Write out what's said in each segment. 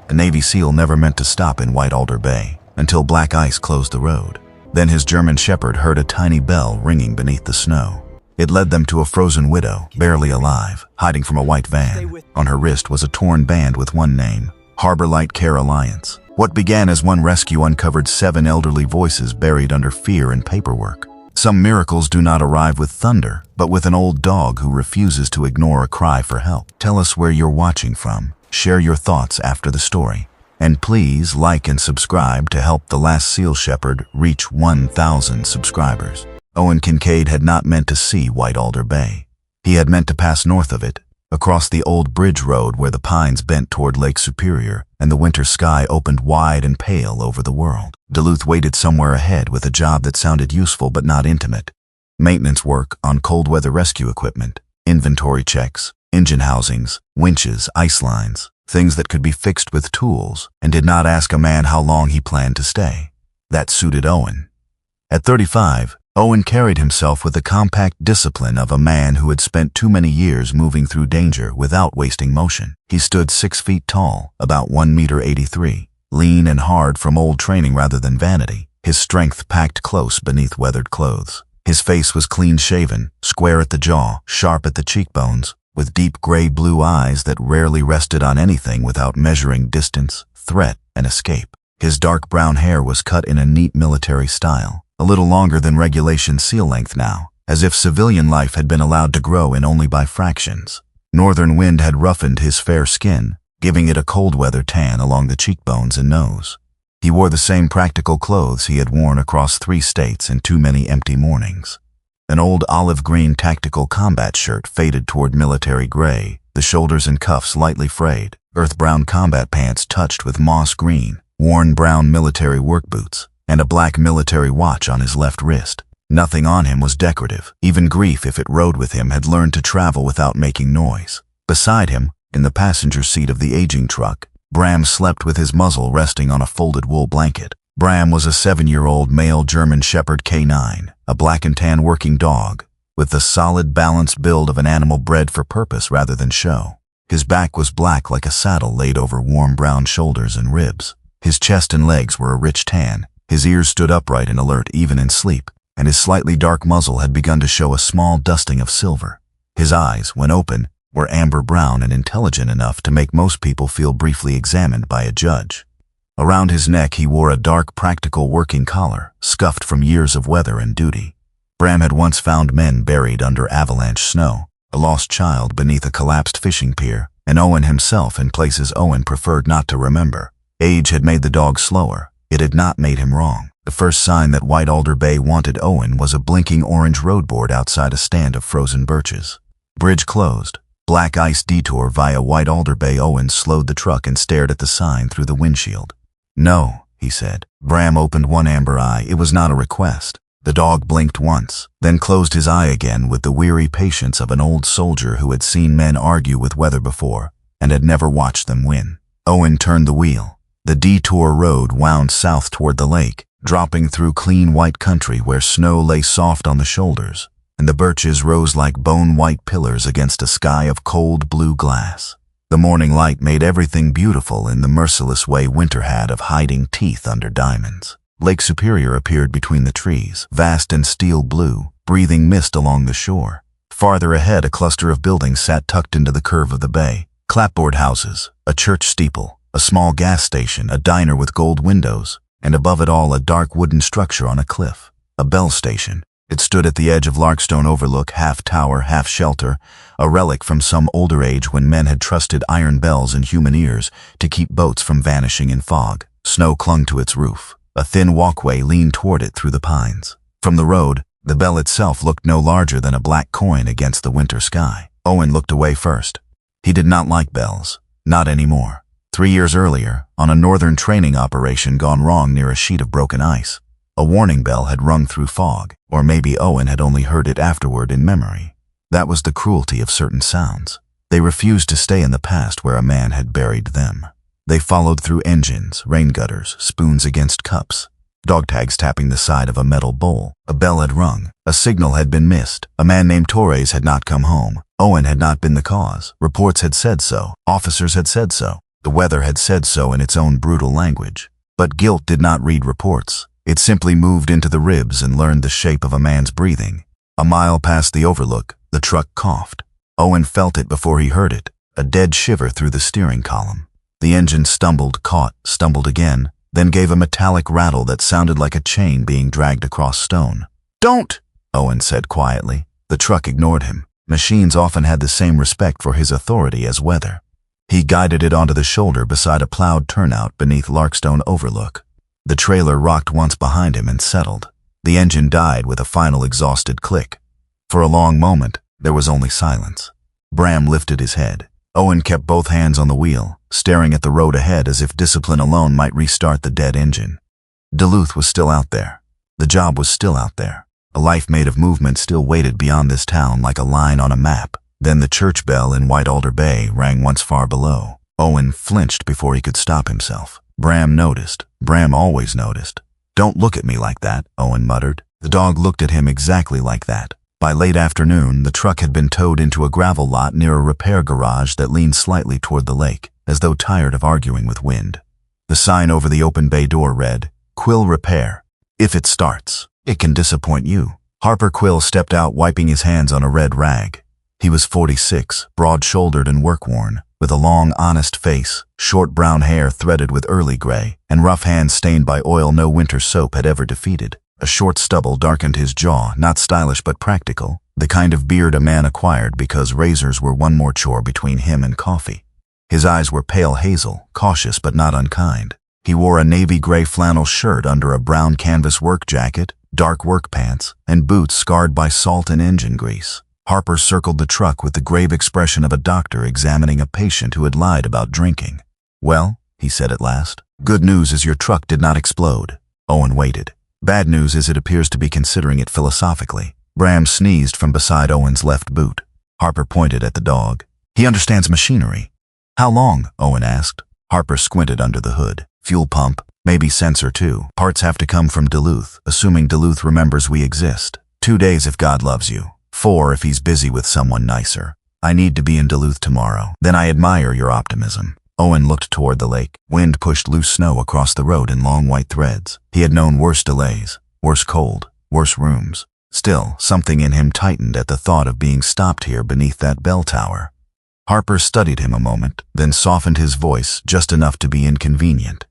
A Navy SEAL never meant to stop in White Alder Bay until black ice closed the road. Then his German shepherd heard a tiny bell ringing beneath the snow. It led them to a frozen widow, barely alive, hiding from a white van. On her wrist was a torn band with one name, Harbor Light Care Alliance. What began as one rescue uncovered 7 elderly voices buried under fear and paperwork. Some miracles do not arrive with thunder, but with an old dog who refuses to ignore a cry for help. Tell us where you're watching from. Share your thoughts after the story. And please like and subscribe to help The Last Seal Shepherd reach 1,000 subscribers. Owen Kincaid had not meant to see White Alder Bay. He had meant to pass north of it, across the old bridge road where the pines bent toward Lake Superior and the winter sky opened wide and pale over the world. Duluth waited somewhere ahead with a job that sounded useful but not intimate. Maintenance work on cold weather rescue equipment, inventory checks, engine housings, winches, ice lines, things that could be fixed with tools, and did not ask a man how long he planned to stay. That suited Owen. At 35, Owen carried himself with the compact discipline of a man who had spent too many years moving through danger without wasting motion. He stood 6 feet tall, about 1.83 meters, lean and hard from old training rather than vanity, his strength packed close beneath weathered clothes. His face was clean-shaven, square at the jaw, sharp at the cheekbones, with deep gray-blue eyes that rarely rested on anything without measuring distance, threat, and escape. His dark brown hair was cut in a neat military style, a little longer than regulation SEAL length now, as if civilian life had been allowed to grow in only by fractions. Northern wind had roughened his fair skin, giving it a cold weather tan along the cheekbones and nose. He wore the same practical clothes he had worn across 3 states in too many empty mornings. An old olive-green tactical combat shirt faded toward military gray, the shoulders and cuffs lightly frayed, earth-brown combat pants touched with moss green, worn brown military work boots, and a black military watch on his left wrist. Nothing on him was decorative. Even grief, if it rode with him, had learned to travel without making noise. Beside him, in the passenger seat of the aging truck, Bram slept with his muzzle resting on a folded wool blanket. Bram was a 7-year-old male German Shepherd K9, a black and tan working dog, with the solid, balanced build of an animal bred for purpose rather than show. His back was black like a saddle laid over warm brown shoulders and ribs. His chest and legs were a rich tan. His ears stood upright and alert even in sleep, and his slightly dark muzzle had begun to show a small dusting of silver. His eyes, when open, were amber brown and intelligent enough to make most people feel briefly examined by a judge. Around his neck he wore a dark practical working collar, scuffed from years of weather and duty. Bram had once found men buried under avalanche snow, a lost child beneath a collapsed fishing pier, and Owen himself in places Owen preferred not to remember. Age had made the dog slower. It had not made him wrong. The first sign that White Alder Bay wanted Owen was a blinking orange roadboard outside a stand of frozen birches. Bridge closed. Black ice detour via White Alder Bay. Owen slowed the truck and stared at the sign through the windshield. "No," he said. Bram opened one amber eye. It was not a request. The dog blinked once, then closed his eye again with the weary patience of an old soldier who had seen men argue with weather before and had never watched them win. Owen turned the wheel. The detour road wound south toward the lake, dropping through clean white country where snow lay soft on the shoulders, and the birches rose like bone-white pillars against a sky of cold blue glass. The morning light made everything beautiful in the merciless way winter had of hiding teeth under diamonds. Lake Superior appeared between the trees, vast and steel blue, breathing mist along the shore. Farther ahead, a cluster of buildings sat tucked into the curve of the bay. Clapboard houses, a church steeple, a small gas station, a diner with gold windows, and above it all a dark wooden structure on a cliff, a bell station. It stood at the edge of Larkstone Overlook, half tower, half shelter, a relic from some older age when men had trusted iron bells in human ears to keep boats from vanishing in fog. Snow clung to its roof. A thin walkway leaned toward it through the pines. From the road, the bell itself looked no larger than a black coin against the winter sky. Owen looked away first. He did not like bells. Not anymore. 3 years earlier, on a northern training operation gone wrong near a sheet of broken ice, a warning bell had rung through fog, or maybe Owen had only heard it afterward in memory. That was the cruelty of certain sounds. They refused to stay in the past where a man had buried them. They followed through engines, rain gutters, spoons against cups, dog tags tapping the side of a metal bowl. A bell had rung. A signal had been missed. A man named Torres had not come home. Owen had not been the cause. Reports had said so. Officers had said so. The weather had said so in its own brutal language. But guilt did not read reports. It simply moved into the ribs and learned the shape of a man's breathing. A mile past the overlook, the truck coughed. Owen felt it before he heard it, a dead shiver through the steering column. The engine stumbled, caught, stumbled again, then gave a metallic rattle that sounded like a chain being dragged across stone. "Don't!" Owen said quietly. The truck ignored him. Machines often had the same respect for his authority as weather. He guided it onto the shoulder beside a plowed turnout beneath Larkstone Overlook. The trailer rocked once behind him and settled. The engine died with a final exhausted click. For a long moment, there was only silence. Bram lifted his head. Owen kept both hands on the wheel, staring at the road ahead as if discipline alone might restart the dead engine. Duluth was still out there. The job was still out there. A life made of movement still waited beyond this town like a line on a map. Then the church bell in White Alder Bay rang once far below. Owen flinched before he could stop himself. Bram noticed. Bram always noticed. "Don't look at me like that," Owen muttered. The dog looked at him exactly like that. By late afternoon, the truck had been towed into a gravel lot near a repair garage that leaned slightly toward the lake, as though tired of arguing with wind. The sign over the open bay door read, "Quill Repair. If it starts, it can disappoint you." Harper Quill stepped out, wiping his hands on a red rag. He was 46, broad-shouldered and work-worn, with a long, honest face, short brown hair threaded with early gray, and rough hands stained by oil no winter soap had ever defeated. A short stubble darkened his jaw, not stylish but practical, the kind of beard a man acquired because razors were one more chore between him and coffee. His eyes were pale hazel, cautious but not unkind. He wore a navy gray flannel shirt under a brown canvas work jacket, dark work pants, and boots scarred by salt and engine grease. Harper circled the truck with the grave expression of a doctor examining a patient who had lied about drinking. "Well," he said at last, "good news is your truck did not explode." Owen waited. "Bad news is it appears to be considering it philosophically." Bram sneezed from beside Owen's left boot. Harper pointed at the dog. "He understands machinery." "How long?" Owen asked. Harper squinted under the hood. "Fuel pump, maybe sensor too. Parts have to come from Duluth, assuming Duluth remembers we exist. 2 days if God loves you. 4 if he's busy with someone nicer. I need to be in Duluth tomorrow. Then I admire your optimism." Owen looked toward the lake. Wind pushed loose snow across the road in long white threads. He had known worse delays, worse cold, worse rooms. Still, something in him tightened at the thought of being stopped here beneath that bell tower. Harper studied him a moment, then softened his voice just enough to be inconvenient.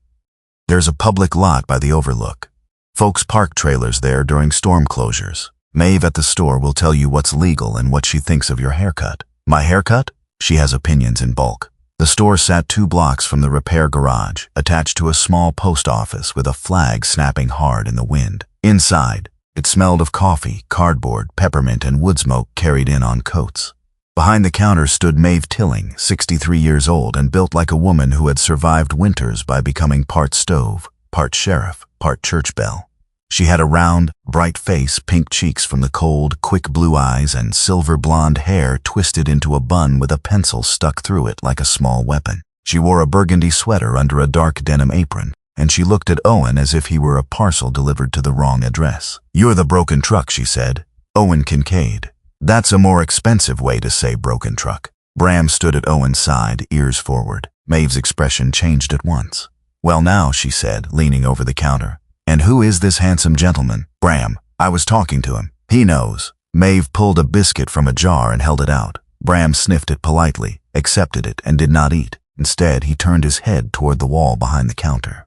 "There's a public lot by the overlook. Folks park trailers there during storm closures. Maeve at the store will tell you what's legal and what she thinks of your haircut." "My haircut?" She has opinions in bulk. The store sat 2 blocks from the repair garage, attached to a small post office with a flag snapping hard in the wind. Inside, it smelled of coffee, cardboard, peppermint, and wood smoke carried in on coats. Behind the counter stood Maeve Tilling, 63 years old and built like a woman who had survived winters by becoming part stove, part sheriff, part church bell. She had a round, bright face, pink cheeks from the cold, quick blue eyes, and silver blonde hair twisted into a bun with a pencil stuck through it like a small weapon. She wore a burgundy sweater under a dark denim apron, and she looked at Owen as if he were a parcel delivered to the wrong address. "You're the broken truck," she said. "Owen Kincaid." "That's a more expensive way to say broken truck." Bram stood at Owen's side, ears forward. Maeve's expression changed at once. "Well now," she said, leaning over the counter. "And who is this handsome gentleman?" "Bram. I was talking to him. He knows." Maeve pulled a biscuit from a jar and held it out. Bram sniffed it politely, accepted it, and did not eat. Instead, he turned his head toward the wall behind the counter.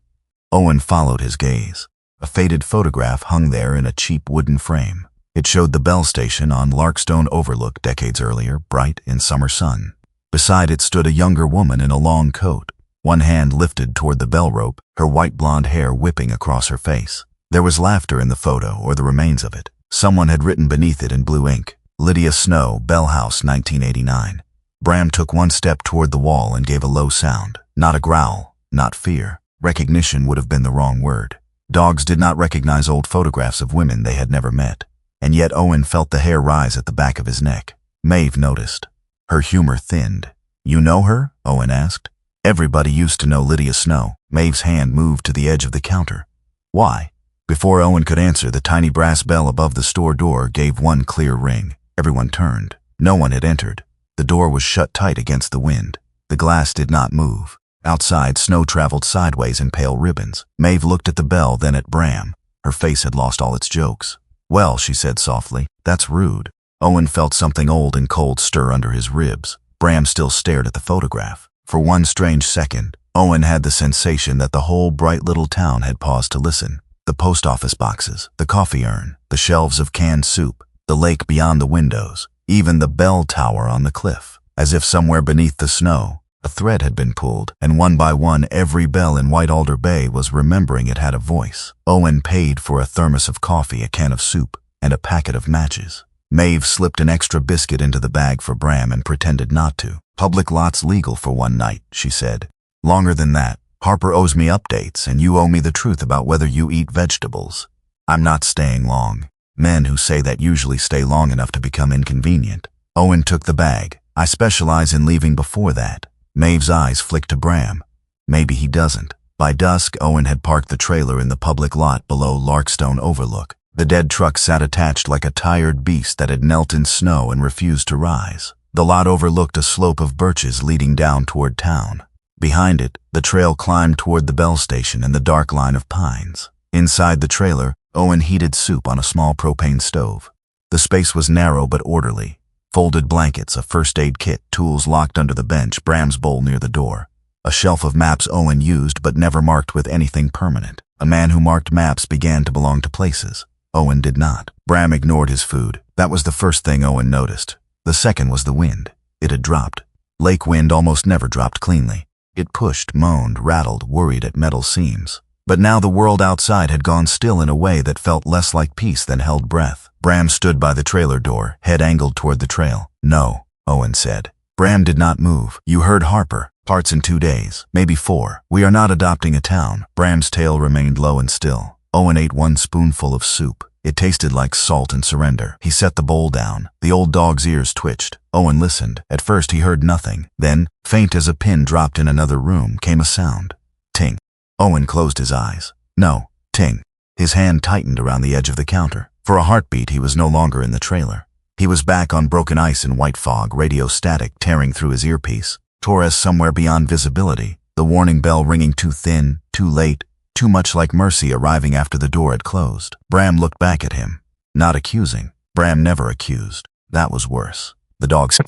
Owen followed his gaze. A faded photograph hung there in a cheap wooden frame. It showed the bell station on Larkstone Overlook decades earlier, bright in summer sun. Beside it stood a younger woman in a long coat, one hand lifted toward the bell rope, her white blonde hair whipping across her face. There was laughter in the photo, or the remains of it. Someone had written beneath it in blue ink, "Lydia Snow, Bell House, 1989. Bram took one step toward the wall and gave a low sound. Not a growl, not fear. Recognition would have been the wrong word. Dogs did not recognize old photographs of women they had never met. And yet Owen felt the hair rise at the back of his neck. Maeve noticed. Her humor thinned. "You know her?" Owen asked. "Everybody used to know Lydia Snow." Maeve's hand moved to the edge of the counter. "Why?" Before Owen could answer, the tiny brass bell above the store door gave one clear ring. Everyone turned. No one had entered. The door was shut tight against the wind. The glass did not move. Outside, snow traveled sideways in pale ribbons. Maeve looked at the bell, then at Bram. Her face had lost all its jokes. "Well," she said softly, "that's rude." Owen felt something old and cold stir under his ribs. Bram still stared at the photograph. For one strange second, Owen had the sensation that the whole bright little town had paused to listen. The post office boxes, the coffee urn, the shelves of canned soup, the lake beyond the windows, even the bell tower on the cliff. As if somewhere beneath the snow, a thread had been pulled, and one by one every bell in White Alder Bay was remembering it had a voice. Owen paid for a thermos of coffee, a can of soup, and a packet of matches. Maeve slipped an extra biscuit into the bag for Bram and pretended not to. "Public lot's legal for one night," she said. "Longer than that. Harper owes me updates, and you owe me the truth about whether you eat vegetables. I'm not staying long. Men who say that usually stay long enough to become inconvenient." Owen took the bag. "I specialize in leaving before that." Maeve's eyes flicked to Bram. Maybe he doesn't. By dusk, Owen had parked the trailer in the public lot below Larkstone Overlook. The dead truck sat attached like a tired beast that had knelt in snow and refused to rise. The lot overlooked a slope of birches leading down toward town. Behind it, the trail climbed toward the bell station and the dark line of pines. Inside the trailer, Owen heated soup on a small propane stove. The space was narrow but orderly. Folded blankets, a first aid kit, tools locked under the bench, Bram's bowl near the door. A shelf of maps Owen used but never marked with anything permanent. A man who marked maps began to belong to places. Owen did not. Bram ignored his food. That was the first thing Owen noticed. The second was the wind. It had dropped. Lake wind almost never dropped cleanly. It pushed, moaned, rattled, worried at metal seams. But now the world outside had gone still in a way that felt less like peace than held breath. Bram stood by the trailer door, head angled toward the trail. "No," Owen said. Bram did not move. "You heard Harper. Parts in 2 days, maybe 4. We are not adopting a town." Bram's tail remained low and still. Owen ate one spoonful of soup. It tasted like salt and surrender. He set the bowl down. The old dog's ears twitched. Owen listened. At first he heard nothing. Then, faint as a pin dropped in another room, came a sound. Ting. Owen closed his eyes. No, ting. His hand tightened around the edge of the counter. For a heartbeat, he was no longer in the trailer. He was back on broken ice in white fog, radio static tearing through his earpiece. Torres somewhere beyond visibility, the warning bell ringing too thin, too late, too much like mercy arriving after the door had closed. Bram looked back at him. Not accusing. Bram never accused. That was worse. The dog said,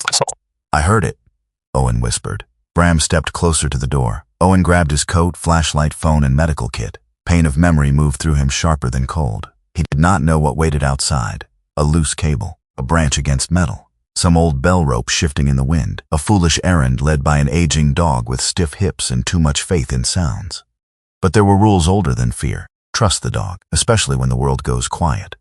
"I heard it," Owen whispered. Bram stepped closer to the door. Owen grabbed his coat, flashlight, phone, and medical kit. Pain of memory moved through him sharper than cold. He did not know what waited outside. A loose cable, a branch against metal, some old bell rope shifting in the wind, a foolish errand led by an aging dog with stiff hips and too much faith in sounds. But there were rules older than fear. Trust the dog, especially when the world goes quiet.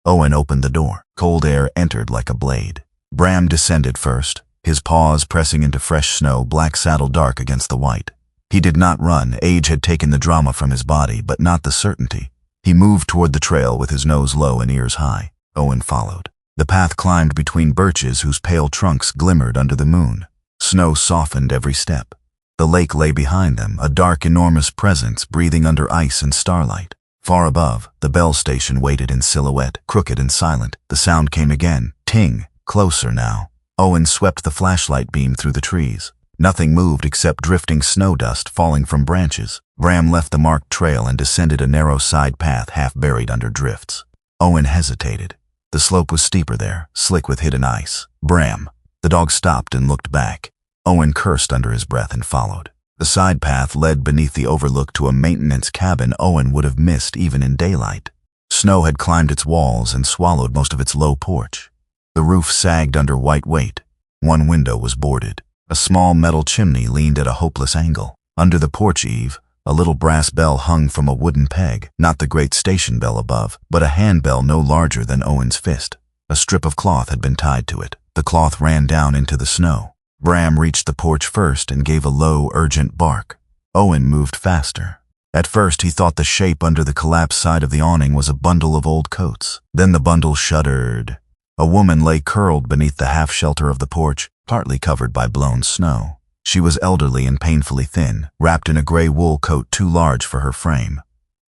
Owen opened the door. Cold air entered like a blade. Bram descended first, his paws pressing into fresh snow, black saddle dark against the white. He did not run. Age had taken the drama from his body, but not the certainty. He moved toward the trail with his nose low and ears high. Owen followed. The path climbed between birches whose pale trunks glimmered under the moon. Snow softened every step. The lake lay behind them, a dark, enormous presence breathing under ice and starlight. Far above, the bell station waited in silhouette, crooked and silent. The sound came again. Ting. Closer now. Owen swept the flashlight beam through the trees. Nothing moved except drifting snow dust falling from branches. Bram left the marked trail and descended a narrow side path half buried under drifts. Owen hesitated. The slope was steeper there, slick with hidden ice. Bram. The dog stopped and looked back. Owen cursed under his breath and followed. The side path led beneath the overlook to a maintenance cabin Owen would have missed even in daylight. Snow had climbed its walls and swallowed most of its low porch. The roof sagged under white weight. One window was boarded. A small metal chimney leaned at a hopeless angle. Under the porch eave, a little brass bell hung from a wooden peg, not the great station bell above, but a handbell no larger than Owen's fist. A strip of cloth had been tied to it. The cloth ran down into the snow. Bram reached the porch first and gave a low, urgent bark. Owen moved faster. At first he thought the shape under the collapsed side of the awning was a bundle of old coats. Then the bundle shuddered. A woman lay curled beneath the half-shelter of the porch, partly covered by blown snow. She was elderly and painfully thin, wrapped in a gray wool coat too large for her frame.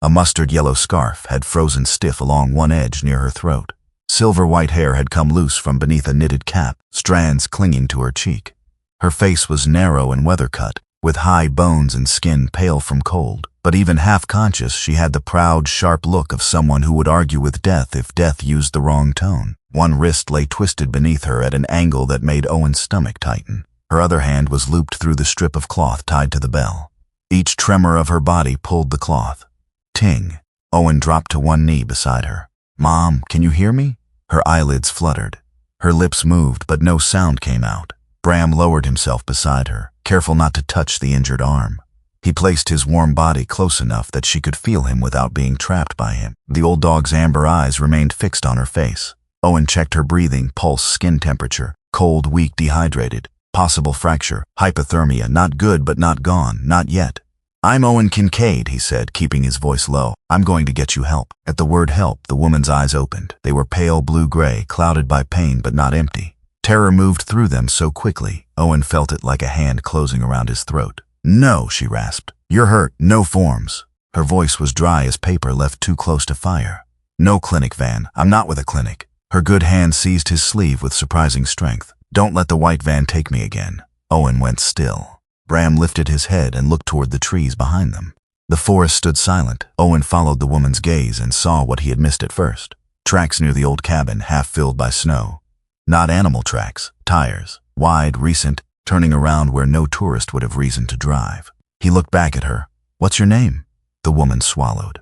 A mustard-yellow scarf had frozen stiff along one edge near her throat. Silver-white hair had come loose from beneath a knitted cap, strands clinging to her cheek. Her face was narrow and weather-cut, with high bones and skin pale from cold. But even half-conscious, she had the proud, sharp look of someone who would argue with death if death used the wrong tone. One wrist lay twisted beneath her at an angle that made Owen's stomach tighten. Her other hand was looped through the strip of cloth tied to the bell. Each tremor of her body pulled the cloth. Ting. Owen dropped to one knee beside her. "Mom, can you hear me?" Her eyelids fluttered. Her lips moved, but no sound came out. Bram lowered himself beside her, careful not to touch the injured arm. He placed his warm body close enough that she could feel him without being trapped by him. The old dog's amber eyes remained fixed on her face. Owen checked her breathing, pulse, skin temperature. Cold, weak, dehydrated. Possible fracture. Hypothermia. Not good, but not gone. Not yet. "I'm Owen Kincaid," he said, keeping his voice low. "I'm going to get you help." At the word help, the woman's eyes opened. They were pale blue-gray, clouded by pain but not empty. Terror moved through them so quickly, Owen felt it like a hand closing around his throat. "No," she rasped. "You're hurt. No forms." Her voice was dry as paper left too close to fire. "No clinic, van. I'm not with a clinic." Her good hand seized his sleeve with surprising strength. "Don't let the white van take me again." Owen went still. Bram lifted his head and looked toward the trees behind them. The forest stood silent. Owen followed the woman's gaze and saw what he had missed at first. Tracks near the old cabin, half filled by snow. Not animal tracks, tires, wide, recent, turning around where no tourist would have reason to drive. He looked back at her. "What's your name?" The woman swallowed.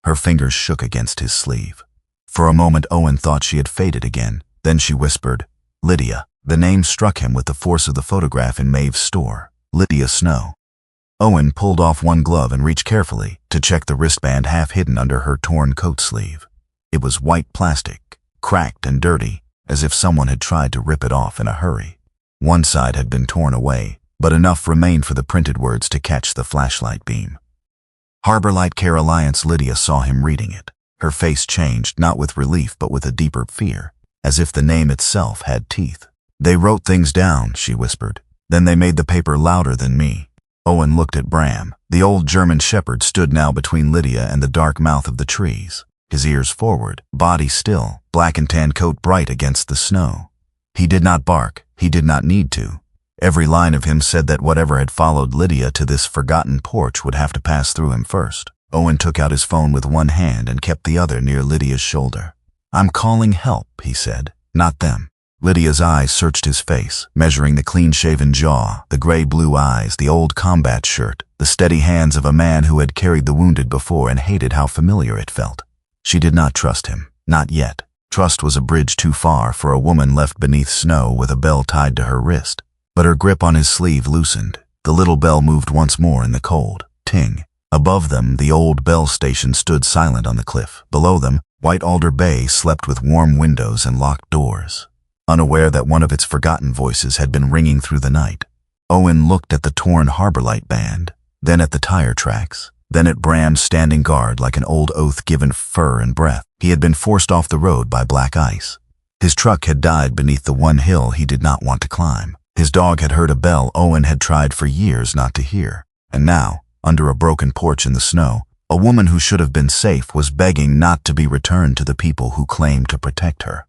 Her fingers shook against his sleeve. For a moment Owen thought she had faded again. Then she whispered, "Lydia." The name struck him with the force of the photograph in Maeve's store. Lydia Snow. Owen pulled off one glove and reached carefully to check the wristband half hidden under her torn coat sleeve. It was white plastic, cracked and dirty, as if someone had tried to rip it off in a hurry. One side had been torn away, but enough remained for the printed words to catch the flashlight beam. Harbor Light Care Alliance. Lydia saw him reading it. Her face changed, not with relief but with a deeper fear, as if the name itself had teeth. "They wrote things down," she whispered. "Then they made the paper louder than me." Owen looked at Bram. The old German shepherd stood now between Lydia and the dark mouth of the trees, his ears forward, body still, black and tan coat bright against the snow. He did not bark. He did not need to. Every line of him said that whatever had followed Lydia to this forgotten porch would have to pass through him first. Owen took out his phone with one hand and kept the other near Lydia's shoulder. "I'm calling help," he said. "Not them." Lydia's eyes searched his face, measuring the clean-shaven jaw, the gray-blue eyes, the old combat shirt, the steady hands of a man who had carried the wounded before and hated how familiar it felt. She did not trust him. Not yet. Trust was a bridge too far for a woman left beneath snow with a bell tied to her wrist. But her grip on his sleeve loosened. The little bell moved once more in the cold. Ting. Above them, the old bell station stood silent on the cliff. Below them, White Alder Bay slept with warm windows and locked doors. Unaware that one of its forgotten voices had been ringing through the night, Owen looked at the torn harbor light band, then at the tire tracks, then at Bram standing guard like an old oath given fur and breath. He had been forced off the road by black ice. His truck had died beneath the one hill he did not want to climb. His dog had heard a bell Owen had tried for years not to hear. And now, under a broken porch in the snow, a woman who should have been safe was begging not to be returned to the people who claimed to protect her.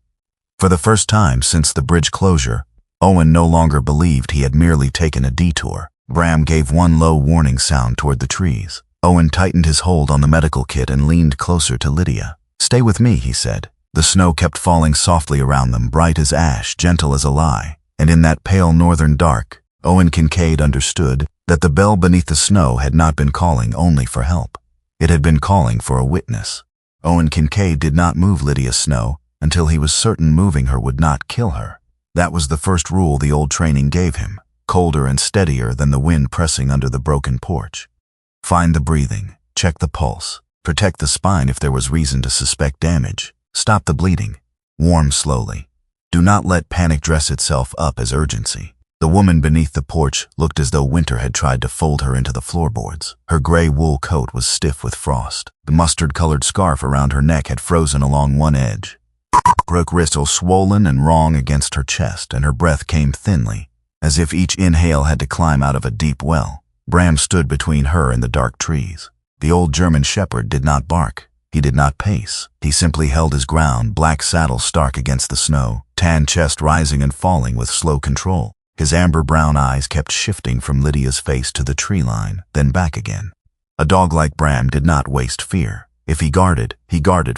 For the first time since the bridge closure, Owen no longer believed he had merely taken a detour. Bram gave one low warning sound toward the trees. Owen tightened his hold on the medical kit and leaned closer to Lydia. "Stay with me," he said. The snow kept falling softly around them, bright as ash, gentle as a lie. And in that pale northern dark, Owen Kincaid understood that the bell beneath the snow had not been calling only for help. It had been calling for a witness. Owen Kincaid did not move Lydia Snow until he was certain moving her would not kill her. That was the first rule the old training gave him, colder and steadier than the wind pressing under the broken porch. Find the breathing, check the pulse, protect the spine if there was reason to suspect damage, stop the bleeding, warm slowly. Do not let panic dress itself up as urgency. The woman beneath the porch looked as though winter had tried to fold her into the floorboards. Her gray wool coat was stiff with frost. The mustard-colored scarf around her neck had frozen along one edge. Rook wrist swollen and wrong against her chest, and her breath came thinly, as if each inhale had to climb out of a deep well. Bram stood between her and the dark trees. The old German shepherd did not bark. He did not pace. He simply held his ground, black saddle stark against the snow, tan chest rising and falling with slow control. His amber-brown eyes kept shifting from Lydia's face to the tree line, then back again. A dog like Bram did not waste fear. If he guarded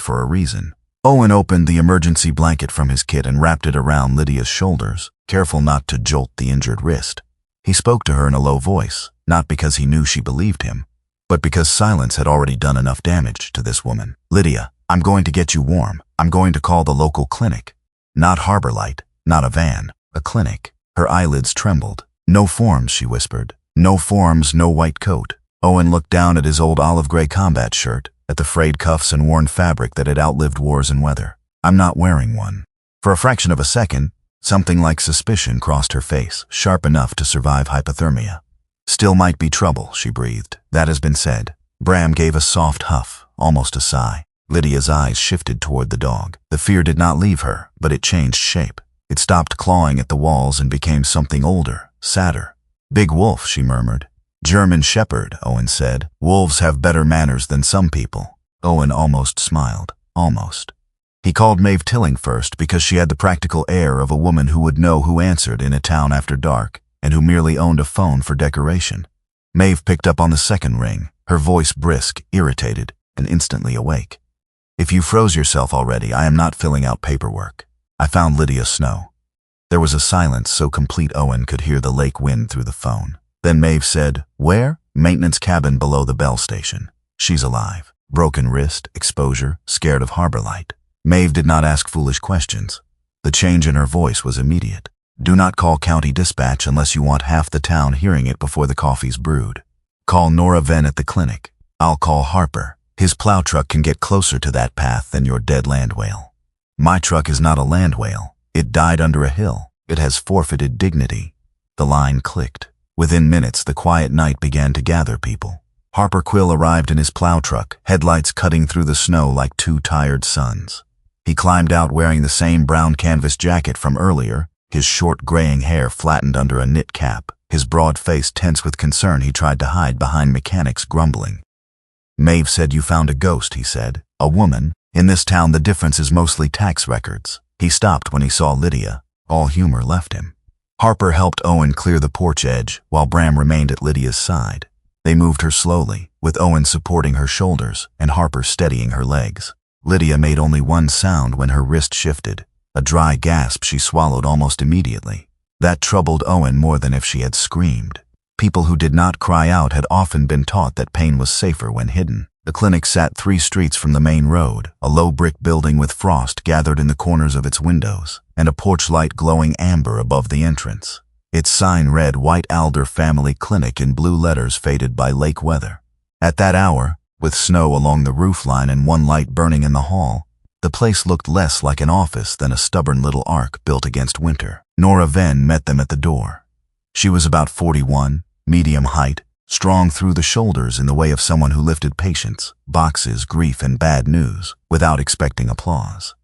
for a reason. Owen opened the emergency blanket from his kit and wrapped it around Lydia's shoulders, careful not to jolt the injured wrist. He spoke to her in a low voice, not because he knew she believed him, but because silence had already done enough damage to this woman. "Lydia, I'm going to get you warm. I'm going to call the local clinic. Not Harbor Light, not a van, a clinic." Her eyelids trembled. "No forms," she whispered. "No forms, no white coat." Owen looked down at his old olive-gray combat shirt, at the frayed cuffs and worn fabric that had outlived wars and weather. "I'm not wearing one." For a fraction of a second, something like suspicion crossed her face, sharp enough to survive hypothermia. "Still might be trouble," she breathed. "That has been said." Bram gave a soft huff, almost a sigh. Lydia's eyes shifted toward the dog. The fear did not leave her, but it changed shape. It stopped clawing at the walls and became something older, sadder. "Big wolf," she murmured. "German shepherd," Owen said. "Wolves have better manners than some people." Owen almost smiled. Almost. He called Maeve Tilling first because she had the practical air of a woman who would know who answered in a town after dark and who merely owned a phone for decoration. Maeve picked up on the second ring, her voice brisk, irritated, and instantly awake. "If you froze yourself already, I am not filling out paperwork. I found Lydia Snow." There was a silence so complete Owen could hear the lake wind through the phone. Then Maeve said, "Where?" "Maintenance cabin below the Bell station. She's alive. Broken wrist, exposure, scared of Harbor Light." Maeve did not ask foolish questions. The change in her voice was immediate. "Do not call county dispatch unless you want half the town hearing it before the coffee's brewed. Call Nora Venn at the clinic. I'll call Harper. His plow truck can get closer to that path than your dead land whale." "My truck is not a land whale. It died under a hill. It has forfeited dignity." The line clicked. Within minutes, the quiet night began to gather people. Harper Quill arrived in his plow truck, headlights cutting through the snow like two tired suns. He climbed out wearing the same brown canvas jacket from earlier, his short graying hair flattened under a knit cap, his broad face tense with concern he tried to hide behind mechanics grumbling. "Maeve said you found a ghost," he said. "A woman. In this town the difference is mostly tax records." He stopped when he saw Lydia. All humor left him. Harper helped Owen clear the porch edge, while Bram remained at Lydia's side. They moved her slowly, with Owen supporting her shoulders and Harper steadying her legs. Lydia made only one sound when her wrist shifted, a dry gasp she swallowed almost immediately. That troubled Owen more than if she had screamed. People who did not cry out had often been taught that pain was safer when hidden. The clinic sat 3 streets from the main road, a low brick building with frost gathered in the corners of its windows, and a porch light glowing amber above the entrance. Its sign read White Alder Family Clinic in blue letters faded by lake weather. At that hour, with snow along the roofline and one light burning in the hall, the place looked less like an office than a stubborn little ark built against winter. Nora Venn met them at the door. She was about 41, medium height, strong through the shoulders in the way of someone who lifted patients, boxes, grief, and bad news, without expecting applause.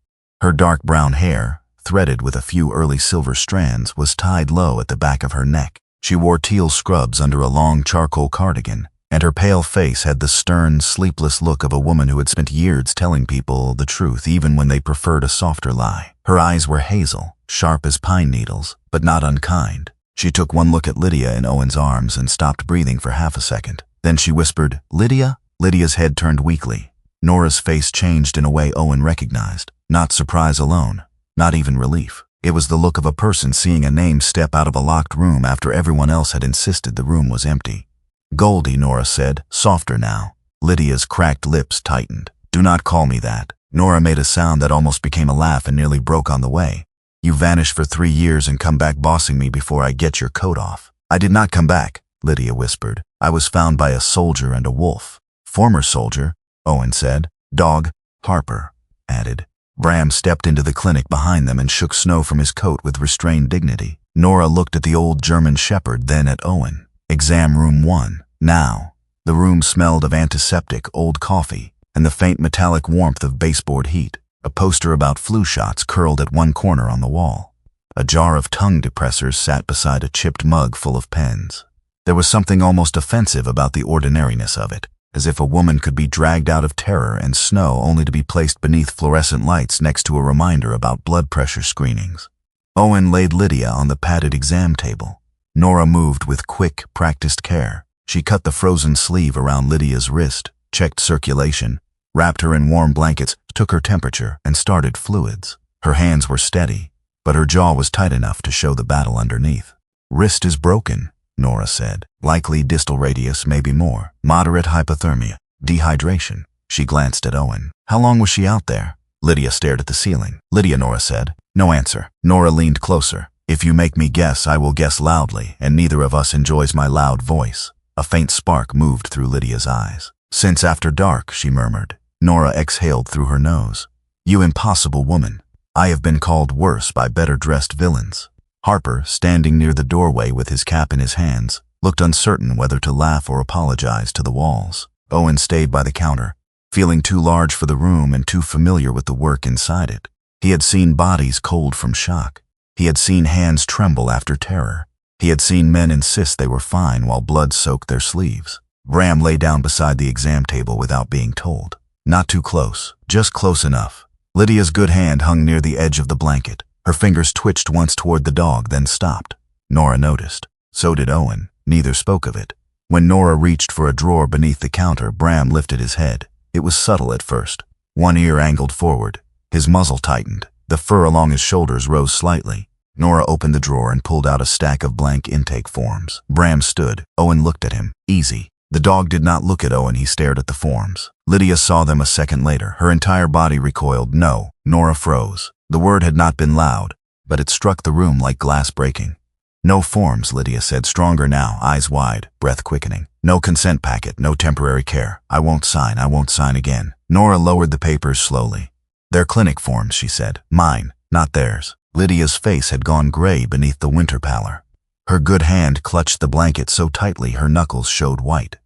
Her dark brown hair, threaded with a few early silver strands, was tied low at the back of her neck. She wore teal scrubs under a long charcoal cardigan, and her pale face had the stern, sleepless look of a woman who had spent years telling people the truth even when they preferred a softer lie. Her eyes were hazel, sharp as pine needles, but not unkind. She took one look at Lydia in Owen's arms and stopped breathing for half a second. Then she whispered, "Lydia?" Lydia's head turned weakly. Nora's face changed in a way Owen recognized. Not surprise alone, not even relief. It was the look of a person seeing a name step out of a locked room after everyone else had insisted the room was empty. "Goldie," Nora said, softer now. Lydia's cracked lips tightened. "Do not call me that." Nora made a sound that almost became a laugh and nearly broke on the way. "You vanish for 3 years and come back bossing me before I get your coat off." "I did not come back," Lydia whispered. "I was found by a soldier and a wolf." "Former soldier," Owen said. "Dog," Harper added. Bram stepped into the clinic behind them and shook snow from his coat with restrained dignity. Nora looked at the old German shepherd, then at Owen. "Exam room 1. Now." The room smelled of antiseptic, old coffee, and the faint metallic warmth of baseboard heat. A poster about flu shots curled at one corner on the wall. A jar of tongue depressors sat beside a chipped mug full of pens. There was something almost offensive about the ordinariness of it, as if a woman could be dragged out of terror and snow only to be placed beneath fluorescent lights next to a reminder about blood pressure screenings. Owen laid Lydia on the padded exam table. Nora moved with quick, practiced care. She cut the frozen sleeve around Lydia's wrist, checked circulation, wrapped her in warm blankets, took her temperature, and started fluids. Her hands were steady, but her jaw was tight enough to show the battle underneath. "Wrist is broken," Nora said. "Likely distal radius, maybe more. Moderate hypothermia. Dehydration." She glanced at Owen. "How long was she out there?" Lydia stared at the ceiling. "Lydia," Nora said. No answer. Nora leaned closer. "If you make me guess, I will guess loudly, and neither of us enjoys my loud voice." A faint spark moved through Lydia's eyes. "Since after dark," she murmured. Nora exhaled through her nose. "You impossible woman. I have been called worse by better-dressed villains." Harper, standing near the doorway with his cap in his hands, looked uncertain whether to laugh or apologize to the walls. Owen stayed by the counter, feeling too large for the room and too familiar with the work inside it. He had seen bodies cold from shock. He had seen hands tremble after terror. He had seen men insist they were fine while blood soaked their sleeves. Bram lay down beside the exam table without being told. Not too close, just close enough. Lydia's good hand hung near the edge of the blanket. Her fingers twitched once toward the dog, then stopped. Nora noticed. So did Owen. Neither spoke of it. When Nora reached for a drawer beneath the counter, Bram lifted his head. It was subtle at first. One ear angled forward. His muzzle tightened. The fur along his shoulders rose slightly. Nora opened the drawer and pulled out a stack of blank intake forms. Bram stood. Owen looked at him. Easy. The dog did not look at Owen. He stared at the forms. Lydia saw them a second later. Her entire body recoiled. No. Nora froze. The word had not been loud, but it struck the room like glass breaking. "No forms," Lydia said, stronger now, eyes wide, breath quickening. "No consent packet, no temporary care. I won't sign again." Nora lowered the papers slowly. "They're clinic forms," she said. "Mine, not theirs." Lydia's face had gone gray beneath the winter pallor. Her good hand clutched the blanket so tightly her knuckles showed white.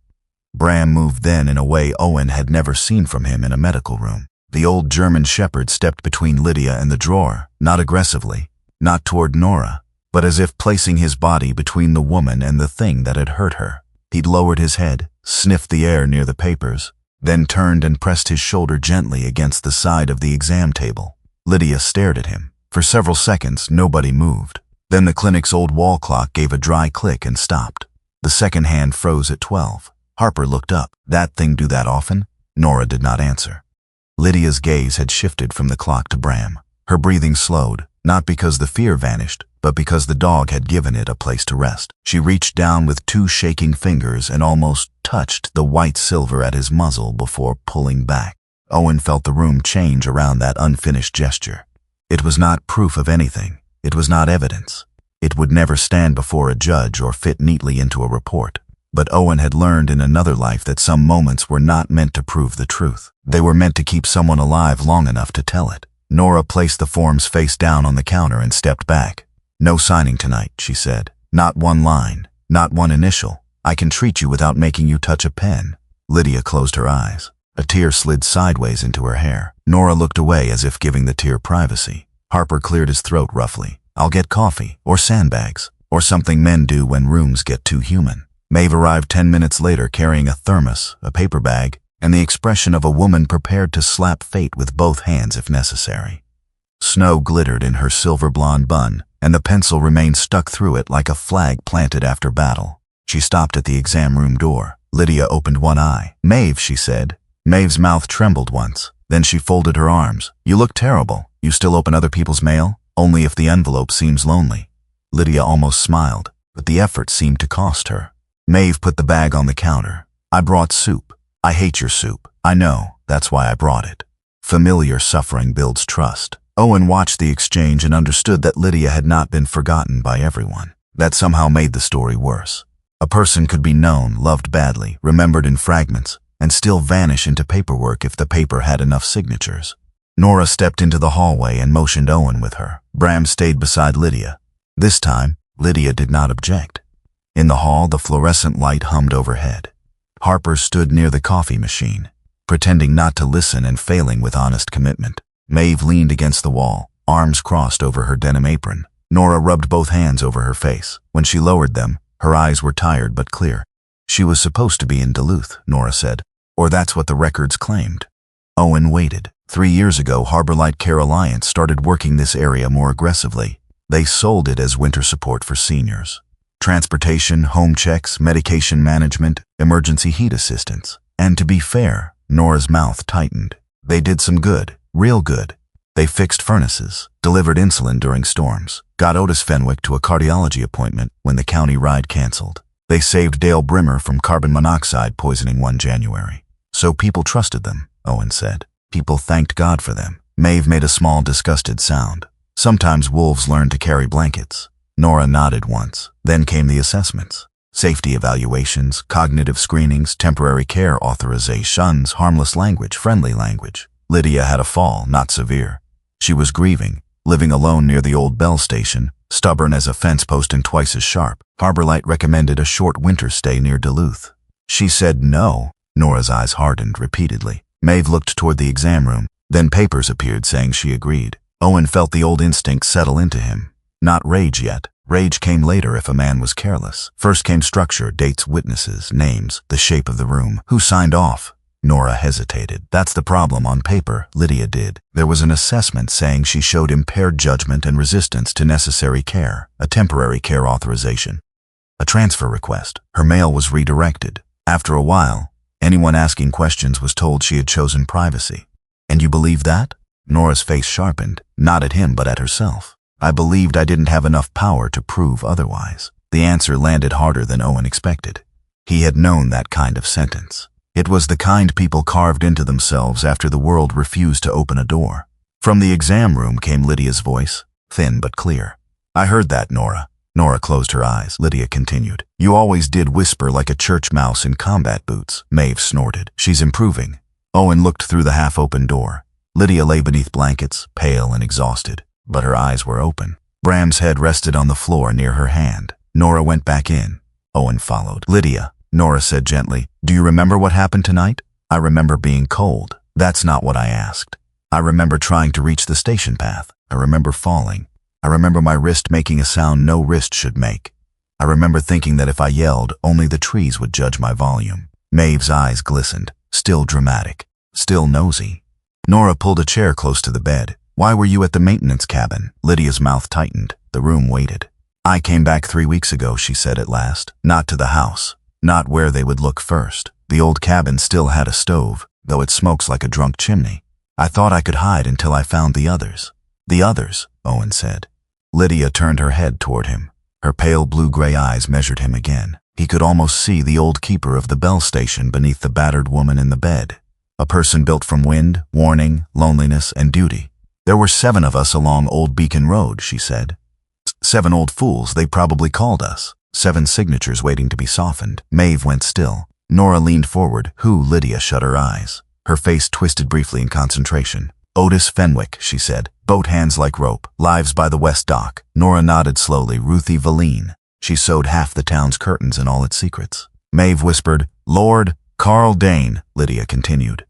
Bram moved then in a way Owen had never seen from him in a medical room. The old German shepherd stepped between Lydia and the drawer, not aggressively, not toward Nora, but as if placing his body between the woman and the thing that had hurt her. He'd lowered his head, sniffed the air near the papers, then turned and pressed his shoulder gently against the side of the exam table. Lydia stared at him. For several seconds, nobody moved. Then the clinic's old wall clock gave a dry click and stopped. The second hand froze at 12. Harper looked up. "That thing do that often?" Nora did not answer. Lydia's gaze had shifted from the clock to Bram. Her breathing slowed, not because the fear vanished, but because the dog had given it a place to rest. She reached down with two shaking fingers and almost touched the white silver at his muzzle before pulling back. Owen felt the room change around that unfinished gesture. It was not proof of anything. It was not evidence. It would never stand before a judge or fit neatly into a report. But Owen had learned in another life that some moments were not meant to prove the truth. They were meant to keep someone alive long enough to tell it. Nora placed the forms face down on the counter and stepped back. "No signing tonight," she said. "Not one line. Not one initial. I can treat you without making you touch a pen." Lydia closed her eyes. A tear slid sideways into her hair. Nora looked away as if giving the tear privacy. Harper cleared his throat roughly. "I'll get coffee, or sandbags, or something men do when rooms get too human." Maeve arrived 10 minutes later carrying a thermos, a paper bag, and the expression of a woman prepared to slap fate with both hands if necessary. Snow glittered in her silver blonde bun, and the pencil remained stuck through it like a flag planted after battle. She stopped at the exam room door. Lydia opened one eye. "Maeve," she said. Maeve's mouth trembled once. Then she folded her arms. "You look terrible. You still open other people's mail? Only if the envelope seems lonely." Lydia almost smiled, but the effort seemed to cost her. Maeve put the bag on the counter. "I brought soup. I hate your soup. I know, that's why I brought it." Familiar suffering builds trust. Owen watched the exchange and understood that Lydia had not been forgotten by everyone. That somehow made the story worse. A person could be known, loved badly, remembered in fragments, and still vanish into paperwork if the paper had enough signatures. Nora stepped into the hallway and motioned Owen with her. Bram stayed beside Lydia. This time, Lydia did not object. In the hall, the fluorescent light hummed overhead. Harper stood near the coffee machine, pretending not to listen and failing with honest commitment. Maeve leaned against the wall, arms crossed over her denim apron. Nora rubbed both hands over her face. When she lowered them, her eyes were tired but clear. "She was supposed to be in Duluth," Nora said, "or that's what the records claimed." Owen waited. 3 years ago, Harbor Light Care Alliance started working this area more aggressively. They sold it as winter support for seniors. Transportation, home checks, medication management, emergency heat assistance. And to be fair, Nora's mouth tightened. They did some good, real good. They fixed furnaces, delivered insulin during storms, got Otis Fenwick to a cardiology appointment when the county ride canceled. They saved Dale Brimmer from carbon monoxide poisoning one January. So people trusted them, Owen said. People thanked God for them. Maeve made a small, disgusted sound. Sometimes wolves learn to carry blankets. Nora nodded once. Then came the assessments. Safety evaluations, cognitive screenings, temporary care authorizations, harmless language, friendly language. Lydia had a fall, not severe. She was grieving, living alone near the old Bell station, stubborn as a fence post and twice as sharp. Harborlight recommended a short winter stay near Duluth. She said no. Nora's eyes hardened repeatedly. Maeve looked toward the exam room. Then papers appeared saying she agreed. Owen felt the old instinct settle into him. Not rage yet. Rage came later if a man was careless. First came structure, dates, witnesses, names, the shape of the room. Who signed off? Nora hesitated. That's the problem on paper, Lydia did. There was an assessment saying she showed impaired judgment and resistance to necessary care, a temporary care authorization. A transfer request. Her mail was redirected. After a while, anyone asking questions was told she had chosen privacy. And you believe that? Nora's face sharpened, not at him but at herself. I believed I didn't have enough power to prove otherwise. The answer landed harder than Owen expected. He had known that kind of sentence. It was the kind people carved into themselves after the world refused to open a door. From the exam room came Lydia's voice, thin but clear. I heard that, Nora. Nora closed her eyes. Lydia continued. You always did whisper like a church mouse in combat boots. Maeve snorted. She's improving. Owen looked through the half-open door. Lydia lay beneath blankets, pale and exhausted, but her eyes were open. Bram's head rested on the floor near her hand. Nora went back in. Owen followed. Lydia, Nora said gently, do you remember what happened tonight? I remember being cold. That's not what I asked. I remember trying to reach the station path. I remember falling. I remember my wrist making a sound no wrist should make. I remember thinking that if I yelled, only the trees would judge my volume. Maeve's eyes glistened, still dramatic, still nosy. Nora pulled a chair close to the bed. Why were you at the maintenance cabin? Lydia's mouth tightened. The room waited. I came back 3 weeks ago, she said at last. Not to the house. Not where they would look first. The old cabin still had a stove, though it smokes like a drunk chimney. I thought I could hide until I found the others. The others, Owen said. Lydia turned her head toward him. Her pale blue-gray eyes measured him again. He could almost see the old keeper of the Bell station beneath the battered woman in the bed. A person built from wind, warning, loneliness, and duty. There were 7 of us along Old Beacon Road, she said. 7 old fools, they probably called us. 7 signatures waiting to be softened. Maeve went still. Nora leaned forward. Who? Lydia shut her eyes. Her face twisted briefly in concentration. Otis Fenwick, she said. Boat hands like rope. Lives by the West Dock. Nora nodded slowly. Ruthie Valine. She sewed half the town's curtains and all its secrets. Maeve whispered, Lord Carl Dane, Lydia continued.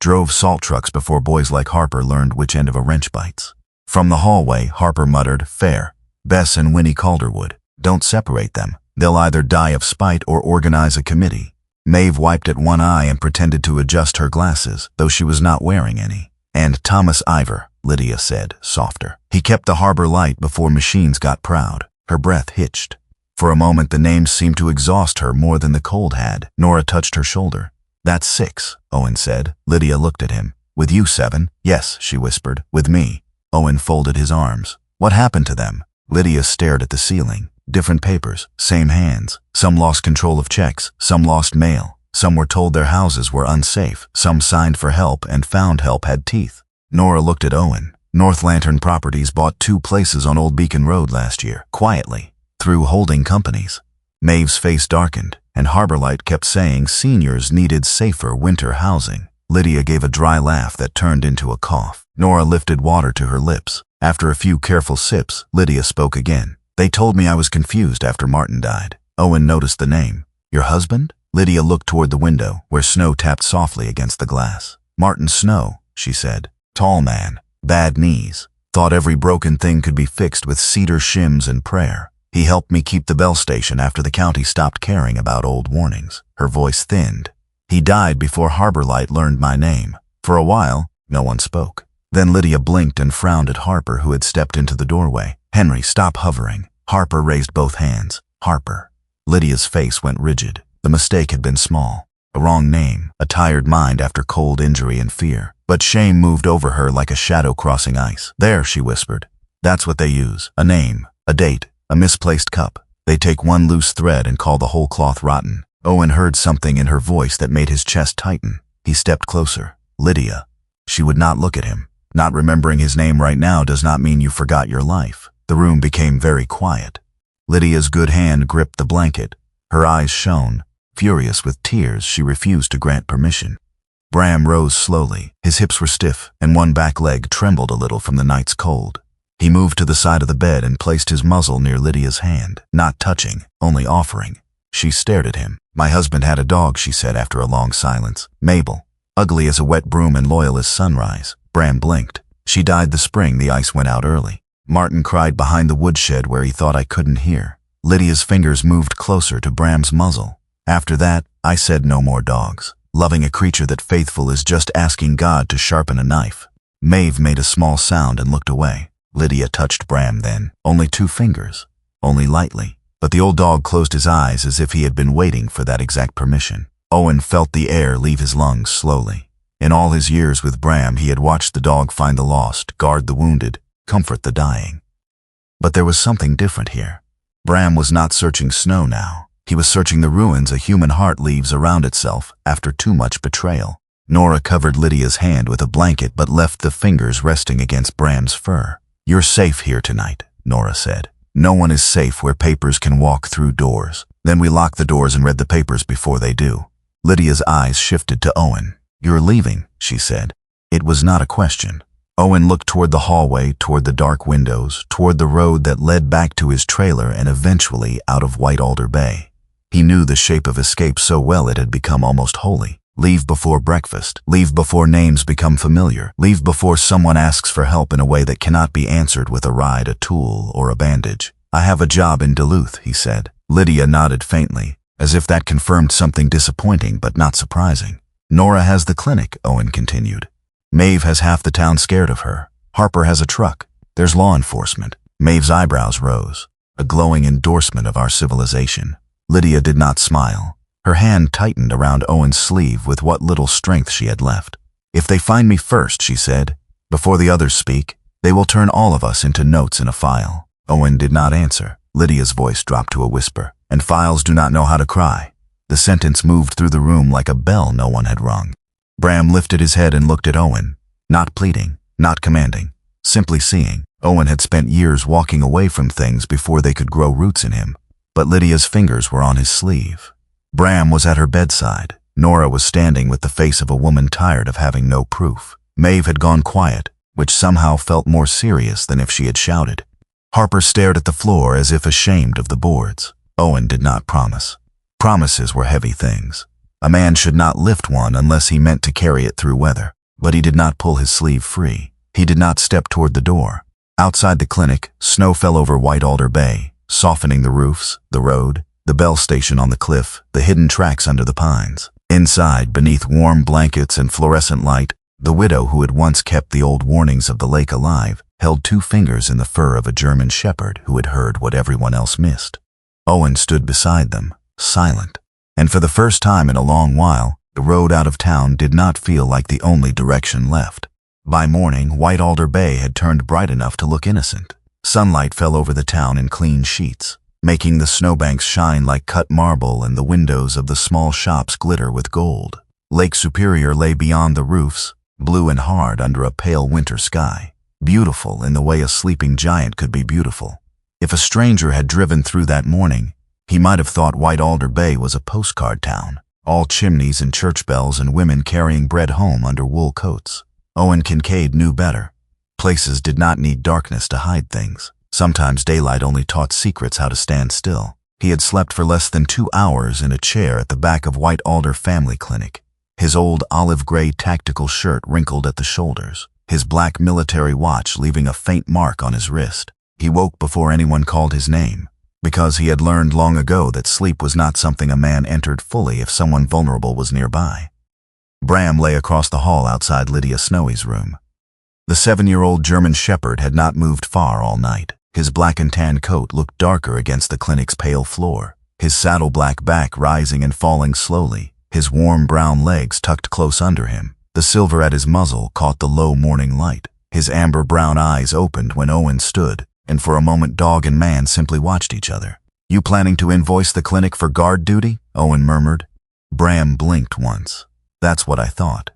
Drove salt trucks before boys like Harper learned which end of a wrench bites. From the hallway, Harper muttered, Fair. Bess and Winnie Calderwood. Don't separate them. They'll either die of spite or organize a committee. Maeve wiped at one eye and pretended to adjust her glasses, though she was not wearing any. And Thomas Ivor, Lydia said, softer. He kept the harbor light before machines got proud. Her breath hitched. For a moment the names seemed to exhaust her more than the cold had. Nora touched her shoulder. That's 6, Owen said. Lydia looked at him. With you 7? Yes, she whispered. With me. Owen folded his arms. What happened to them? Lydia stared at the ceiling. Different papers, same hands. Some lost control of checks, some lost mail. Some were told their houses were unsafe. Some signed for help and found help had teeth. Nora looked at Owen. North Lantern Properties bought 2 places on Old Beacon Road last year, quietly, through holding companies. Maeve's face darkened, and Harborlight kept saying seniors needed safer winter housing. Lydia gave a dry laugh that turned into a cough. Nora lifted water to her lips. After a few careful sips, Lydia spoke again. They told me I was confused after Martin died. Owen noticed the name. Your husband? Lydia looked toward the window, where snow tapped softly against the glass. Martin Snow, she said. Tall man, bad knees. Thought every broken thing could be fixed with cedar shims and prayer. He helped me keep the Bell station after the county stopped caring about old warnings. Her voice thinned. He died before Harborlight learned my name. For a while, no one spoke. Then Lydia blinked and frowned at Harper, who had stepped into the doorway. "Henry, stop hovering." Harper raised both hands. "Harper." Lydia's face went rigid. The mistake had been small. A wrong name, a tired mind after cold injury and fear. But shame moved over her like a shadow crossing ice. "There," she whispered. "That's what they use. A name, a date, a misplaced cup. They take one loose thread and call the whole cloth rotten." Owen heard something in her voice that made his chest tighten. He stepped closer. "Lydia." She would not look at him. "Not remembering his name right now does not mean you forgot your life." The room became very quiet. Lydia's good hand gripped the blanket. Her eyes shone. Furious with tears, she refused to grant permission. Bram rose slowly. His hips were stiff, and one back leg trembled a little from the night's cold. He moved to the side of the bed and placed his muzzle near Lydia's hand, not touching, only offering. She stared at him. "My husband had a dog," she said after a long silence. "Mabel. Ugly as a wet broom and loyal as sunrise." Bram blinked. "She died the spring the ice went out early." Martin cried behind the woodshed where he thought I couldn't hear. Lydia's fingers moved closer to Bram's muzzle. "After that, I said no more dogs. Loving a creature that faithful is just asking God to sharpen a knife." Maeve made a small sound and looked away. Lydia touched Bram then. Only 2 fingers. Only lightly. But the old dog closed his eyes as if he had been waiting for that exact permission. Owen felt the air leave his lungs slowly. In all his years with Bram, he had watched the dog find the lost, guard the wounded, comfort the dying. But there was something different here. Bram was not searching snow now. He was searching the ruins a human heart leaves around itself after too much betrayal. Nora covered Lydia's hand with a blanket but left the fingers resting against Bram's fur. "You're safe here tonight," Nora said. "No one is safe where papers can walk through doors." Then we locked the doors and read the papers before they do. Lydia's eyes shifted to Owen. "You're leaving," she said. It was not a question. Owen looked toward the hallway, toward the dark windows, toward the road that led back to his trailer and eventually out of White Alder Bay. He knew the shape of escape so well it had become almost holy. Leave before breakfast. Leave before names become familiar. Leave before someone asks for help in a way that cannot be answered with a ride, a tool, or a bandage. "I have a job in Duluth," he said. Lydia nodded faintly, as if that confirmed something disappointing but not surprising. "Nora has the clinic," Owen continued. "Maeve has half the town scared of her. Harper has a truck. There's law enforcement." Maeve's eyebrows rose, a glowing endorsement of our civilization. Lydia did not smile. Her hand tightened around Owen's sleeve with what little strength she had left. "If they find me first," she said, "before the others speak, they will turn all of us into notes in a file." Owen did not answer. Lydia's voice dropped to a whisper. "And files do not know how to cry." The sentence moved through the room like a bell no one had rung. Bram lifted his head and looked at Owen, not pleading, not commanding, simply seeing. Owen had spent years walking away from things before they could grow roots in him. But Lydia's fingers were on his sleeve. Bram was at her bedside. Nora was standing with the face of a woman tired of having no proof. Maeve had gone quiet, which somehow felt more serious than if she had shouted. Harper stared at the floor as if ashamed of the boards. Owen did not promise. Promises were heavy things. A man should not lift one unless he meant to carry it through weather. But he did not pull his sleeve free. He did not step toward the door. Outside the clinic, snow fell over White Alder Bay, softening the roofs, the road, the bell station on the cliff, the hidden tracks under the pines. Inside, beneath warm blankets and fluorescent light, the widow who had once kept the old warnings of the lake alive held 2 fingers in the fur of a German shepherd who had heard what everyone else missed. Owen stood beside them, silent. And for the first time in a long while, the road out of town did not feel like the only direction left. By morning, White Alder Bay had turned bright enough to look innocent. Sunlight fell over the town in clean sheets, making the snowbanks shine like cut marble and the windows of the small shops glitter with gold. Lake Superior lay beyond the roofs, blue and hard under a pale winter sky, beautiful in the way a sleeping giant could be beautiful. If a stranger had driven through that morning, he might have thought White Alder Bay was a postcard town, all chimneys and church bells and women carrying bread home under wool coats. Owen Kincaid knew better. Places did not need darkness to hide things. Sometimes daylight only taught secrets how to stand still. He had slept for less than 2 hours in a chair at the back of White Alder Family Clinic, his old olive-gray tactical shirt wrinkled at the shoulders, his black military watch leaving a faint mark on his wrist. He woke before anyone called his name, because he had learned long ago that sleep was not something a man entered fully if someone vulnerable was nearby. Bram lay across the hall outside Lydia Snowy's room. The 7-year-old German Shepherd had not moved far all night. His black and tan coat looked darker against the clinic's pale floor, his saddle-black back rising and falling slowly, his warm brown legs tucked close under him. The silver at his muzzle caught the low morning light. His amber-brown eyes opened when Owen stood, and for a moment dog and man simply watched each other. "You planning to invoice the clinic for guard duty?" Owen murmured. Bram blinked once. "That's what I thought."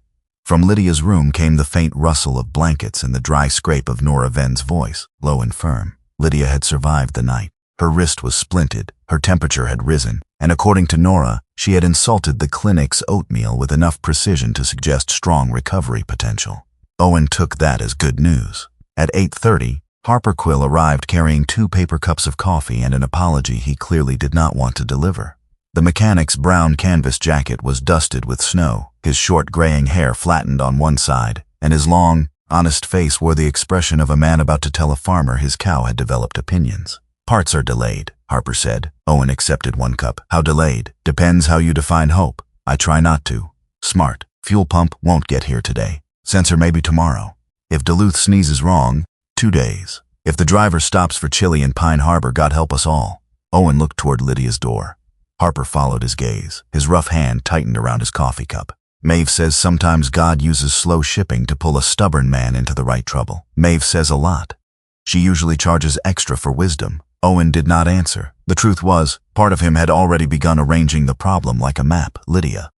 From Lydia's room came the faint rustle of blankets and the dry scrape of Nora Ven's voice, low and firm. Lydia had survived the night. Her wrist was splinted, her temperature had risen, and according to Nora, she had insulted the clinic's oatmeal with enough precision to suggest strong recovery potential. Owen took that as good news. At 8:30, Harper Quill arrived carrying 2 paper cups of coffee and an apology he clearly did not want to deliver. The mechanic's brown canvas jacket was dusted with snow, his short graying hair flattened on one side, and his long, honest face wore the expression of a man about to tell a farmer his cow had developed opinions. "Parts are delayed," Harper said. Owen accepted 1 cup. "How delayed? Depends how you define hope. I try not to." "Smart. Fuel pump won't get here today. Sensor maybe tomorrow. If Duluth sneezes wrong, 2 days. If the driver stops for chili in Pine Harbor, God help us all." Owen looked toward Lydia's door. Harper followed his gaze. His rough hand tightened around his coffee cup. "Maeve says sometimes God uses slow shipping to pull a stubborn man into the right trouble." "Maeve says a lot. She usually charges extra for wisdom." Owen did not answer. The truth was, part of him had already begun arranging the problem like a map. Lydia.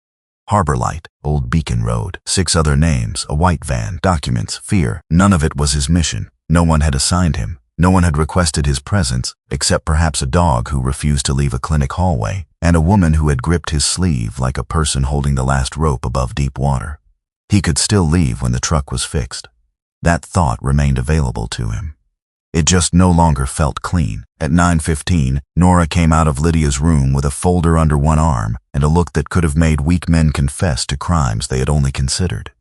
Harbor Light, Old Beacon Road, 6 other names, a white van, documents, fear. None of it was his mission. No one had assigned him. No one had requested his presence, except perhaps a dog who refused to leave a clinic hallway, and a woman who had gripped his sleeve like a person holding the last rope above deep water. He could still leave when the truck was fixed. That thought remained available to him. It just no longer felt clean. At 9:15, Nora came out of Lydia's room with a folder under one arm and a look that could have made weak men confess to crimes they had only considered.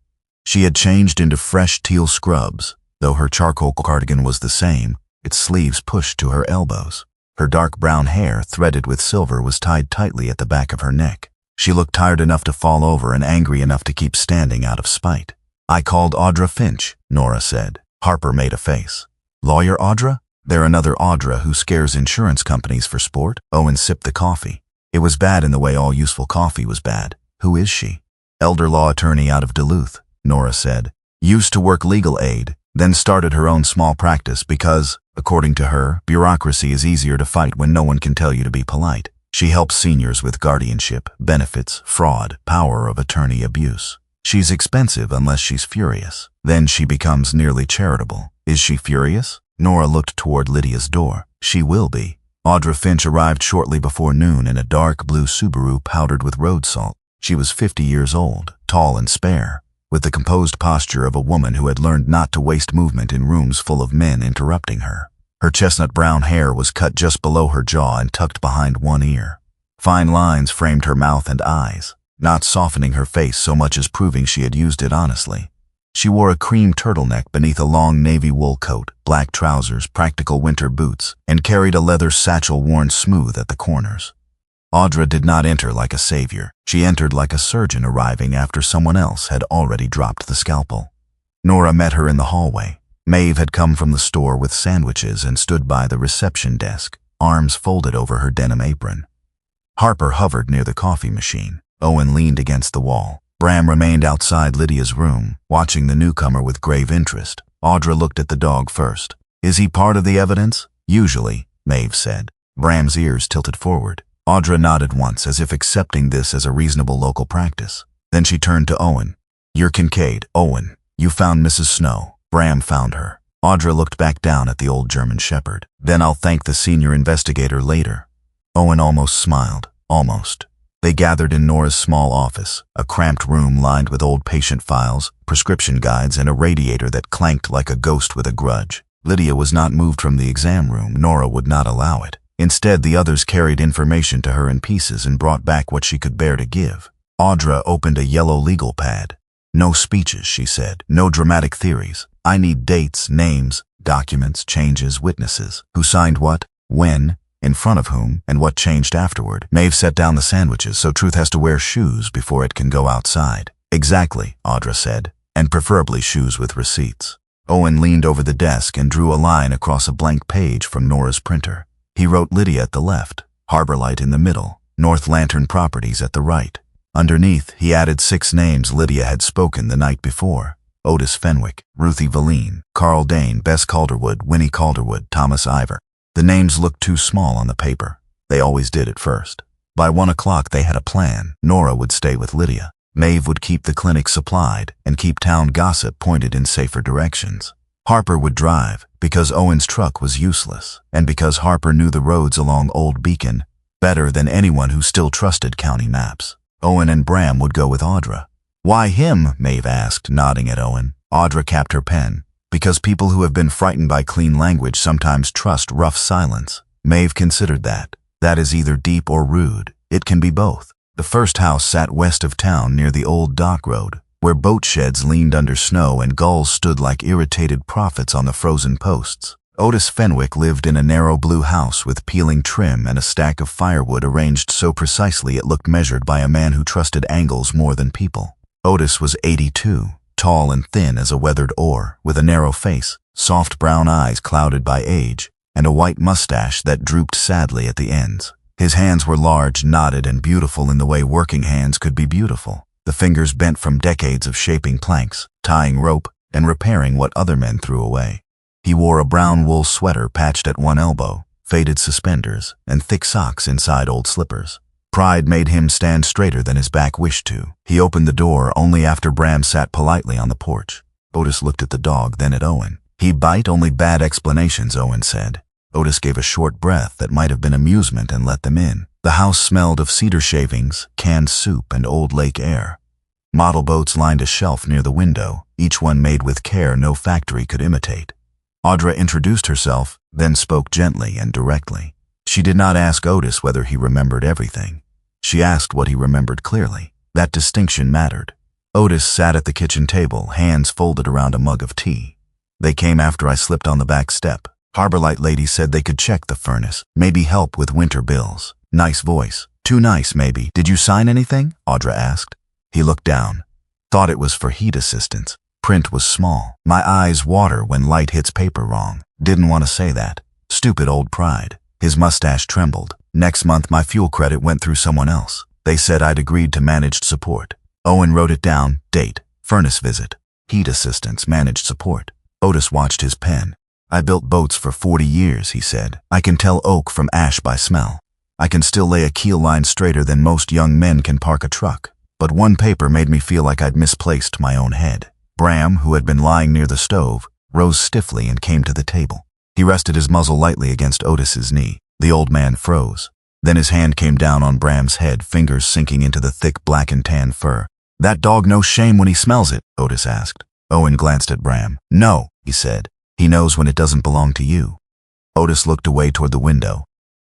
She had changed into fresh teal scrubs, though her charcoal cardigan was the same, its sleeves pushed to her elbows. Her dark brown hair, threaded with silver, was tied tightly at the back of her neck. She looked tired enough to fall over and angry enough to keep standing out of spite. "I called Audra Finch," Nora said. Harper made a face. "Lawyer Audra? They're another Audra who scares insurance companies for sport?" Owen sipped the coffee. It was bad in the way all useful coffee was bad. "Who is she?" "Elder law attorney out of Duluth," Nora said. "Used to work legal aid, then started her own small practice because, according to her, bureaucracy is easier to fight when no one can tell you to be polite. She helps seniors with guardianship, benefits, fraud, power of attorney abuse. She's expensive unless she's furious. Then she becomes nearly charitable. Is she furious?" Nora looked toward Lydia's door. "She will be." Audra Finch arrived shortly before noon in a dark blue Subaru powdered with road salt. She was 50 years old, tall and spare, with the composed posture of a woman who had learned not to waste movement in rooms full of men interrupting her. Her chestnut brown hair was cut just below her jaw and tucked behind one ear. Fine lines framed her mouth and eyes, not softening her face so much as proving she had used it honestly. She wore a cream turtleneck beneath a long navy wool coat, black trousers, practical winter boots, and carried a leather satchel worn smooth at the corners. Audra did not enter like a savior. She entered like a surgeon arriving after someone else had already dropped the scalpel. Nora met her in the hallway. Maeve had come from the store with sandwiches and stood by the reception desk, arms folded over her denim apron. Harper hovered near the coffee machine. Owen leaned against the wall. Bram remained outside Lydia's room, watching the newcomer with grave interest. Audra looked at the dog first. "Is he part of the evidence?" "Usually," Maeve said. Bram's ears tilted forward. Audra nodded once, as if accepting this as a reasonable local practice. Then she turned to Owen. "You're Kincaid. Owen, you found Mrs. Snow." Bram found her. Audra looked back down at the old German Shepherd. "Then I'll thank the senior investigator later." Owen almost smiled. Almost. They gathered in Nora's small office, a cramped room lined with old patient files, prescription guides, and a radiator that clanked like a ghost with a grudge. Lydia was not moved from the exam room. Nora would not allow it. Instead, the others carried information to her in pieces and brought back what she could bear to give. Audra opened a yellow legal pad. "No speeches," she said. "No dramatic theories. I need dates, names, documents, changes, witnesses. Who signed what, when, in front of whom, and what changed afterward." Maeve set down the sandwiches, "So Truth has to wear shoes before it can go outside." "Exactly," Audra said, "and preferably shoes with receipts." Owen leaned over the desk and drew a line across a blank page from Nora's printer. He wrote Lydia at the left, Harborlight in the middle, North Lantern Properties at the right. Underneath, he added 6 names Lydia had spoken the night before: Otis Fenwick, Ruthie Valine, Carl Dane, Bess Calderwood, Winnie Calderwood, Thomas Ivor. The names looked too small on the paper. They always did at first. By 1 o'clock they had a plan. Nora would stay with Lydia. Maeve would keep the clinic supplied and keep town gossip pointed in safer directions. Harper would drive, because Owen's truck was useless, and because Harper knew the roads along Old Beacon better than anyone who still trusted county maps. Owen and Bram would go with Audra. "Why him?" Maeve asked, nodding at Owen. Audra capped her pen. "Because people who have been frightened by clean language sometimes trust rough silence." Maeve considered that. That is either deep or rude. It can be both. The first house sat west of town near the old dock road, where boat sheds leaned under snow and gulls stood like irritated prophets on the frozen posts. Otis Fenwick lived in a narrow blue house with peeling trim and a stack of firewood arranged so precisely it looked measured by a man who trusted angles more than people. Otis was 82, tall and thin as a weathered oar, with a narrow face, soft brown eyes clouded by age, and a white mustache that drooped sadly at the ends. His hands were large, knotted, and beautiful in the way working hands could be beautiful, the fingers bent from decades of shaping planks, tying rope, and repairing what other men threw away. He wore a brown wool sweater patched at one elbow, faded suspenders, and thick socks inside old slippers. Pride made him stand straighter than his back wished to. He opened the door only after Bram sat politely on the porch. Otis looked at the dog, then at Owen. "He'd bite, only bad explanations," Owen said. Otis gave a short breath that might have been amusement and let them in. The house smelled of cedar shavings, canned soup, and old lake air. Model boats lined a shelf near the window, each one made with care no factory could imitate. Audra introduced herself, then spoke gently and directly. She did not ask Otis whether he remembered everything. She asked what he remembered clearly. That distinction mattered. Otis sat at the kitchen table, hands folded around a mug of tea. "They came after I slipped on the back step. Harborlight lady said they could check the furnace, maybe help with winter bills." Nice voice. "Too nice, maybe. Did you sign anything?" Audra asked. He looked down. Thought it was for heat assistance. Print was small. "My eyes water when light hits paper wrong. Didn't want to say that. Stupid old pride." His mustache trembled. "Next month my fuel credit went through someone else. They said I'd agreed to managed support." Owen wrote it down. Date. Furnace visit. Heat assistance, managed support. Otis watched his pen. "I built boats for 40 years, he said. "I can tell oak from ash by smell. I can still lay a keel line straighter than most young men can park a truck. But one paper made me feel like I'd misplaced my own head." Bram, who had been lying near the stove, rose stiffly and came to the table. He rested his muzzle lightly against Otis's knee. The old man froze. Then his hand came down on Bram's head, fingers sinking into the thick black and tan fur. "That dog no shame when he smells it?" Otis asked. Owen glanced at Bram. "No," he said. "He knows when it doesn't belong to you." Otis looked away toward the window.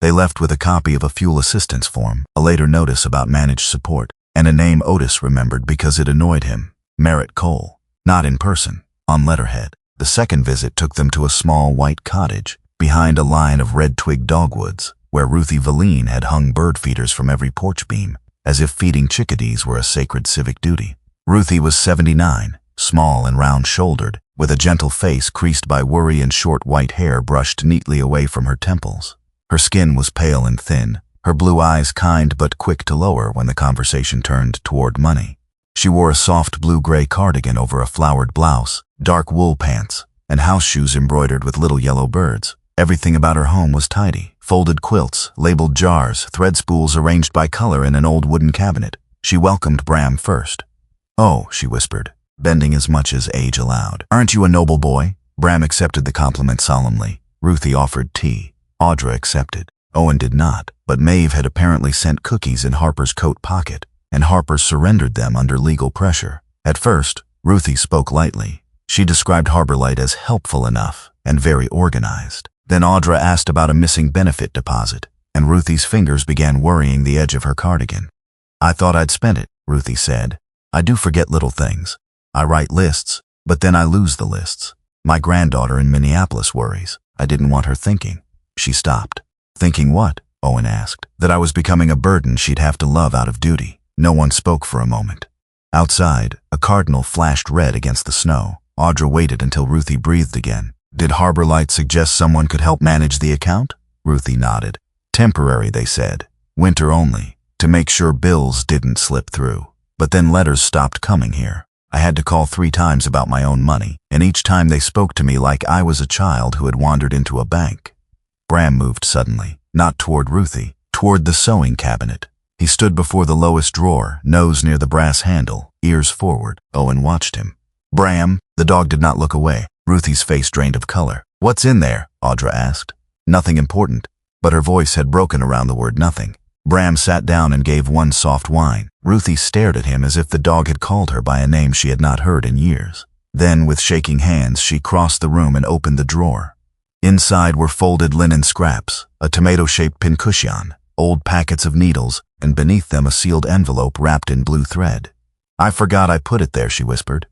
They left with a copy of a fuel assistance form, a later notice about managed support, and a name Otis remembered because it annoyed him: Merritt Cole. Not in person, on letterhead. The second visit took them to a small white cottage, behind a line of red-twig dogwoods, where Ruthie Valine had hung bird feeders from every porch beam, as if feeding chickadees were a sacred civic duty. Ruthie was 79, small and round-shouldered, with a gentle face creased by worry and short white hair brushed neatly away from her temples. Her skin was pale and thin, her blue eyes kind but quick to lower when the conversation turned toward money. She wore a soft blue-gray cardigan over a flowered blouse, dark wool pants, and house shoes embroidered with little yellow birds. Everything about her home was tidy: folded quilts, labeled jars, thread spools arranged by color in an old wooden cabinet. She welcomed Bram first. "Oh," she whispered, bending as much as age allowed. "Aren't you a noble boy?" Bram accepted the compliment solemnly. Ruthie offered tea. Audra accepted. Owen did not, but Maeve had apparently sent cookies in Harper's coat pocket, and Harper surrendered them under legal pressure. At first, Ruthie spoke lightly. She described Harborlight as helpful enough and very organized. Then Audra asked about a missing benefit deposit, and Ruthie's fingers began worrying the edge of her cardigan. "I thought I'd spent it," Ruthie said. "I do forget little things. I write lists, but then I lose the lists. My granddaughter in Minneapolis worries. I didn't want her thinking." She stopped. "Thinking what?" Owen asked. "That I was becoming a burden she'd have to love out of duty." No one spoke for a moment. Outside, a cardinal flashed red against the snow. Audra waited until Ruthie breathed again. Did Harbor Light suggest someone could help manage the account? Ruthie nodded. Temporary, they said. Winter only, to make sure bills didn't slip through. But then letters stopped coming here. I had to call 3 times about my own money, and each time they spoke to me like I was a child who had wandered into a bank. Bram moved suddenly, not toward Ruthie, toward the sewing cabinet. He stood before the lowest drawer, nose near the brass handle, ears forward. Owen watched him. Bram, the dog did not look away. Ruthie's face drained of color. What's in there? Audra asked. Nothing important, but her voice had broken around the word nothing. Bram sat down and gave one soft whine. Ruthie stared at him as if the dog had called her by a name she had not heard in years. Then, with shaking hands, she crossed the room and opened the drawer. Inside were folded linen scraps, a tomato-shaped pincushion, old packets of needles, and beneath them a sealed envelope wrapped in blue thread. I forgot I put it there, she whispered.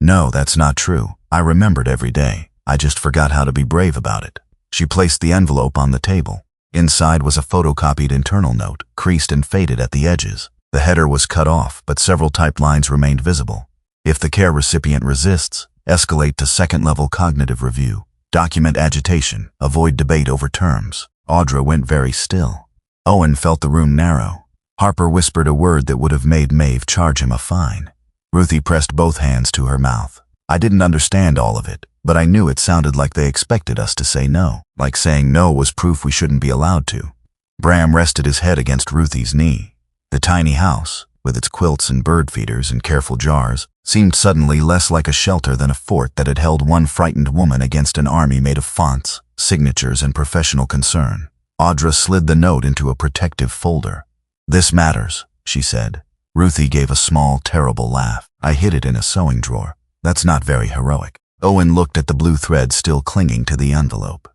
No, that's not true. I remembered every day. I just forgot how to be brave about it. She placed the envelope on the table. Inside was a photocopied internal note, creased and faded at the edges. The header was cut off, but several typed lines remained visible. If the care recipient resists, escalate to second-level cognitive review. Document agitation. Avoid debate over terms. Audra went very still. Owen felt the room narrow. Harper whispered a word that would have made Maeve charge him a fine. Ruthie pressed both hands to her mouth. I didn't understand all of it, but I knew it sounded like they expected us to say no, like saying no was proof we shouldn't be allowed to. Bram rested his head against Ruthie's knee. The tiny house, with its quilts and bird feeders and careful jars, seemed suddenly less like a shelter than a fort that had held one frightened woman against an army made of fonts, signatures, and professional concern. Audra slid the note into a protective folder. This matters, she said. Ruthie gave a small, terrible laugh. I hid it in a sewing drawer. That's not very heroic. Owen looked at the blue thread still clinging to the envelope.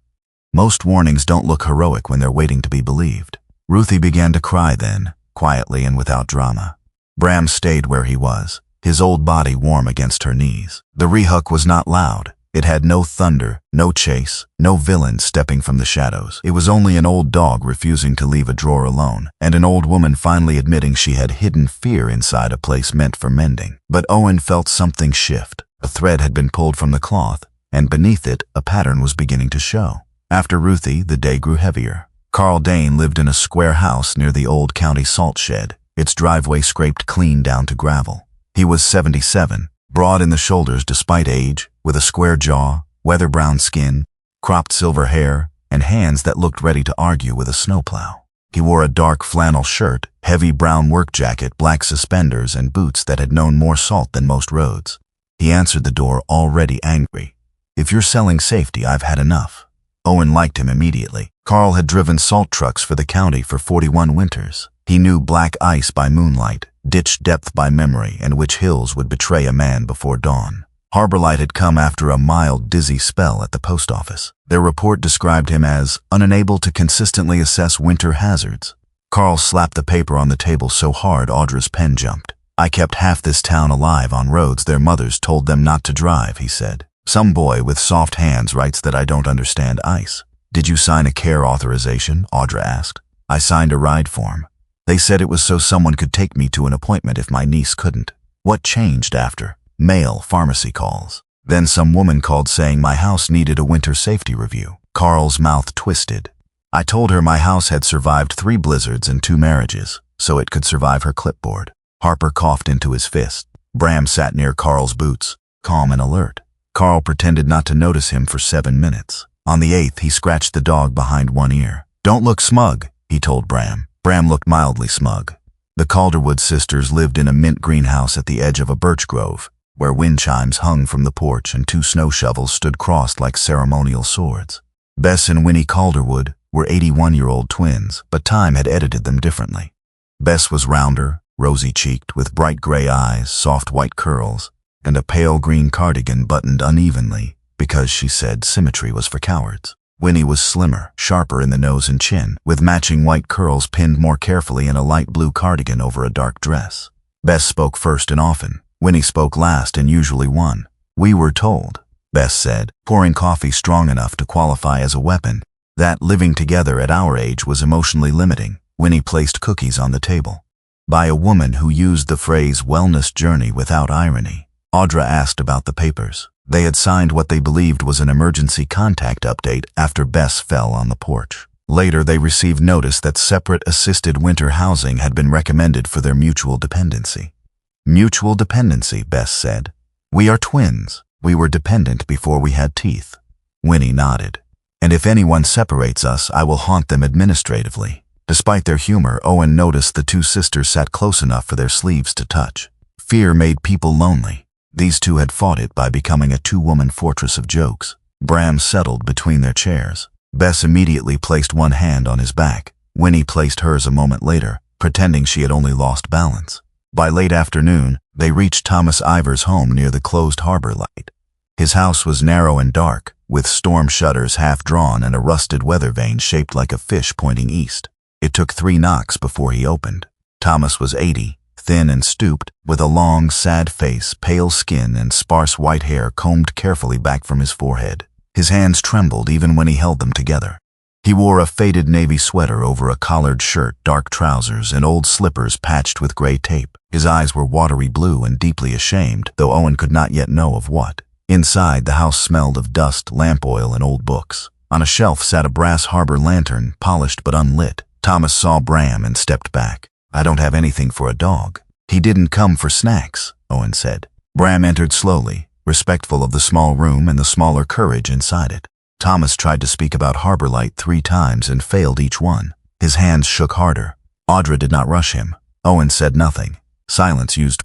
Most warnings don't look heroic when they're waiting to be believed. Ruthie began to cry then, quietly and without drama. Bram stayed where he was, his old body warm against her knees. The rehook was not loud. It had no thunder, no chase, no villain stepping from the shadows. It was only an old dog refusing to leave a drawer alone, and an old woman finally admitting she had hidden fear inside a place meant for mending. But Owen felt something shift. A thread had been pulled from the cloth, and beneath it, a pattern was beginning to show. After Ruthie, the day grew heavier. Carl Dane lived in a square house near the old county salt shed, its driveway scraped clean down to gravel. He was 77, broad in the shoulders despite age, with a square jaw, weather-brown skin, cropped silver hair, and hands that looked ready to argue with a snowplow. He wore a dark flannel shirt, heavy brown work jacket, black suspenders, and boots that had known more salt than most roads. He answered the door already angry. If you're selling safety, I've had enough. Owen liked him immediately. Carl had driven salt trucks for the county for 41 winters. He knew black ice by moonlight, ditch depth by memory, and which hills would betray a man before dawn. Harbor Light had come after a mild, dizzy spell at the post office. Their report described him as unable to consistently assess winter hazards. Carl slapped the paper on the table so hard Audra's pen jumped. I kept half this town alive on roads their mothers told them not to drive, he said. Some boy with soft hands writes that I don't understand ice. Did you sign a care authorization? Audra asked. I signed a ride form. They said it was so someone could take me to an appointment if my niece couldn't. What changed after? Mail, pharmacy calls. Then some woman called saying my house needed a winter safety review. Carl's mouth twisted. I told her my house had survived 3 blizzards and 2 marriages, so it could survive her clipboard. Harper coughed into his fist. Bram sat near Carl's boots, calm and alert. Carl pretended not to notice him for 7 minutes. On the 8th, he scratched the dog behind one ear. Don't look smug, he told Bram. Bram looked mildly smug. The Calderwood sisters lived in a mint greenhouse at the edge of a birch grove, where wind chimes hung from the porch and 2 snow shovels stood crossed like ceremonial swords. Bess and Winnie Calderwood were 81-year-old twins, but time had edited them differently. Bess was rounder, rosy-cheeked, with bright gray eyes, soft white curls, and a pale green cardigan buttoned unevenly because she said symmetry was for cowards. Winnie was slimmer, sharper in the nose and chin, with matching white curls pinned more carefully in a light blue cardigan over a dark dress. Bess spoke first and often. Winnie spoke last and usually won. We were told, Bess said, pouring coffee strong enough to qualify as a weapon, that living together at our age was emotionally limiting. Winnie placed cookies on the table. By a woman who used the phrase wellness journey without irony. Audra asked about the papers. They had signed what they believed was an emergency contact update after Bess fell on the porch. Later, they received notice that separate assisted winter housing had been recommended for their mutual dependency. Mutual dependency, Bess said. We are twins. We were dependent before we had teeth. Winnie nodded. And if anyone separates us, I will haunt them administratively. Despite their humor, Owen noticed the two sisters sat close enough for their sleeves to touch. Fear made people lonely. These two had fought it by becoming a two-woman fortress of jokes. Bram settled between their chairs. Bess immediately placed one hand on his back. Winnie placed hers a moment later, pretending she had only lost balance. By late afternoon, they reached Thomas Ivor's home near the closed harbor light. His house was narrow and dark, with storm shutters half drawn and a rusted weather vane shaped like a fish pointing east. It took 3 knocks before he opened. Thomas was 80, thin and stooped, with a long, sad face, pale skin, and sparse white hair combed carefully back from his forehead. His hands trembled even when he held them together. He wore a faded navy sweater over a collared shirt, dark trousers, and old slippers patched with gray tape. His eyes were watery blue and deeply ashamed, though Owen could not yet know of what. Inside, the house smelled of dust, lamp oil, and old books. On a shelf sat a brass harbor lantern, polished but unlit. Thomas saw Bram and stepped back. I don't have anything for a dog. He didn't come for snacks, Owen said. Bram entered slowly, respectful of the small room and the smaller courage inside it. Thomas tried to speak about harbor light 3 times and failed each one. His hands shook harder. Audra did not rush him. Owen said nothing. Silence used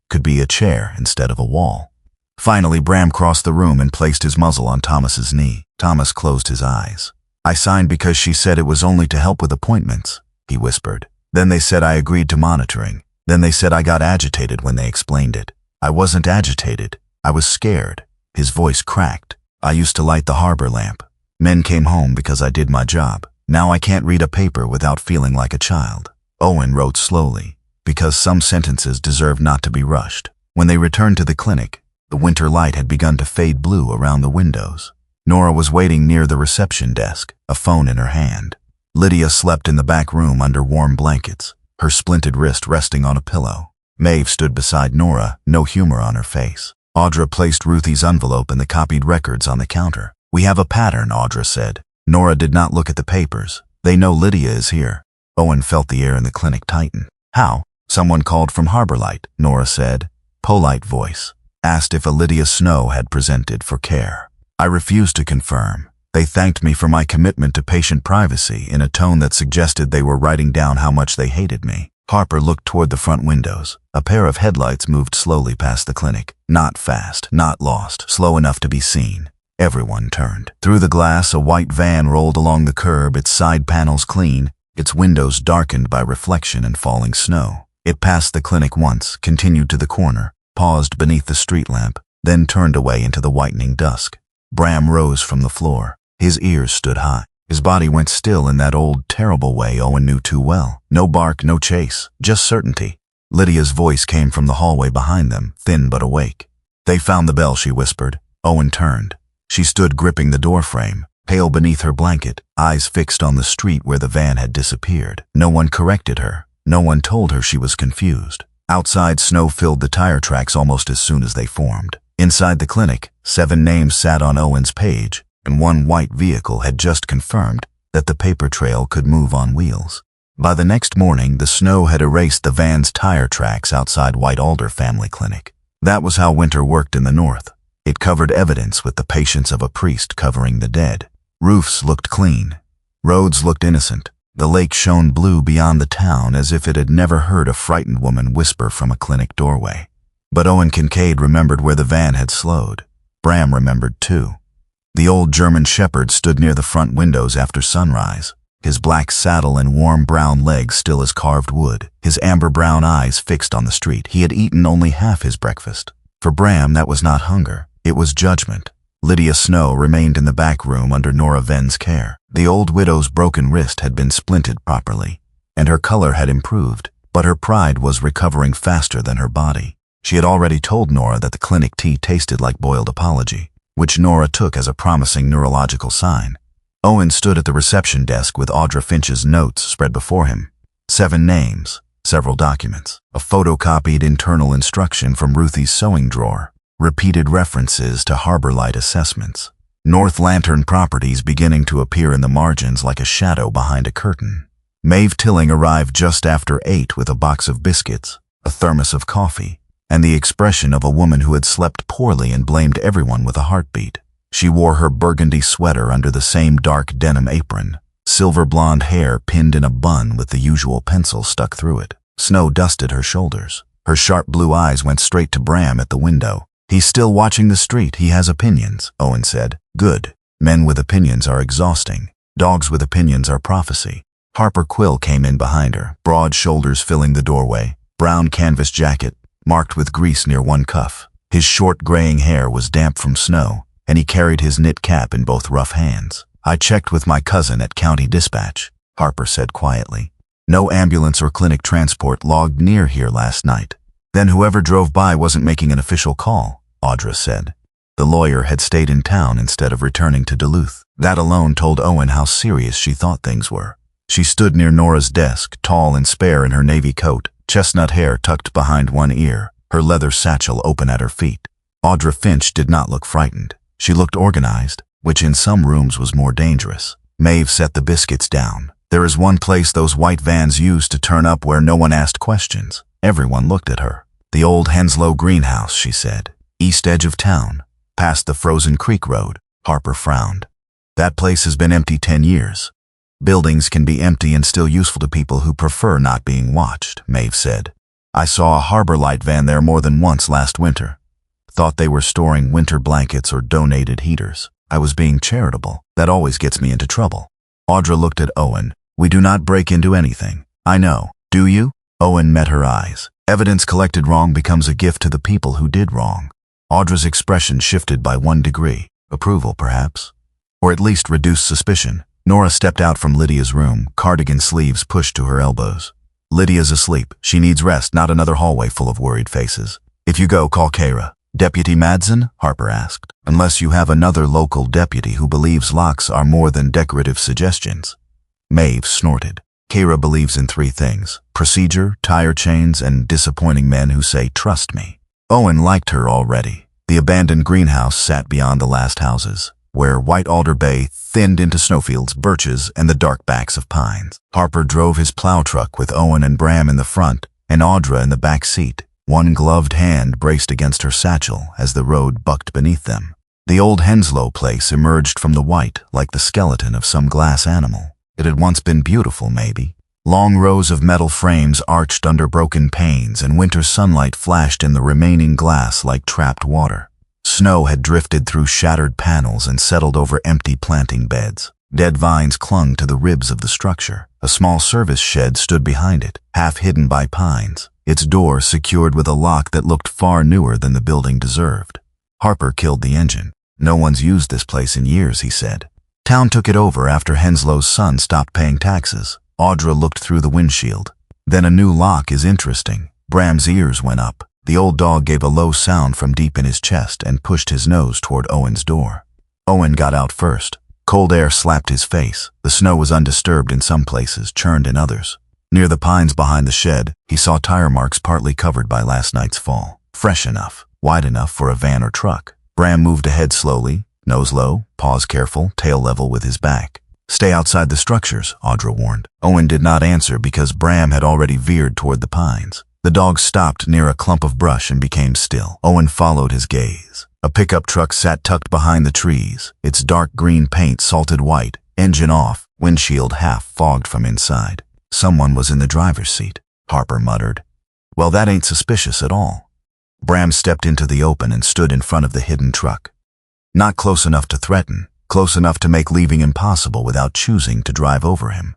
could be a chair instead of a wall. Finally, Bram crossed the room and placed his muzzle on Thomas's knee. Thomas closed his eyes. I signed because she said it was only to help with appointments, he whispered. Then they said I agreed to monitoring. Then they said I got agitated when they explained it. I wasn't agitated. I was scared. His voice cracked. I used to light the harbor lamp. Men came home because I did my job. Now I can't read a paper without feeling like a child. Owen wrote slowly, because some sentences deserve not to be rushed. When they returned to the clinic, the winter light had begun to fade blue around the windows. Nora was waiting near the reception desk, a phone in her hand. Lydia slept in the back room under warm blankets, her splinted wrist resting on a pillow. Maeve stood beside Nora, no humor on her face. Audra placed Ruthie's envelope and the copied records on the counter. We have a pattern, Audra said. Nora did not look at the papers. They know Lydia is here. Owen felt the air in the clinic tighten. How? Someone called from Harborlight, Nora said. Polite voice. Asked if a Lydia Snow had presented for care. I refused to confirm. They thanked me for my commitment to patient privacy in a tone that suggested they were writing down how much they hated me. Harper looked toward the front windows. A pair of headlights moved slowly past the clinic. Not fast, not lost, slow enough to be seen. Everyone turned. Through the glass, a white van rolled along the curb, its side panels clean, its windows darkened by reflection and falling snow. It passed the clinic once, continued to the corner, paused beneath the street lamp, then turned away into the whitening dusk. Bram rose from the floor. His ears stood high. His body went still in that old, terrible way Owen knew too well. No bark, no chase, just certainty. Lydia's voice came from the hallway behind them, thin but awake. They found the bell, she whispered. Owen turned. She stood gripping the doorframe, pale beneath her blanket, eyes fixed on the street where the van had disappeared. No one corrected her. No one told her she was confused. Outside, snow filled the tire tracks almost as soon as they formed. Inside the clinic, 7 names sat on Owen's page, and one white vehicle had just confirmed that the paper trail could move on wheels. By the next morning, the snow had erased the van's tire tracks outside White Alder Family Clinic. That was how winter worked in the north. It covered evidence with the patience of a priest covering the dead. Roofs looked clean. Roads looked innocent. The lake shone blue beyond the town as if it had never heard a frightened woman whisper from a clinic doorway. But Owen Kincaid remembered where the van had slowed. Bram remembered too. The old German shepherd stood near the front windows after sunrise, his black saddle and warm brown legs still as carved wood, his amber-brown eyes fixed on the street. He had eaten only half his breakfast. For Bram, that was not hunger. It was judgment. Lydia Snow remained in the back room under Nora Venn's care. The old widow's broken wrist had been splinted properly, and her color had improved, but her pride was recovering faster than her body. She had already told Nora that the clinic tea tasted like boiled apology, which Nora took as a promising neurological sign. Owen stood at the reception desk with Audra Finch's notes spread before him. 7 names, several documents, a photocopied internal instruction from Ruthie's sewing drawer. repeated references to harbor light assessments. North Lantern properties beginning to appear in the margins like a shadow behind a curtain. Maeve Tilling arrived just after 8 with a box of biscuits, a thermos of coffee, and the expression of a woman who had slept poorly and blamed everyone with a heartbeat. She wore her burgundy sweater under the same dark denim apron, silver blonde hair pinned in a bun with the usual pencil stuck through it. Snow dusted her shoulders. Her sharp blue eyes went straight to Bram at the window. "He's still watching the street. He has opinions," Owen said. "Good. Men with opinions are exhausting. Dogs with opinions are prophecy." Harper Quill came in behind her, broad shoulders filling the doorway, brown canvas jacket, marked with grease near one cuff. His short graying hair was damp from snow, and he carried his knit cap in both rough hands. "I checked with my cousin at County Dispatch," Harper said quietly. "No ambulance or clinic transport logged near here last night." "Then whoever drove by wasn't making an official call," Audra said. The lawyer had stayed in town instead of returning to Duluth. That alone told Owen how serious she thought things were. She stood near Nora's desk, tall and spare in her navy coat, chestnut hair tucked behind one ear, her leather satchel open at her feet. Audra Finch did not look frightened. She looked organized, which in some rooms was more dangerous. Maeve set the biscuits down. "There is one place those white vans used to turn up where no one asked questions." Everyone looked at her. "The old Henslow greenhouse," she said. "East edge of town, past the Frozen Creek Road." Harper frowned. "That place has been empty 10 years. Buildings can be empty and still useful to people who prefer not being watched," Maeve said. "I saw a harbor light van there more than once last winter. Thought they were storing winter blankets or donated heaters. I was being charitable. That always gets me into trouble." Audra looked at Owen. "We do not break into anything." "I know. Do you?" Owen met her eyes. "Evidence collected wrong becomes a gift to the people who did wrong." Audra's expression shifted by 1 degree. Approval, perhaps? Or at least reduced suspicion. Nora stepped out from Lydia's room, cardigan sleeves pushed to her elbows. "Lydia's asleep. She needs rest, not another hallway full of worried faces. If you go, call Kara." "Deputy Madsen?" Harper asked. "Unless you have another local deputy who believes locks are more than decorative suggestions." Maeve snorted. "Kara believes in 3 things: procedure, tire chains, and disappointing men who say, 'Trust me.'" Owen liked her already. The abandoned greenhouse sat beyond the last houses, where White Alder Bay thinned into snowfields, birches, and the dark backs of pines. Harper drove his plow truck with Owen and Bram in the front and Audra in the back seat, one gloved hand braced against her satchel as the road bucked beneath them. The old Henslow place emerged from the white like the skeleton of some glass animal. It had once been beautiful, maybe. Long rows of metal frames arched under broken panes, and winter sunlight flashed in the remaining glass like trapped water. Snow had drifted through shattered panels and settled over empty planting beds. Dead vines clung to the ribs of the structure. A small service shed stood behind it, half hidden by pines, its door secured with a lock that looked far newer than the building deserved. Harper killed the engine. "No one's used this place in years," he said. "Town took it over after Henslow's son stopped paying taxes." Audra looked through the windshield. "Then a new lock is interesting." Bram's ears went up. The old dog gave a low sound from deep in his chest and pushed his nose toward Owen's door. Owen got out first. Cold air slapped his face. The snow was undisturbed in some places, churned in others. Near the pines behind the shed, he saw tire marks partly covered by last night's fall. Fresh enough, wide enough for a van or truck. Bram moved ahead slowly, nose low, paws careful, tail level with his back. "Stay outside the structures," Audra warned. Owen did not answer because Bram had already veered toward the pines. The dog stopped near a clump of brush and became still. Owen followed his gaze. A pickup truck sat tucked behind the trees, its dark green paint salted white, engine off, windshield half fogged from inside. Someone was in the driver's seat, Harper muttered. "Well, that ain't suspicious at all." Bram stepped into the open and stood in front of the hidden truck. Not close enough to threaten, close enough to make leaving impossible without choosing to drive over him.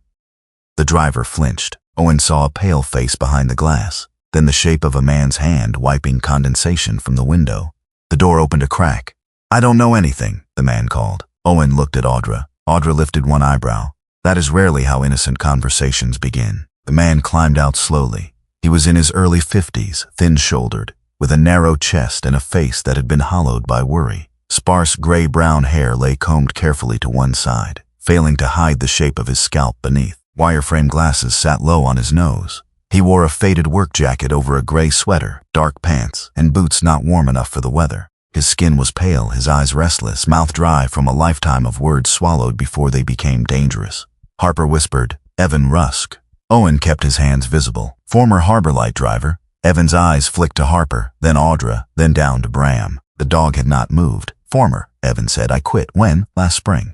The driver flinched. Owen saw a pale face behind the glass, then the shape of a man's hand wiping condensation from the window. The door opened a crack. "I don't know anything," the man called. Owen looked at Audra. Audra lifted one eyebrow. That is rarely how innocent conversations begin. The man climbed out slowly. He was in his early 50s, thin-shouldered, with a narrow chest and a face that had been hollowed by worry. Sparse gray-brown hair lay combed carefully to one side, failing to hide the shape of his scalp beneath. Wireframe glasses sat low on his nose. He wore a faded work jacket over a gray sweater, dark pants, and boots not warm enough for the weather. His skin was pale, his eyes restless, mouth dry from a lifetime of words swallowed before they became dangerous. Harper whispered, "Evan Rusk." Owen kept his hands visible. "Former Harbor Light driver." Evan's eyes flicked to Harper, then Audra, then down to Bram. The dog had not moved. "Former," Evan said. "I quit. When? Last spring."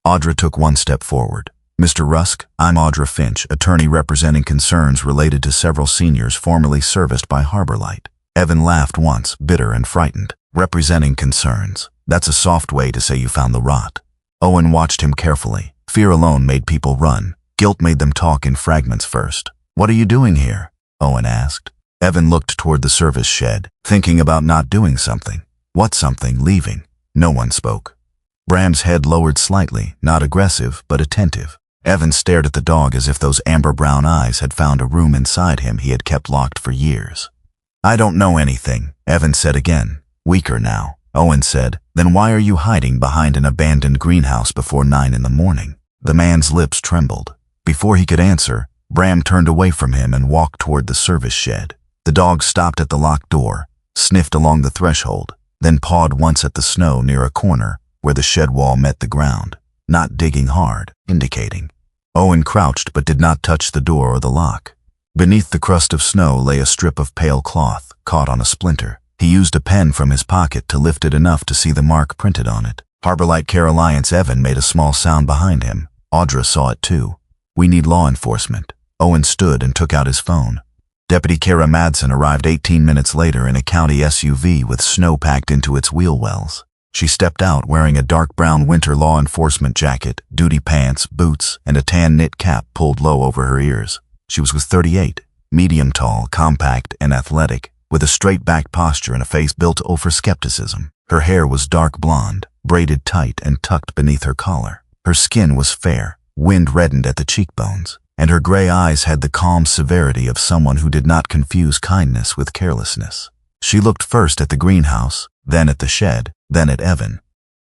Audra took one step forward. "Mr. Rusk, I'm Audra Finch, attorney representing concerns related to several seniors formerly serviced by Harbor Light." Evan laughed once, bitter and frightened. "Representing concerns. That's a soft way to say you found the rot." Owen watched him carefully. Fear alone made people run. Guilt made them talk in fragments first. "What are you doing here?" Owen asked. Evan looked toward the service shed, thinking about not doing something. What something? Leaving. No one spoke. Bram's head lowered slightly, not aggressive, but attentive. Evan stared at the dog as if those amber-brown eyes had found a room inside him he had kept locked for years. "I don't know anything," Evan said again, weaker now. Owen said, "Then why are you hiding behind an abandoned greenhouse before 9 in the morning?" The man's lips trembled. Before he could answer, Bram turned away from him and walked toward the service shed. The dog stopped at the locked door, sniffed along the threshold, then pawed once at the snow near a corner where the shed wall met the ground, not digging hard, indicating. Owen crouched but did not touch the door or the lock. Beneath the crust of snow lay a strip of pale cloth, caught on a splinter. He used a pen from his pocket to lift it enough to see the mark printed on it. Harbor Light Care Alliance. Evan made a small sound behind him. Audra saw it too. "We need law enforcement." Owen stood and took out his phone. Deputy Kara Madsen arrived 18 minutes later in a county SUV with snow packed into its wheel wells. She stepped out wearing a dark brown winter law enforcement jacket, duty pants, boots, and a tan knit cap pulled low over her ears. She was 38, medium tall, compact, and athletic, with a straight-backed posture and a face built over skepticism. Her hair was dark blonde, braided tight and tucked beneath her collar. Her skin was fair, wind-reddened at the cheekbones, and her gray eyes had the calm severity of someone who did not confuse kindness with carelessness. She looked first at the greenhouse, then at the shed, then at Evan.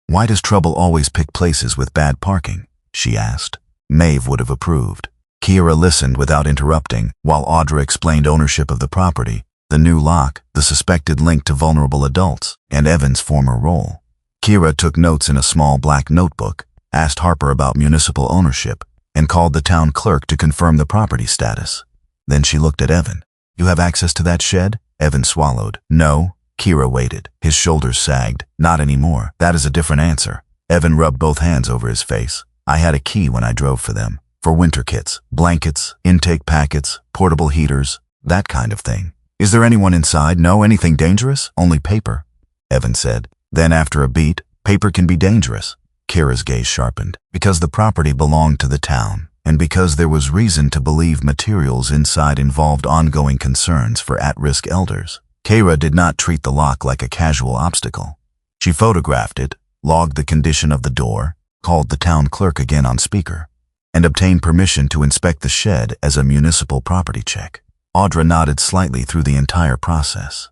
"Why does trouble always pick places with bad parking?" she asked. Maeve would have approved. Kira listened without interrupting, while Audra explained ownership of the property, the new lock, the suspected link to vulnerable adults, and Evan's former role. Kira took notes in a small black notebook, asked Harper about municipal ownership, and called the town clerk to confirm the property status. Then she looked at Evan. "You have access to that shed?" Evan swallowed. "No." Kira waited. His shoulders sagged. "Not anymore. That is a different answer." Evan rubbed both hands over his face. "I had a key when I drove for them. For winter kits, blankets, intake packets, portable heaters, that kind of thing." "Is there anyone inside? No, anything dangerous? Only paper," Evan said. Then after a beat, "Paper can be dangerous." Kira's gaze sharpened. "Because the property belonged to the town, and because there was reason to believe materials inside involved ongoing concerns for at-risk elders." Kira did not treat the lock like a casual obstacle. She photographed it, logged the condition of the door, called the town clerk again on speaker, and obtained permission to inspect the shed as a municipal property check. Audra nodded slightly through the entire process.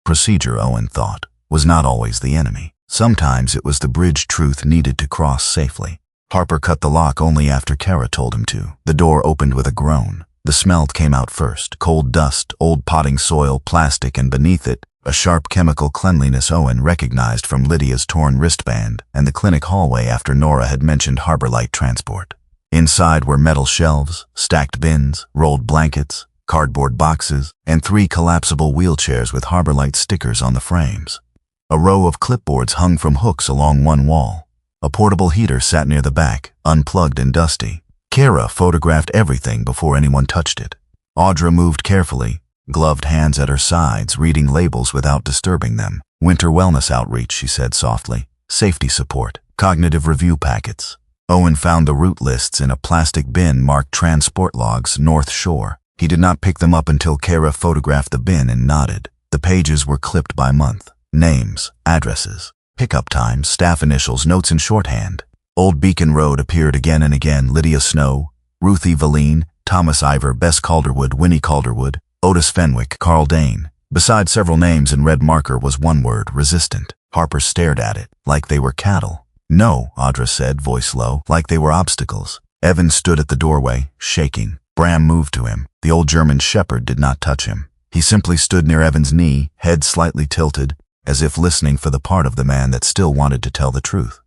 Procedure, Owen thought, was not always the enemy. Sometimes it was the bridge truth needed to cross safely. Harper cut the lock only after Kara told him to. The door opened with a groan. The smell came out first. Cold dust, old potting soil, plastic, and beneath it, a sharp chemical cleanliness Owen recognized from Lydia's torn wristband and the clinic hallway after Nora had mentioned Harbor Light transport. Inside were metal shelves, stacked bins, rolled blankets, cardboard boxes, and 3 collapsible wheelchairs with Harbor Light stickers on the frames. A row of clipboards hung from hooks along one wall. A portable heater sat near the back, unplugged and dusty. Kara photographed everything before anyone touched it. Audra moved carefully, gloved hands at her sides, reading labels without disturbing them. "Winter wellness outreach," she said softly. "Safety support, cognitive review packets." Owen found the route lists in a plastic bin marked Transport Logs, North Shore. He did not pick them up until Kara photographed the bin and nodded. The pages were clipped by month. Names, addresses, pickup times, staff initials, notes in shorthand. Old Beacon Road appeared again and again. Lydia Snow, Ruthie Valine, Thomas Ivor, Bess Calderwood, Winnie Calderwood, Otis Fenwick, Carl Dane. Beside several names in red marker was one word, resistant. Harper stared at it, like they were cattle. "No," Audra said, voice low, "like they were obstacles." Evan stood at the doorway, shaking. Bram moved to him. The old German shepherd did not touch him. He simply stood near Evan's knee, head slightly tilted, as if listening for the part of the man that still wanted to tell the truth.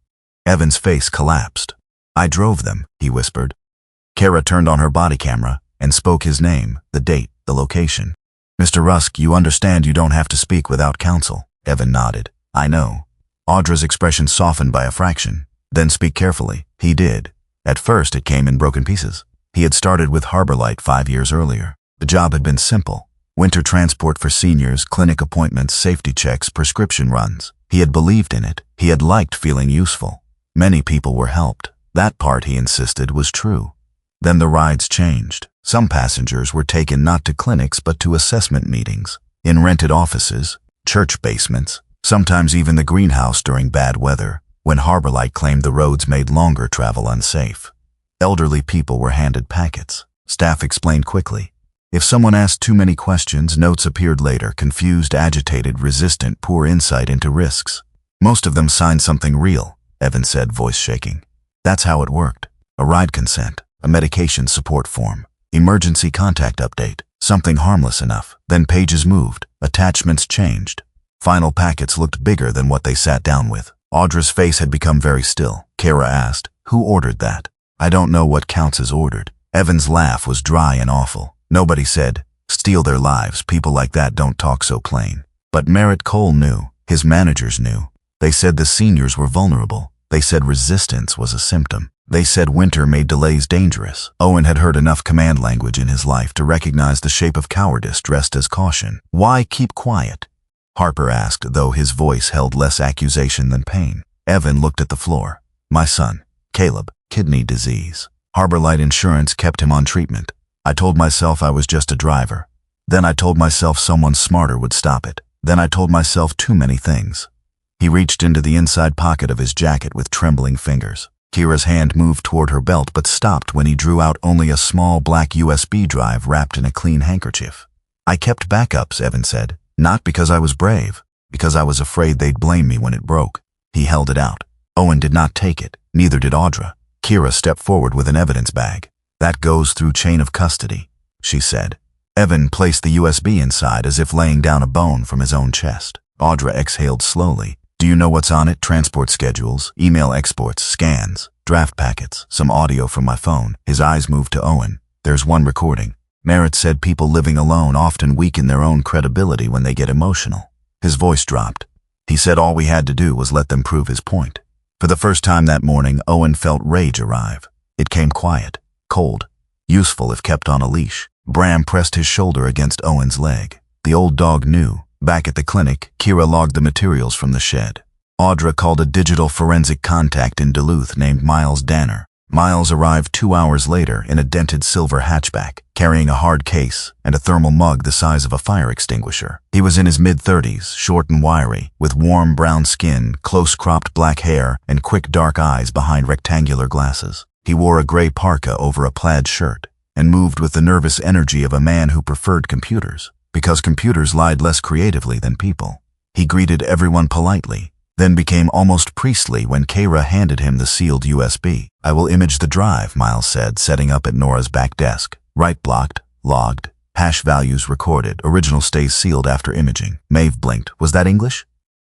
Evan's face collapsed. "I drove them," he whispered. Kara turned on her body camera and spoke his name, the date, the location. "Mr. Rusk, you understand you don't have to speak without counsel." Evan nodded. "I know." Audra's expression softened by a fraction. "Then speak carefully." He did. At first it came in broken pieces. He had started with Harbor Light 5 years earlier. The job had been simple. Winter transport for seniors, clinic appointments, safety checks, prescription runs. He had believed in it. He had liked feeling useful. Many people were helped. That part, he insisted, was true. Then the rides changed. Some passengers were taken not to clinics but to assessment meetings, in rented offices, church basements, sometimes even the greenhouse during bad weather, when Harbor Light claimed the roads made longer travel unsafe. Elderly people were handed packets. Staff explained quickly. If someone asked too many questions, notes appeared later, confused, agitated, resistant, poor insight into risks. Most of them signed something real, Evan said, voice shaking. That's how it worked. A ride consent, a medication support form, emergency contact update, something harmless enough. Then pages moved, attachments changed. Final packets looked bigger than what they sat down with. Audra's face had become very still. Kara asked, "Who ordered that?" "I don't know what counts as ordered." Evan's laugh was dry and awful. Nobody said, "Steal their lives, people like that don't talk so plain." But Merritt Cole knew, his managers knew. They said the seniors were vulnerable. They said resistance was a symptom. They said winter made delays dangerous. Owen had heard enough command language in his life to recognize the shape of cowardice dressed as caution. "Why keep quiet?" Harper asked, though his voice held less accusation than pain. Evan looked at the floor. "My son, Caleb, kidney disease. Harbor Light Insurance kept him on treatment. I told myself I was just a driver. Then I told myself someone smarter would stop it. Then I told myself too many things." He reached into the inside pocket of his jacket with trembling fingers. Kira's hand moved toward her belt but stopped when he drew out only a small black USB drive wrapped in a clean handkerchief. "I kept backups," Evan said. "Not because I was brave, because I was afraid they'd blame me when it broke." He held it out. Owen did not take it, neither did Audra. Kira stepped forward with an evidence bag. "That goes through chain of custody," she said. Evan placed the USB inside as if laying down a bone from his own chest. Audra exhaled slowly. "Do you know what's on it? Transport schedules, email exports, scans, draft packets, some audio from my phone." His eyes moved to Owen. "There's one recording. Merritt said people living alone often weaken their own credibility when they get emotional." His voice dropped. He said all we had to do was let them prove his point. For the first time that morning, Owen felt rage arrive. It came quiet, cold, useful if kept on a leash. Bram pressed his shoulder against Owen's leg. The old dog knew. Back at the clinic, Kira logged the materials from the shed. Audra called a digital forensic contact in Duluth named Miles Danner. Miles arrived 2 hours later in a dented silver hatchback, carrying a hard case and a thermal mug the size of a fire extinguisher. He was in his mid-30s, short and wiry, with warm brown skin, close-cropped black hair, and quick dark eyes behind rectangular glasses. He wore a gray parka over a plaid shirt and moved with the nervous energy of a man who preferred computers, because computers lied less creatively than people. He greeted everyone politely, then became almost priestly when Kara handed him the sealed USB. "I will image the drive," Miles said, setting up at Nora's back desk. "Write blocked, logged, hash values recorded, original stays sealed after imaging." Maeve blinked. "Was that English?"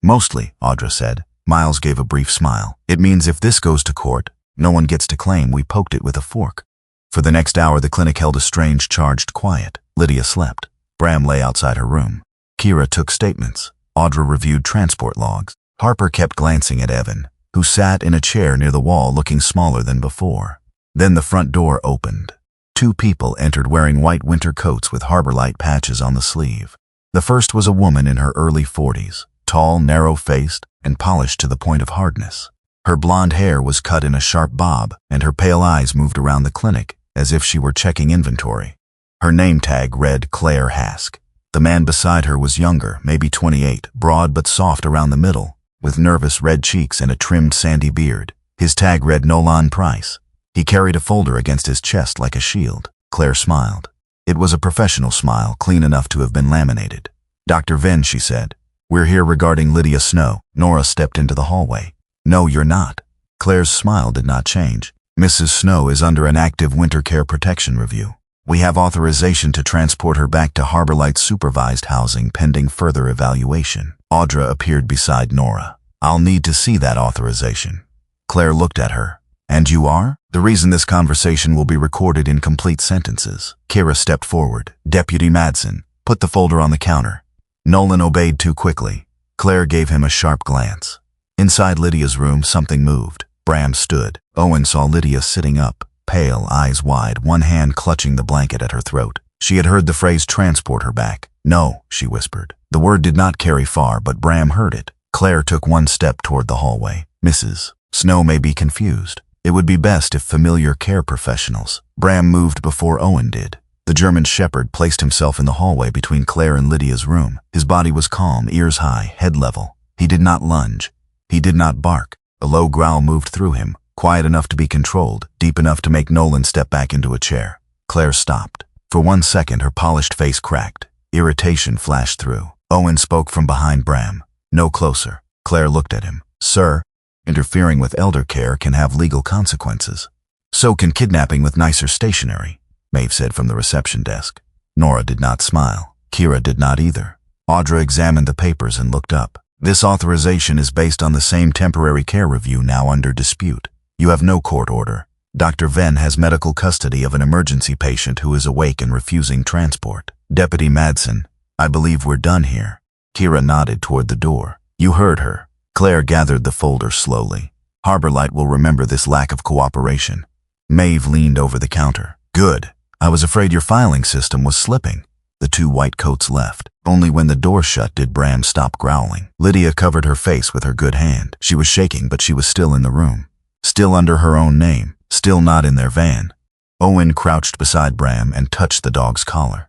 "Mostly," Audra said. Miles gave a brief smile. "It means if this goes to court, no one gets to claim we poked it with a fork." For the next hour, the clinic held a strange, charged quiet. Lydia slept. Bram lay outside her room. Kira took statements. Audra reviewed transport logs. Harper kept glancing at Evan, who sat in a chair near the wall looking smaller than before. Then the front door opened. 2 people entered wearing white winter coats with Harbor Light patches on the sleeve. The first was a woman in her early 40s, tall, narrow-faced, and polished to the point of hardness. Her blonde hair was cut in a sharp bob, and her pale eyes moved around the clinic as if she were checking inventory. Her name tag read Claire Hask. The man beside her was younger, maybe 28, broad but soft around the middle, with nervous red cheeks and a trimmed sandy beard. His tag read Nolan Price. He carried a folder against his chest like a shield. Claire smiled. It was a professional smile, clean enough to have been laminated. "Dr. Venn," she said. "We're here regarding Lydia Snow." Nora stepped into the hallway. "No, you're not." Claire's smile did not change. "Mrs. Snow is under an active winter care protection review." We have authorization to transport her back to Harborlight's supervised housing pending further evaluation. Audra appeared beside Nora. I'll need to see that authorization. Claire looked at her. And you are? The reason this conversation will be recorded in complete sentences. Kira stepped forward. Deputy Madsen, put the folder on the counter. Nolan obeyed too quickly. Claire gave him a sharp glance. Inside Lydia's room, something moved. Bram stood. Owen saw Lydia sitting up, pale, eyes wide, one hand clutching the blanket at her throat. She had heard the phrase transport her back. No, she whispered. The word did not carry far, but Bram heard it. Claire took one step toward the hallway. Mrs. Snow may be confused. It would be best if familiar care professionals. Bram moved before Owen did. The German shepherd placed himself in the hallway between Claire and Lydia's room. His body was calm, ears high, head level. He did not lunge. He did not bark. A low growl moved through him, quiet enough to be controlled, deep enough to make Nolan step back into a chair. Claire stopped. For 1 second, her polished face cracked. Irritation flashed through. Owen spoke from behind Bram. No closer. Claire looked at him. Sir, interfering with elder care can have legal consequences. So can kidnapping with nicer stationery, Maeve said from the reception desk. Nora did not smile. Kira did not either. Audra examined the papers and looked up. This authorization is based on the same temporary care review now under dispute. You have no court order. Dr. Venn has medical custody of an emergency patient who is awake and refusing transport. Deputy Madsen, I believe we're done here. Kira nodded toward the door. You heard her. Claire gathered the folder slowly. Harborlight will remember this lack of cooperation. Maeve leaned over the counter. Good. I was afraid your filing system was slipping. The two white coats left. Only when the door shut did Bram stop growling. Lydia covered her face with her good hand. She was shaking, but she was still in the room. Still under her own name. Still not in their van. Owen crouched beside Bram and touched the dog's collar.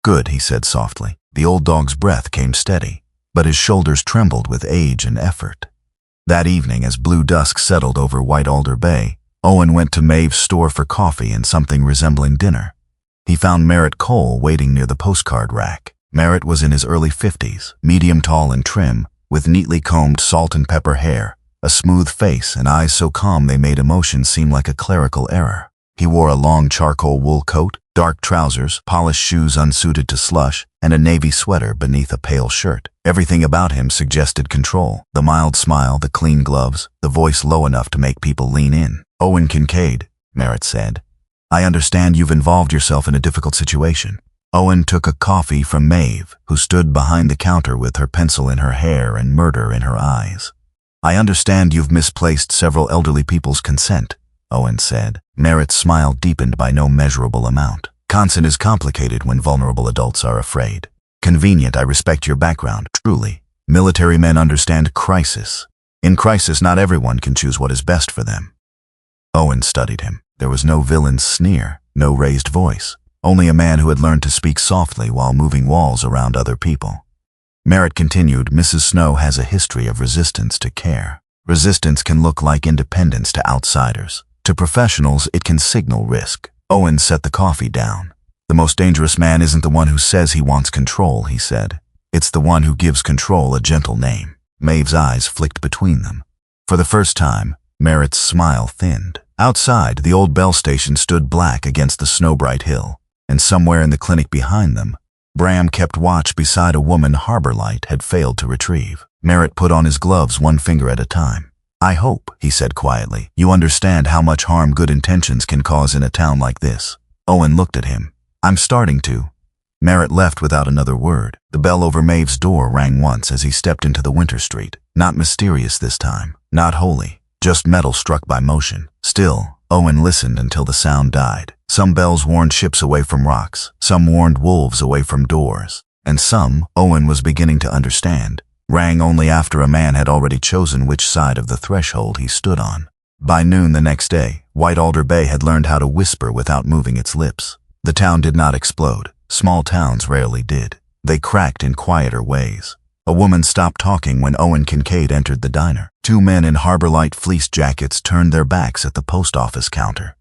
Good, he said softly. The old dog's breath came steady, but his shoulders trembled with age and effort. That evening, as blue dusk settled over White Alder Bay, Owen went to Maeve's store for coffee and something resembling dinner. He found Merritt Cole waiting near the postcard rack. Merritt was in his early 50s, medium tall and trim, with neatly combed salt and pepper hair, a smooth face and eyes so calm they made emotion seem like a clerical error. He wore a long charcoal wool coat, dark trousers, polished shoes unsuited to slush, and a navy sweater beneath a pale shirt. Everything about him suggested control. The mild smile, the clean gloves, the voice low enough to make people lean in. Owen Kincaid, Merritt said. I understand you've involved yourself in a difficult situation. Owen took a coffee from Maeve, who stood behind the counter with her pencil in her hair and murder in her eyes. I understand you've misplaced several elderly people's consent, Owen said. Merritt's smile deepened by no measurable amount. Consent is complicated when vulnerable adults are afraid. Convenient, I respect your background, truly. Military men understand crisis. In crisis, not everyone can choose what is best for them. Owen studied him. There was no villain's sneer, no raised voice, only a man who had learned to speak softly while moving walls around other people. Merritt continued, Mrs. Snow has a history of resistance to care. Resistance can look like independence to outsiders. To professionals, it can signal risk. Owen set the coffee down. The most dangerous man isn't the one who says he wants control, he said. It's the one who gives control a gentle name. Maeve's eyes flicked between them. For the first time, Merritt's smile thinned. Outside, the old bell station stood black against the snow-bright hill, and somewhere in the clinic behind them, Bram kept watch beside a woman Harborlight had failed to retrieve. Merritt put on his gloves one finger at a time. I hope, he said quietly, you understand how much harm good intentions can cause in a town like this. Owen looked at him. I'm starting to. Merritt left without another word. The bell over Maeve's door rang once as he stepped into the winter street. Not mysterious this time, not holy, just metal struck by motion. Still, Owen listened until the sound died. Some bells warned ships away from rocks, some warned wolves away from doors, and some, Owen was beginning to understand, rang only after a man had already chosen which side of the threshold he stood on. By noon the next day, White Alder Bay had learned how to whisper without moving its lips. The town did not explode. Small towns rarely did. They cracked in quieter ways. A woman stopped talking when Owen Kincaid entered the diner. Two men in Harborlight fleece jackets turned their backs at the post office counter.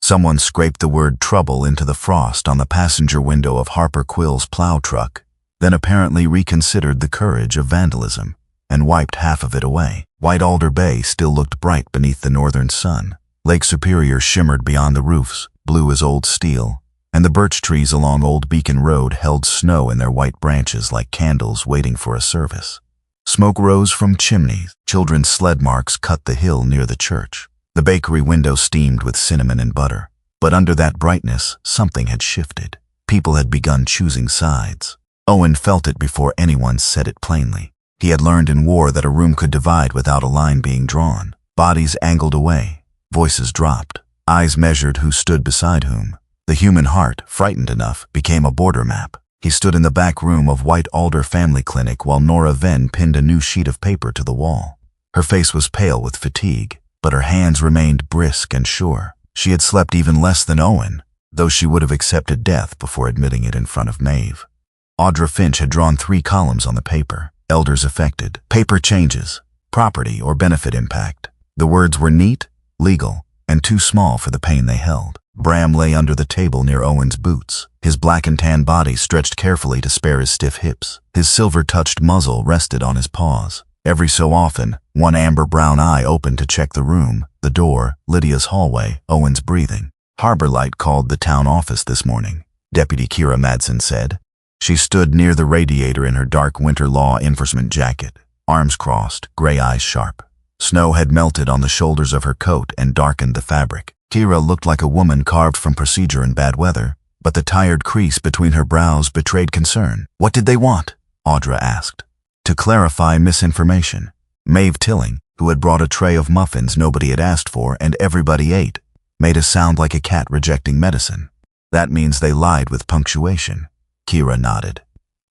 Someone scraped the word trouble into the frost on the passenger window of Harper Quill's plow truck, then apparently reconsidered the courage of vandalism and wiped half of it away. White Alder Bay still looked bright beneath the northern sun. Lake Superior shimmered beyond the roofs, blue as old steel, and the birch trees along Old Beacon Road held snow in their white branches like candles waiting for a service. Smoke rose from chimneys. Children's sled marks cut the hill near the church. The bakery window steamed with cinnamon and butter. But under that brightness, something had shifted. People had begun choosing sides. Owen felt it before anyone said it plainly. He had learned in war that a room could divide without a line being drawn. Bodies angled away. Voices dropped. Eyes measured who stood beside whom. The human heart, frightened enough, became a border map. He stood in the back room of White Alder Family Clinic while Nora Venn pinned a new sheet of paper to the wall. Her face was pale with fatigue, but her hands remained brisk and sure. She had slept even less than Owen, though she would have accepted death before admitting it in front of Maeve. Audra Finch had drawn 3 columns on the paper. Elders affected, paper changes, property or benefit impact. The words were neat, legal, and too small for the pain they held. Bram lay under the table near Owen's boots. His black and tan body stretched carefully to spare his stiff hips. His silver-touched muzzle rested on his paws. Every so often, one amber-brown eye opened to check the room, the door, Lydia's hallway, Owen's breathing. Harbor Light called the town office this morning, Deputy Kira Madsen said. She stood near the radiator in her dark winter law enforcement jacket, arms crossed, gray eyes sharp. Snow had melted on the shoulders of her coat and darkened the fabric. Kira looked like a woman carved from procedure in bad weather, but the tired crease between her brows betrayed concern. What did they want? Audra asked. To clarify misinformation. Maeve Tilling, who had brought a tray of muffins nobody had asked for and everybody ate, made a sound like a cat rejecting medicine. That means they lied with punctuation. Kira nodded.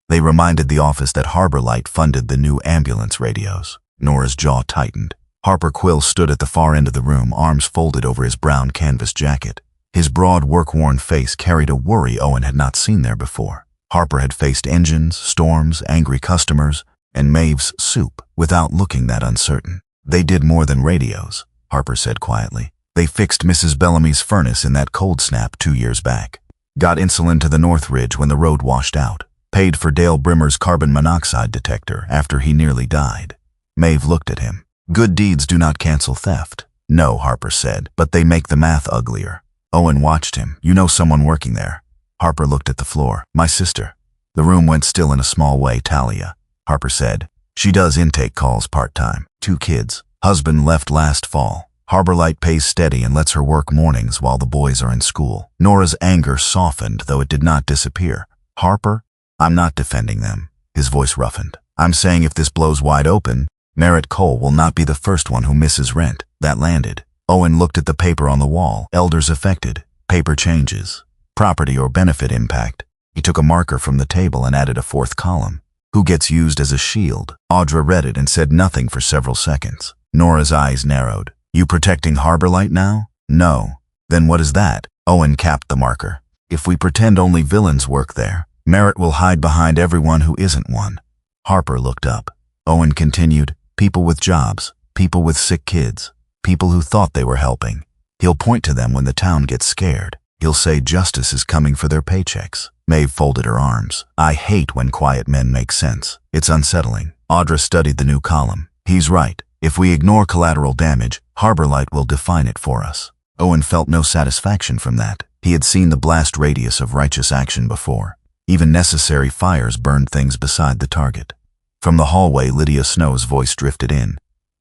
They reminded the office that Harbor Light funded the new ambulance radios. Nora's jaw tightened. Harper Quill stood at the far end of the room, arms folded over his brown canvas jacket. His broad, work-worn face carried a worry Owen had not seen there before. Harper had faced engines, storms, angry customers, and Maeve's soup without looking that uncertain. They did more than radios, Harper said quietly. They fixed Mrs. Bellamy's furnace in that cold snap 2 years back. Got insulin to the Northridge when the road washed out. Paid for Dale Brimmer's carbon monoxide detector after he nearly died. Maeve looked at him. Good deeds do not cancel theft. No, Harper said, but they make the math uglier. Owen watched him. You know someone working there. Harper looked at the floor. My sister. The room went still in a small way. Talia, Harper said. She does intake calls part-time. 2 kids. Husband left last fall. Harbor Light pays steady and lets her work mornings while the boys are in school. Nora's anger softened, though it did not disappear. Harper, I'm not defending them. His voice roughened. I'm saying if this blows wide open, Merritt Cole will not be the first one who misses rent. That landed. Owen looked at the paper on the wall. Elders affected. Paper changes. Property or benefit impact. He took a marker from the table and added a 4th column. Who gets used as a shield? Audra read it and said nothing for several seconds. Nora's eyes narrowed. You protecting Harbor Light now? No. Then what is that? Owen capped the marker. If we pretend only villains work there, Merritt will hide behind everyone who isn't one. Harper looked up. Owen continued. People with jobs, people with sick kids, people who thought they were helping. He'll point to them when the town gets scared. He'll say justice is coming for their paychecks. Maeve folded her arms. I hate when quiet men make sense. It's unsettling. Audra studied the new column. He's right. If we ignore collateral damage, Harbor Light will define it for us. Owen felt no satisfaction from that. He had seen the blast radius of righteous action before. Even necessary fires burned things beside the target. From the hallway, Lydia Snow's voice drifted in.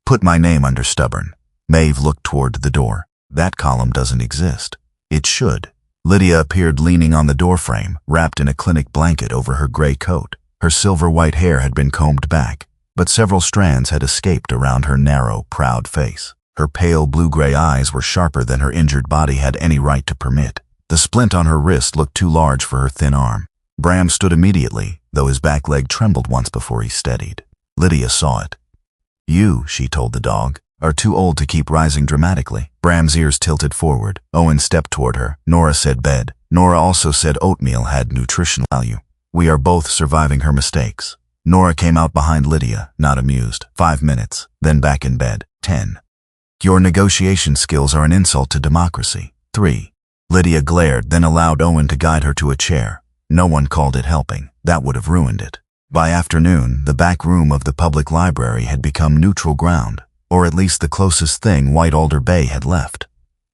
Put my name under stubborn. Maeve looked toward the door. That column doesn't exist. It should. Lydia appeared leaning on the doorframe, wrapped in a clinic blanket over her gray coat. Her silver-white hair had been combed back, but several strands had escaped around her narrow, proud face. Her pale blue-gray eyes were sharper than her injured body had any right to permit. The splint on her wrist looked too large for her thin arm. Bram stood immediately, though his back leg trembled once before he steadied. Lydia saw it. You, she told the dog, are too old to keep rising dramatically. Bram's ears tilted forward. Owen stepped toward her. Nora said bed. Nora also said oatmeal had nutritional value. We are both surviving her mistakes. Nora came out behind Lydia, not amused. 5 minutes, then back in bed. 10. Your negotiation skills are an insult to democracy. 3. Lydia glared, then allowed Owen to guide her to a chair. No one called it helping. That would have ruined it. By afternoon, the back room of the public library had become neutral ground, or at least the closest thing White Alder Bay had left.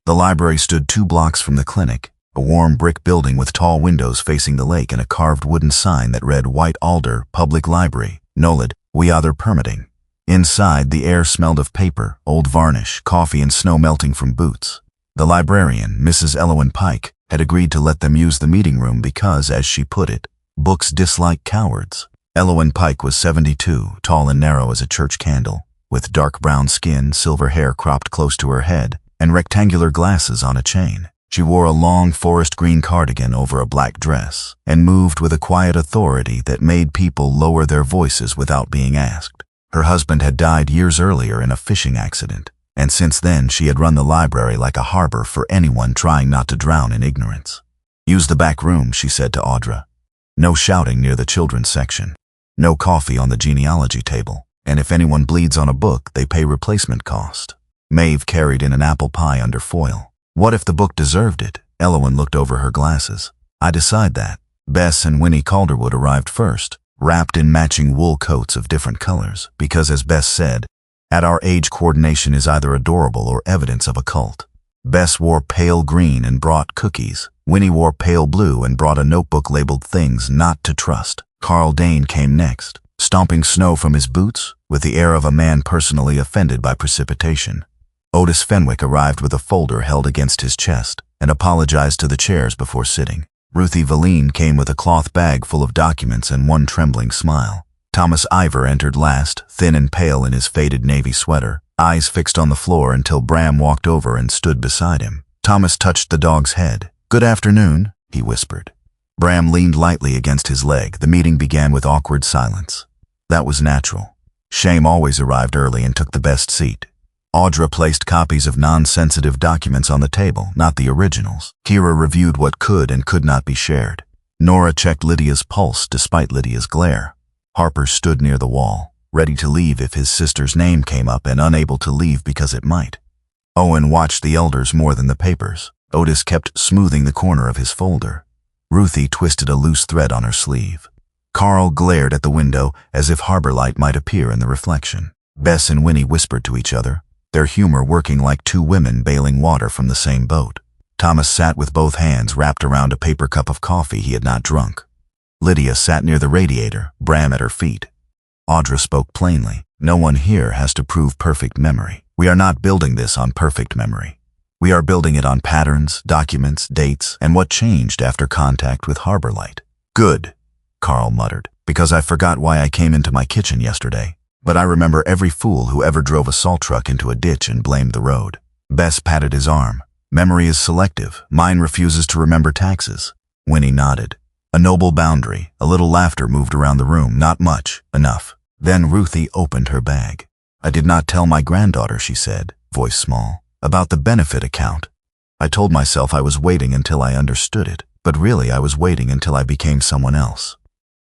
The library stood 2 blocks from the clinic, a warm brick building with tall windows facing the lake and a carved wooden sign that read White Alder Public Library, Nolad, We Other Permitting. Inside, the air smelled of paper, old varnish, coffee, and snow melting from boots. The librarian, Mrs. Elowin Pike, had agreed to let them use the meeting room because, as she put it, books dislike cowards. Elowin Pike was 72, tall and narrow as a church candle, with dark brown skin, silver hair cropped close to her head, and rectangular glasses on a chain. She wore a long forest green cardigan over a black dress, and moved with a quiet authority that made people lower their voices without being asked. Her husband had died years earlier in a fishing accident, and since then she had run the library like a harbor for anyone trying not to drown in ignorance. "Use the back room," she said to Audra. "No shouting near the children's section. No coffee on the genealogy table. And if anyone bleeds on a book, they pay replacement cost." Maeve carried in an apple pie under foil. "What if the book deserved it?" Elowin looked over her glasses. "I decide that." Bess and Winnie Calderwood arrived first, wrapped in matching wool coats of different colors, because, as Bess said, at our age coordination is either adorable or evidence of a cult. Bess wore pale green and brought cookies. Winnie wore pale blue and brought a notebook labeled Things Not to Trust. Carl Dane came next, stomping snow from his boots, with the air of a man personally offended by precipitation. Otis Fenwick arrived with a folder held against his chest and apologized to the chairs before sitting. Ruthie Valine came with a cloth bag full of documents and one trembling smile. Thomas Ivor entered last, thin and pale in his faded navy sweater, eyes fixed on the floor until Bram walked over and stood beside him. Thomas touched the dog's head. "Good afternoon," he whispered. Bram leaned lightly against his leg. The meeting began with awkward silence. That was natural. Shame always arrived early and took the best seat. Audra placed copies of non-sensitive documents on the table, not the originals. Kira reviewed what could and could not be shared. Nora checked Lydia's pulse despite Lydia's glare. Harper stood near the wall, ready to leave if his sister's name came up and unable to leave because it might. Owen watched the elders more than the papers. Otis kept smoothing the corner of his folder. Ruthie twisted a loose thread on her sleeve. Carl glared at the window as if harbor light might appear in the reflection. Bess and Winnie whispered to each other, their humor working like two women bailing water from the same boat. Thomas sat with both hands wrapped around a paper cup of coffee he had not drunk. Lydia sat near the radiator, Bram at her feet. Audra spoke plainly. "No one here has to prove perfect memory. We are not building this on perfect memory. We are building it on patterns, documents, dates, and what changed after contact with harbor light." "Good," Carl muttered, "because I forgot why I came into my kitchen yesterday. But I remember every fool who ever drove a salt truck into a ditch and blamed the road." Bess patted his arm. "Memory is selective. Mine refuses to remember taxes." Winnie nodded. A noble boundary. A little laughter moved around the room. Not much. Enough. Then Ruthie opened her bag. "I did not tell my granddaughter," she said, voice small, "about the benefit account. I told myself I was waiting until I understood it, but really I was waiting until I became someone else."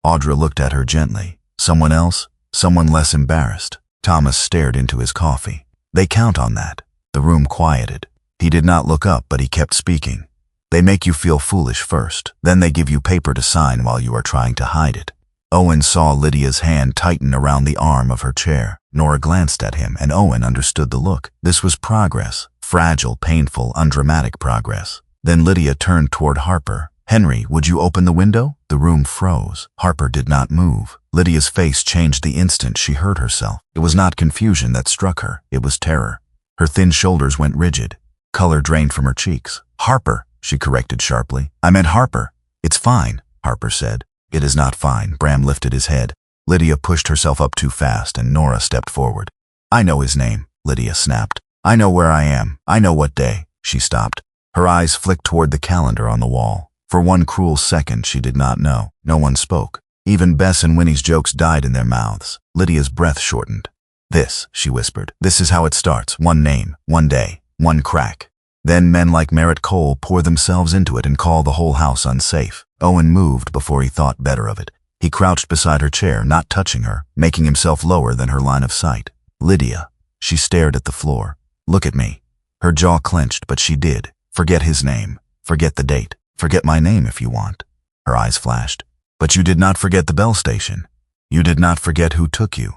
Audra looked at her gently. "Someone else? Someone less embarrassed." Thomas stared into his coffee. "They count on that." The room quieted. He did not look up, but he kept speaking. "They make you feel foolish first, then they give you paper to sign while you are trying to hide it." Owen saw Lydia's hand tighten around the arm of her chair. Nora glanced at him, and Owen understood the look. This was progress. Fragile, painful, undramatic progress. Then Lydia turned toward Harper. "Henry, would you open the window?" The room froze. Harper did not move. Lydia's face changed the instant she heard herself. It was not confusion that struck her. It was terror. Her thin shoulders went rigid. Color drained from her cheeks. "Harper," she corrected sharply. "I meant Harper." "It's fine," Harper said. "It is not fine." Bram lifted his head. Lydia pushed herself up too fast, and Nora stepped forward. "I know his name," Lydia snapped. "I know where I am. I know what day." She stopped. Her eyes flicked toward the calendar on the wall. For one cruel second, she did not know. No one spoke. Even Bess and Winnie's jokes died in their mouths. Lydia's breath shortened. "This," she whispered. "This is how it starts. One name, one day, one crack. Then men like Merritt Cole pour themselves into it and call the whole house unsafe." Owen moved before he thought better of it. He crouched beside her chair, not touching her, making himself lower than her line of sight. "Lydia." She stared at the floor. "Look at me." Her jaw clenched, but she did. "Forget his name. Forget the date. Forget my name if you want." Her eyes flashed. "But you did not forget the Bell Station. You did not forget who took you.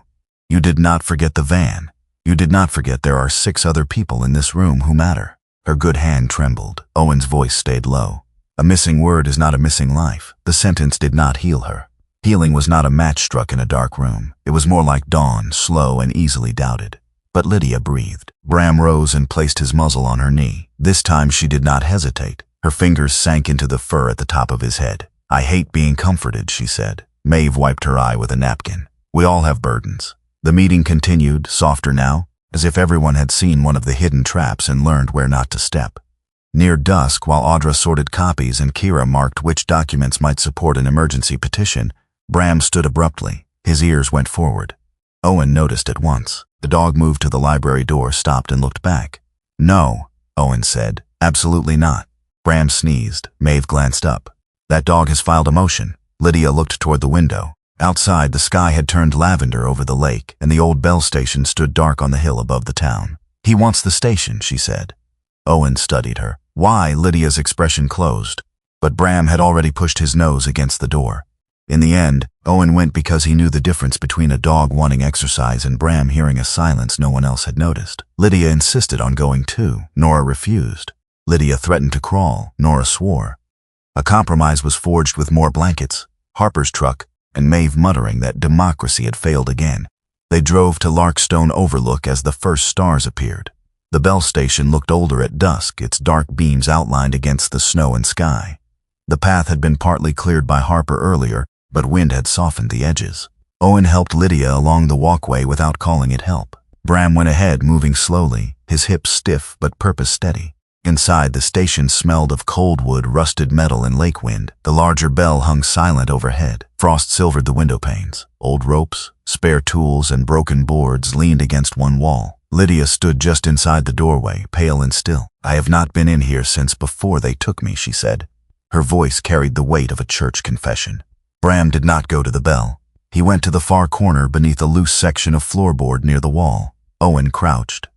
You did not forget the van. You did not forget there are 6 other people in this room who matter." Her good hand trembled. Owen's voice stayed low. A missing word is not a missing life. The sentence did not heal her. Healing was not a match struck in a dark room. It was more like dawn, slow and easily doubted. But Lydia breathed. Bram rose and placed his muzzle on her knee. This time she did not hesitate. Her fingers sank into the fur at the top of his head. "I hate being comforted," she said. Maeve wiped her eye with a napkin. "We all have burdens." The meeting continued, softer now, as if everyone had seen one of the hidden traps and learned where not to step. Near dusk, while Audra sorted copies and Kira marked which documents might support an emergency petition, Bram stood abruptly. His ears went forward. Owen noticed at once. The dog moved to the library door, stopped and looked back. "No," Owen said. "Absolutely not." Bram sneezed. Maeve glanced up. "That dog has filed a motion." Lydia looked toward the window. Outside, the sky had turned lavender over the lake, and the old Bell station stood dark on the hill above the town. "He wants the station," she said. Owen studied her. "Why?" Lydia's expression closed. But Bram had already pushed his nose against the door. In the end, Owen went because he knew the difference between a dog wanting exercise and Bram hearing a silence no one else had noticed. Lydia insisted on going too. Nora refused. Lydia threatened to crawl. Nora swore. A compromise was forged with more blankets, Harper's truck, and Maeve muttering that democracy had failed again. They drove to Larkstone Overlook as the first stars appeared. The Bell station looked older at dusk, its dark beams outlined against the snow and sky. The path had been partly cleared by Harper earlier, but wind had softened the edges. Owen helped Lydia along the walkway without calling it help. Bram went ahead, moving slowly, his hips stiff but purpose steady. Inside, the station smelled of cold wood, rusted metal, and lake wind. The larger bell hung silent overhead. Frost silvered the window panes. Old ropes, spare tools, and broken boards leaned against one wall. Lydia stood just inside the doorway, pale and still. "I have not been in here since before they took me," she said. Her voice carried the weight of a church confession. Bram did not go to the bell. He went to the far corner beneath a loose section of floorboard near the wall. Owen crouched.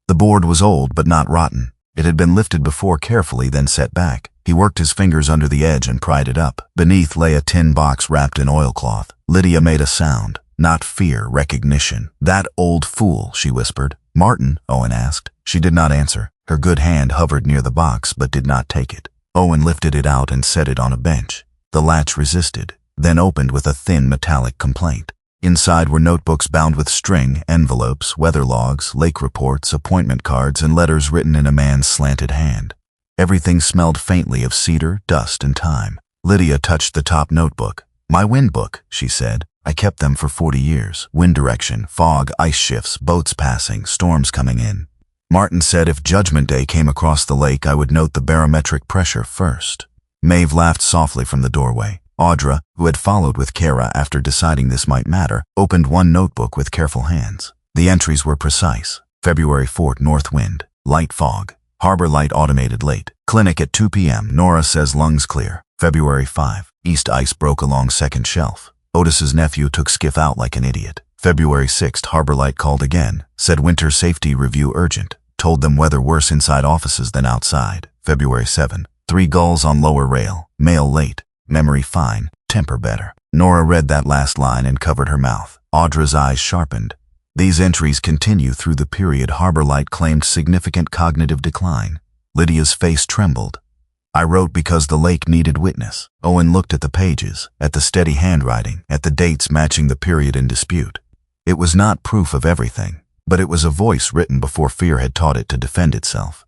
The board was old but not rotten. It had been lifted before carefully, then set back. He worked his fingers under the edge and pried it up. Beneath lay a tin box wrapped in oilcloth. Lydia made a sound. Not fear, recognition. "That old fool," she whispered. "Martin?" Owen asked. She did not answer. Her good hand hovered near the box but did not take it. Owen lifted it out and set it on a bench. The latch resisted, then opened with a thin metallic complaint. Inside were notebooks bound with string, envelopes, weather logs, lake reports, appointment cards, and letters written in a man's slanted hand. Everything smelled faintly of cedar, dust, and time. Lydia touched the top notebook. "My wind book," she said. "I kept them for 40 years. Wind direction, fog, ice shifts, boats passing, storms coming in. Martin said if Judgment Day came across the lake, I would note the barometric pressure first." Maeve laughed softly from the doorway. Audra, who had followed with Kara after deciding this might matter, opened one notebook with careful hands. The entries were precise. February 4th, north wind, light fog, harbor light automated late. Clinic at 2 p.m. Nora says lungs clear. February 5, east ice broke along second shelf. Otis's nephew took skiff out like an idiot. February 6th, harbor light called again, said winter safety review urgent, told them weather worse inside offices than outside. February 7, 3 gulls on lower rail, mail late. Memory fine, temper better. Nora read that last line and covered her mouth. Audra's eyes sharpened. These entries continue through the period Harbor Light claimed significant cognitive decline. Lydia's face trembled. "I wrote because the lake needed witness." Owen looked at the pages, at the steady handwriting, at the dates matching the period in dispute. It was not proof of everything, but it was a voice written before fear had taught it to defend itself.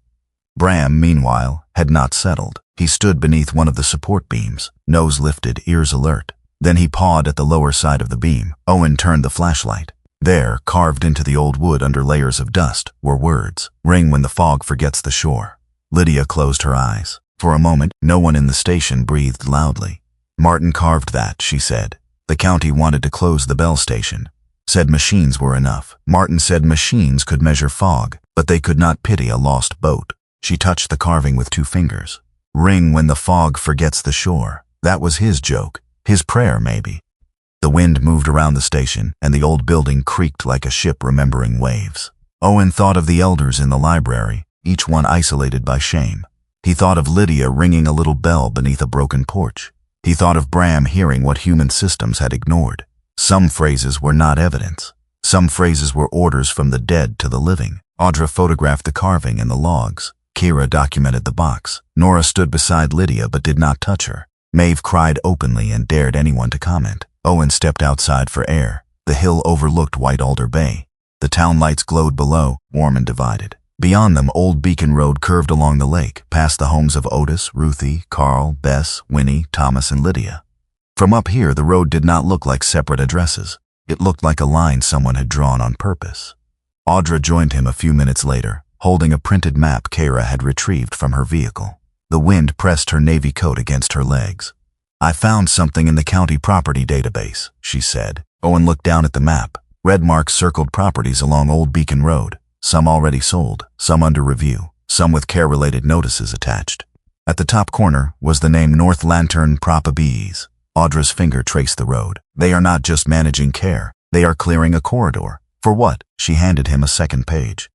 Bram, meanwhile, had not settled. He stood beneath one of the support beams, nose lifted, ears alert. Then he pawed at the lower side of the beam. Owen turned the flashlight. There, carved into the old wood under layers of dust, were words. "Ring when the fog forgets the shore." Lydia closed her eyes. For a moment, no one in the station breathed loudly. "Martin carved that," she said. "The county wanted to close the Bell station. Said machines were enough. Martin said machines could measure fog, but they could not pity a lost boat." She touched the carving with 2 fingers. "Ring when the fog forgets the shore." That was his joke. His prayer, maybe. The wind moved around the station, and the old building creaked like a ship remembering waves. Owen thought of the elders in the library, each one isolated by shame. He thought of Lydia ringing a little bell beneath a broken porch. He thought of Bram hearing what human systems had ignored. Some phrases were not evidence. Some phrases were orders from the dead to the living. Audra photographed the carving and the logs. Kira documented the box. Nora stood beside Lydia but did not touch her. Maeve cried openly and dared anyone to comment. Owen stepped outside for air. The hill overlooked White Alder Bay. The town lights glowed below, warm and divided. Beyond them, Old Beacon Road curved along the lake, past the homes of Otis, Ruthie, Carl, Bess, Winnie, Thomas, and Lydia. From up here, the road did not look like separate addresses. It looked like a line someone had drawn on purpose. Audra joined him a few minutes later, holding a printed map Kira had retrieved from her vehicle. The wind pressed her navy coat against her legs. "I found something in the county property database," she said. Owen looked down at the map. Red marks circled properties along Old Beacon Road, some already sold, some under review, some with care-related notices attached. At the top corner was the name North Lantern Propabees. Audra's finger traced the road. "They are not just managing care, they are clearing a corridor." "For what?" She handed him a second page.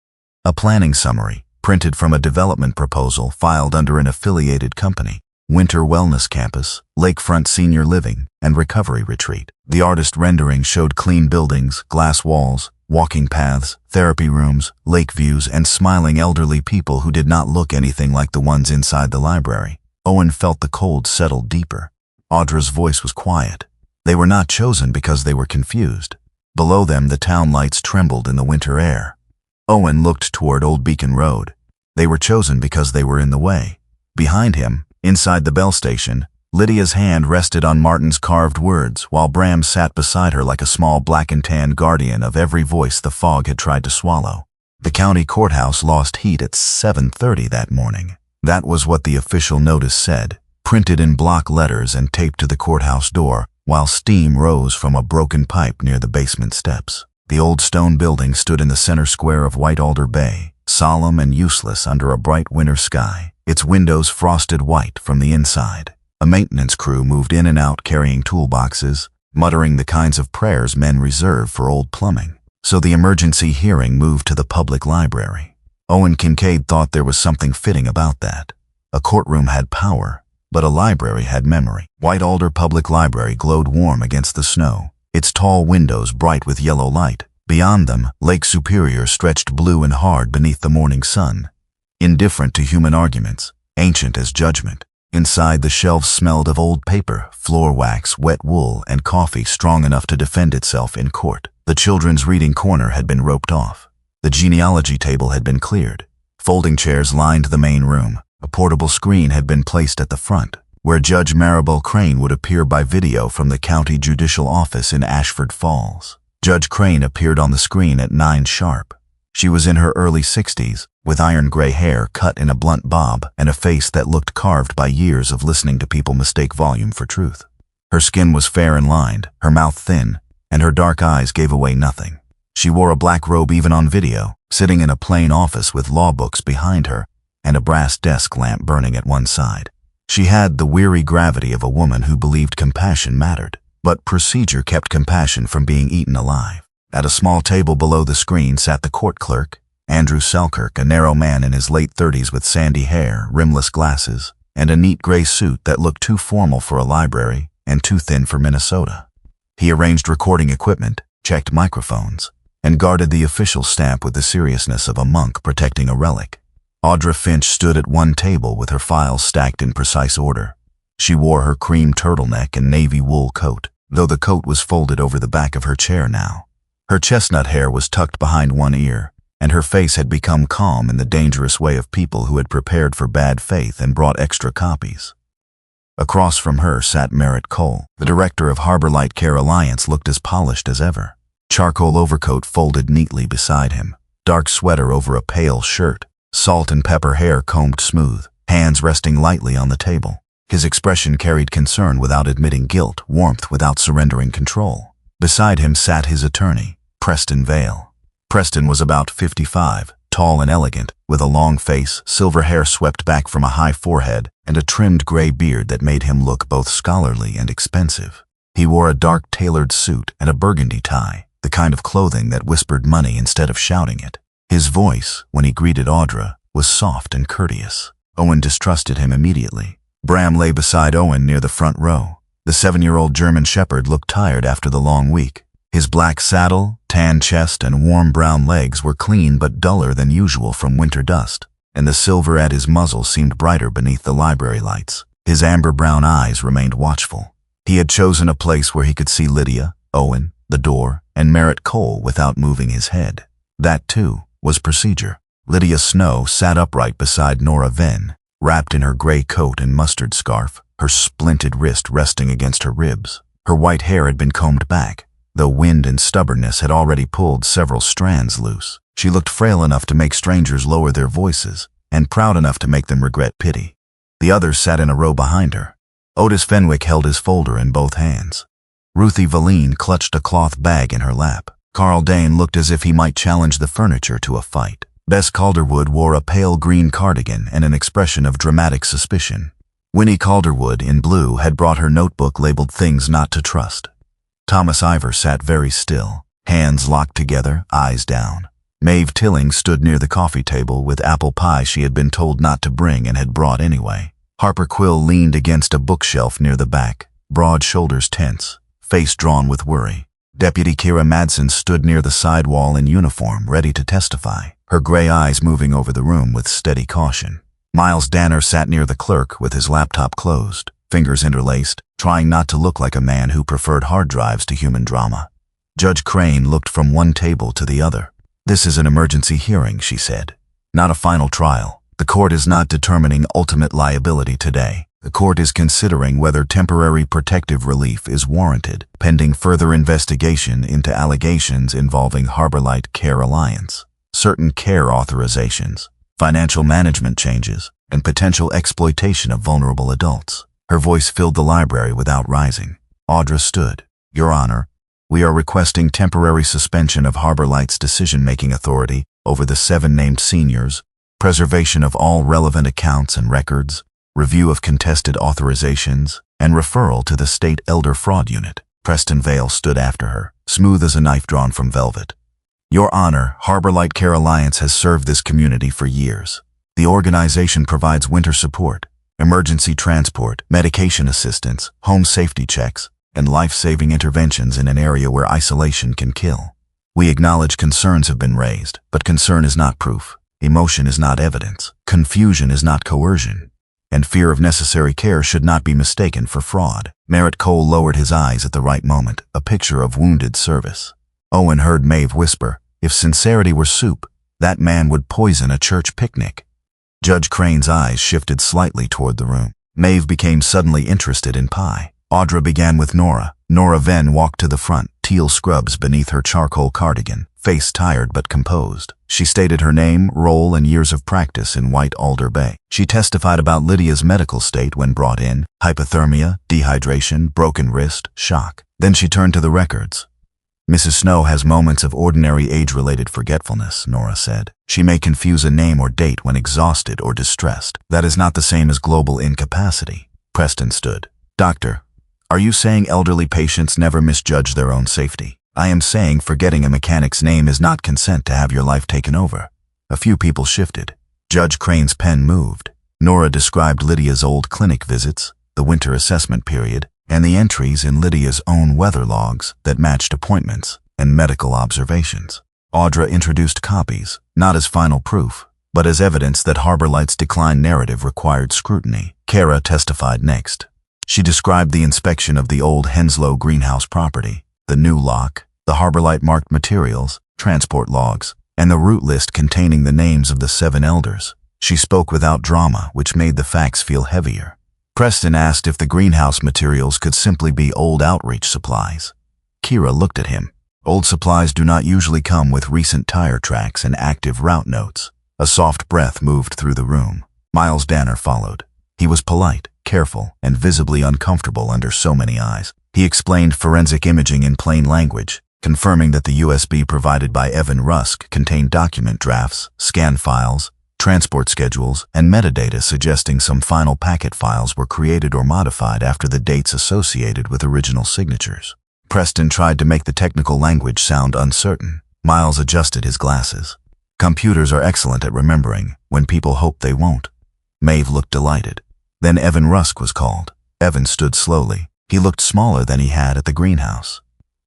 A planning summary, printed from a development proposal filed under an affiliated company. Winter Wellness Campus, Lakefront Senior Living, and Recovery Retreat. The artist rendering showed clean buildings, glass walls, walking paths, therapy rooms, lake views, and smiling elderly people who did not look anything like the ones inside the library. Owen felt the cold settle deeper. Audra's voice was quiet. They were not chosen because they were confused. Below them, the town lights trembled in the winter air. Owen looked toward Old Beacon Road. They were chosen because they were in the way. Behind him, inside the bell station, Lydia's hand rested on Martin's carved words, while Bram sat beside her like a small black and tan guardian of every voice the fog had tried to swallow. The county courthouse lost heat at 7:30 that morning. That was what the official notice said, printed in block letters and taped to the courthouse door, while steam rose from a broken pipe near the basement steps. The old stone building stood in the center square of White Alder Bay, solemn and useless under a bright winter sky, its windows frosted white from the inside. A maintenance crew moved in and out carrying toolboxes, muttering the kinds of prayers men reserve for old plumbing. So the emergency hearing moved to the public library. Owen Kincaid thought there was something fitting about that. A courtroom had power, but a library had memory. White Alder Public Library glowed warm against the snow, its tall windows bright with yellow light. Beyond them, Lake Superior stretched blue and hard beneath the morning sun, indifferent to human arguments, ancient as judgment. Inside, the shelves smelled of old paper, floor wax, wet wool, and coffee strong enough to defend itself in court. The children's reading corner had been roped off. The genealogy table had been cleared. Folding chairs lined the main room. A portable screen had been placed at the front, where Judge Maribel Crane would appear by video from the county judicial office in Ashford Falls. Judge Crane appeared on the screen at 9 sharp. She was in her early 60s, with iron gray hair cut in a blunt bob and a face that looked carved by years of listening to people mistake volume for truth. Her skin was fair and lined, her mouth thin, and her dark eyes gave away nothing. She wore a black robe even on video, sitting in a plain office with law books behind her and a brass desk lamp burning at one side. She had the weary gravity of a woman who believed compassion mattered, but procedure kept compassion from being eaten alive. At a small table below the screen sat the court clerk, Andrew Selkirk, a narrow man in his late 30s with sandy hair, rimless glasses, and a neat gray suit that looked too formal for a library and too thin for Minnesota. He arranged recording equipment, checked microphones, and guarded the official stamp with the seriousness of a monk protecting a relic. Audra Finch stood at one table with her files stacked in precise order. She wore her cream turtleneck and navy wool coat, though the coat was folded over the back of her chair now. Her chestnut hair was tucked behind one ear, and her face had become calm in the dangerous way of people who had prepared for bad faith and brought extra copies. Across from her sat Merritt Cole. The director of Harbor Light Care Alliance looked as polished as ever. Charcoal overcoat folded neatly beside him, dark sweater over a pale shirt, salt and pepper hair combed smooth, hands resting lightly on the table. His expression carried concern without admitting guilt, warmth without surrendering control. Beside him sat his attorney, Preston Vale. Preston was about 55, tall and elegant, with a long face, silver hair swept back from a high forehead, and a trimmed gray beard that made him look both scholarly and expensive. He wore a dark tailored suit and a burgundy tie, the kind of clothing that whispered money instead of shouting it. His voice, when he greeted Audra, was soft and courteous. Owen distrusted him immediately. Bram lay beside Owen near the front row. The 7-year-old German shepherd looked tired after the long week. His black saddle, tan chest, and warm brown legs were clean but duller than usual from winter dust. and the silver at his muzzle seemed brighter beneath the library lights. His amber-brown eyes remained watchful. He had chosen a place where he could see Lydia, Owen, the door, and Merritt Cole without moving his head. That, too, was procedure. Lydia Snow sat upright beside Nora Venn, wrapped in her gray coat and mustard scarf, her splinted wrist resting against her ribs. Her white hair had been combed back, though wind and stubbornness had already pulled several strands loose. She looked frail enough to make strangers lower their voices, and proud enough to make them regret pity. The others sat in a row behind her. Otis Fenwick held his folder in both hands. Ruthie Valine clutched a cloth bag in her lap. Carl Dane looked as if he might challenge the furniture to a fight. Bess Calderwood wore a pale green cardigan and an expression of dramatic suspicion. Winnie Calderwood, in blue, had brought her notebook labeled Things Not to Trust. Thomas Ivor sat very still, hands locked together, eyes down. Maeve Tilling stood near the coffee table with apple pie she had been told not to bring and had brought anyway. Harper Quill leaned against a bookshelf near the back, broad shoulders tense, face drawn with worry. Deputy Kira Madsen stood near the side wall in uniform, ready to testify, her gray eyes moving over the room with steady caution. Miles Danner sat near the clerk with his laptop closed, fingers interlaced, trying not to look like a man who preferred hard drives to human drama. Judge Crane looked from one table to the other. "This is an emergency hearing," she said. "Not a final trial. The court is not determining ultimate liability today. The court is considering whether temporary protective relief is warranted, pending further investigation into allegations involving Harborlight Care Alliance, certain care authorizations, financial management changes, and potential exploitation of vulnerable adults." Her voice filled the library without rising. Audra stood. "Your Honor, we are requesting temporary suspension of Harborlight's decision-making authority over the 7 named seniors, preservation of all relevant accounts and records, review of contested authorizations, and referral to the State Elder Fraud Unit." Preston Vale stood after her, smooth as a knife drawn from velvet. "Your Honor, Harborlight Care Alliance has served this community for years. The organization provides winter support, emergency transport, medication assistance, home safety checks, and life-saving interventions in an area where isolation can kill. We acknowledge concerns have been raised, but concern is not proof. Emotion is not evidence. Confusion is not coercion. And fear of necessary care should not be mistaken for fraud." Merritt Cole lowered his eyes at the right moment, a picture of wounded service. Owen heard Maeve whisper, "If sincerity were soup, that man would poison a church picnic." Judge Crane's eyes shifted slightly toward the room. Maeve became suddenly interested in pie. Audra began with Nora. Nora Venn walked to the front, teal scrubs beneath her charcoal cardigan, face tired but composed. She stated her name, role, and years of practice in White Alder Bay. She testified about Lydia's medical state when brought in: hypothermia, dehydration, broken wrist, shock. Then she turned to the records. "Mrs. Snow has moments of ordinary age-related forgetfulness," Nora said. "She may confuse a name or date when exhausted or distressed. That is not the same as global incapacity." Preston stood. "Doctor, are you saying elderly patients never misjudge their own safety?" "I am saying forgetting a mechanic's name is not consent to have your life taken over." A few people shifted. Judge Crane's pen moved. Nora described Lydia's old clinic visits, the winter assessment period, and the entries in Lydia's own weather logs that matched appointments and medical observations. Audra introduced copies, not as final proof, but as evidence that Harborlight's decline narrative required scrutiny. Kara testified next. She described the inspection of the old Henslow greenhouse property, the new lock, the Harborlight marked materials, transport logs, and the route list containing the names of the 7 elders. She spoke without drama, which made the facts feel heavier. Preston asked if the greenhouse materials could simply be old outreach supplies. Kira looked at him. "Old supplies do not usually come with recent tire tracks and active route notes." A soft breath moved through the room. Miles Danner followed. He was polite, careful, and visibly uncomfortable under so many eyes. He explained forensic imaging in plain language, confirming that the USB provided by Evan Rusk contained document drafts, scan files, transport schedules, and metadata suggesting some final packet files were created or modified after the dates associated with original signatures. Preston tried to make the technical language sound uncertain. Miles adjusted his glasses. "Computers are excellent at remembering when people hope they won't." Maeve looked delighted. Then Evan Rusk was called. Evan stood slowly. He looked smaller than he had at the greenhouse.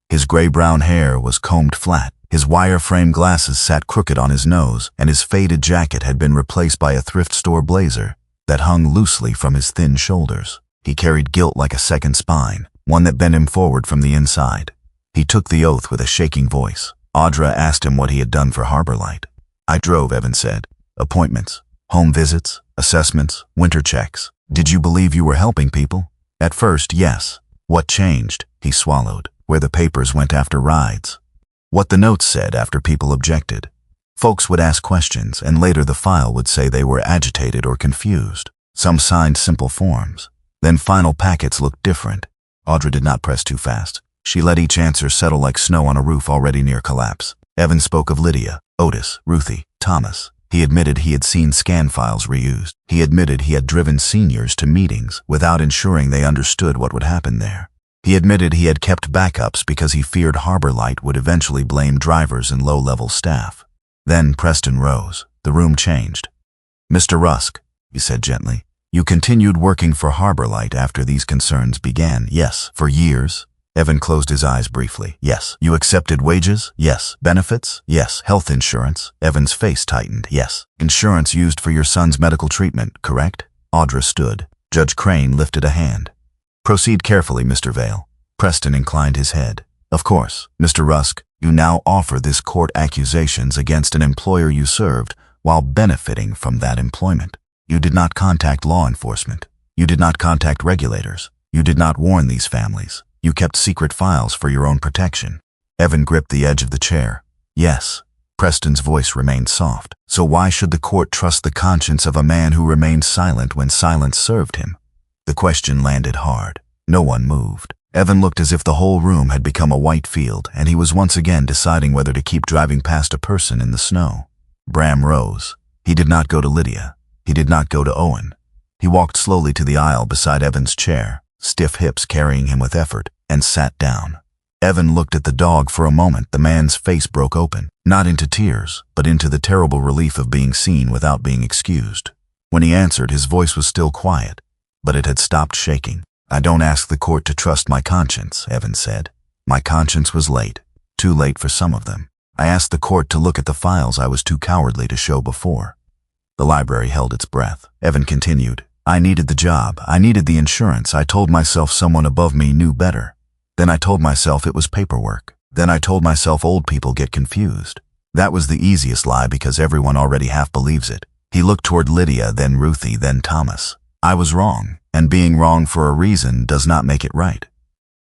His gray-brown hair was combed flat, His wire-frame glasses sat crooked on his nose, and his faded jacket had been replaced by a thrift store blazer that hung loosely from his thin shoulders. He carried guilt like a second spine, one that bent him forward from the inside. He took the oath with a shaking voice. Audra asked him what he had done for Harbor Light. "I drove," Evan said. "Appointments, home visits, assessments, winter checks. Did you believe you were helping people?" "At first, yes." "What changed?" He swallowed. "Where the papers went after rides. What the notes said after people objected. Folks would ask questions, and later the file would say they were agitated or confused. Some signed simple forms. Then final packets looked different." Audra did not press too fast. She let each answer settle like snow on a roof already near collapse. Evan spoke of Lydia, Otis, Ruthie, Thomas. He admitted he had seen scan files reused. He admitted he had driven seniors to meetings without ensuring they understood what would happen there. He admitted he had kept backups because he feared Harbor Light would eventually blame drivers and low-level staff. Then Preston rose. The room changed. "Mr. Rusk," he said gently, "you continued working for Harbor Light after these concerns began." "Yes." "For years?" Evan closed his eyes briefly. "Yes." "You accepted wages?" "Yes." "Benefits?" "Yes." "Health insurance?" Evan's face tightened. "Yes." "Insurance used for your son's medical treatment, correct?" Audra stood. Judge Crane lifted a hand. "Proceed carefully, Mr. Vale." Preston inclined his head. "Of course, Mr. Rusk, you now offer this court accusations against an employer you served while benefiting from that employment. You did not contact law enforcement. You did not contact regulators. You did not warn these families. You kept secret files for your own protection." Evan gripped the edge of the chair. "Yes." Preston's voice remained soft. "So why should the court trust the conscience of a man who remained silent when silence served him?" The question landed hard. No one moved. Evan looked as if the whole room had become a white field, and he was once again deciding whether to keep driving past a person in the snow. Bram rose. He did not go to Lydia. He did not go to Owen. He walked slowly to the aisle beside Evan's chair, stiff hips carrying him with effort, and sat down. Evan looked at the dog for a moment. The man's face broke open, not into tears, but into the terrible relief of being seen without being excused. When he answered, his voice was still quiet, but it had stopped shaking. "I don't ask the court to trust my conscience," Evan said. "My conscience was late, too late for some of them. I asked the court to look at the files I was too cowardly to show before." The library held its breath. Evan continued. "I needed the job. I needed the insurance. I told myself someone above me knew better. Then I told myself it was paperwork. Then I told myself old people get confused. That was the easiest lie because everyone already half believes it." He looked toward Lydia, then Ruthie, then Thomas. "I was wrong, and being wrong for a reason does not make it right."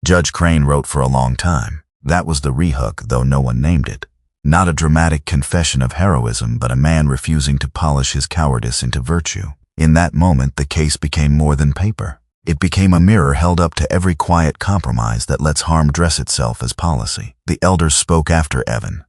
Judge Crane wrote for a long time. That was the rehook, though no one named it. Not a dramatic confession of heroism, but a man refusing to polish his cowardice into virtue. In that moment, the case became more than paper. It became a mirror held up to every quiet compromise that lets harm dress itself as policy. The elders spoke after Evan.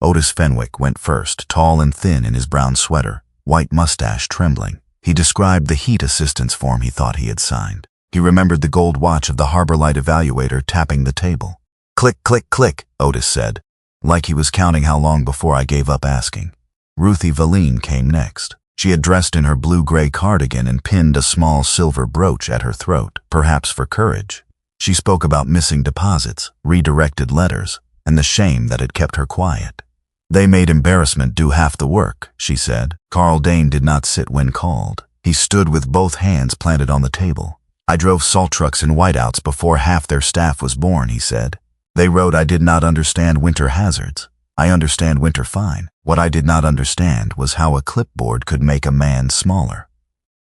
Otis Fenwick went first, tall and thin in his brown sweater, white mustache trembling. He described the heat assistance form he thought he had signed. He remembered the gold watch of the Harbor Light evaluator tapping the table. "Click, click, click," Otis said, like he was counting how long before I gave up asking. Ruthie Valine came next. She had dressed in her blue-gray cardigan and pinned a small silver brooch at her throat, perhaps for courage. She spoke about missing deposits, redirected letters, and the shame that had kept her quiet. "They made embarrassment do half the work," she said. Carl Dane did not sit when called. He stood with both hands planted on the table. "I drove salt trucks in whiteouts before half their staff was born," he said. "They wrote I did not understand winter hazards. I understand winter fine. What I did not understand was how a clipboard could make a man smaller."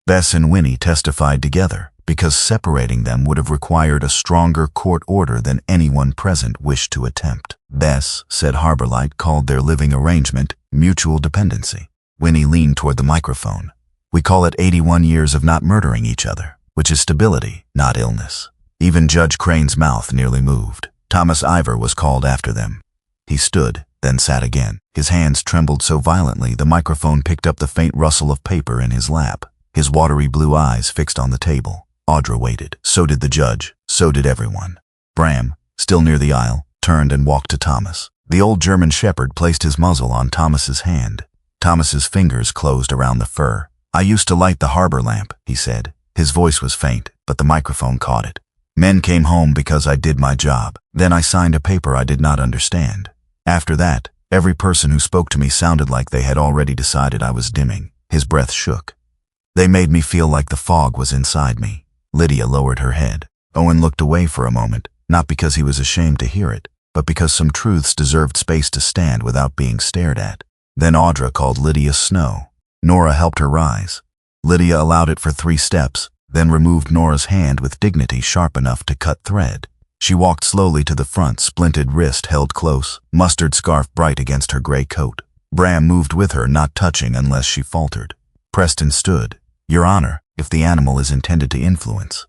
Bess and Winnie testified together, because separating them would have required a stronger court order than anyone present wished to attempt. Bess said Harbor Light called their living arrangement mutual dependency. Winnie leaned toward the microphone. "We call it 81 years of not murdering each other, which is stability, not illness." Even Judge Crane's mouth nearly moved. Thomas Ivor was called after them. He stood, then sat again. His hands trembled so violently the microphone picked up the faint rustle of paper in his lap. His watery blue eyes fixed on the table. Audra waited. So did the judge. So did everyone. Bram, still near the aisle, turned and walked to Thomas. The old German shepherd placed his muzzle on Thomas's hand. Thomas's fingers closed around the fur. "I used to light the harbor lamp," he said. His voice was faint, but the microphone caught it. "Men came home because I did my job. Then I signed a paper I did not understand. After that, every person who spoke to me sounded like they had already decided I was dimming. His breath shook. They made me feel like the fog was inside me. Lydia lowered her head. Owen looked away for a moment, not because he was ashamed to hear it, but because some truths deserved space to stand without being stared at. Then Audra called Lydia Snow. Nora helped her rise. Lydia allowed it for 3 steps, then removed Nora's hand with dignity sharp enough to cut thread. She walked slowly to the front, splinted wrist held close, mustard scarf bright against her gray coat. Bram moved with her, not touching unless she faltered. Preston stood. "Your Honor, if the animal is intended to influence."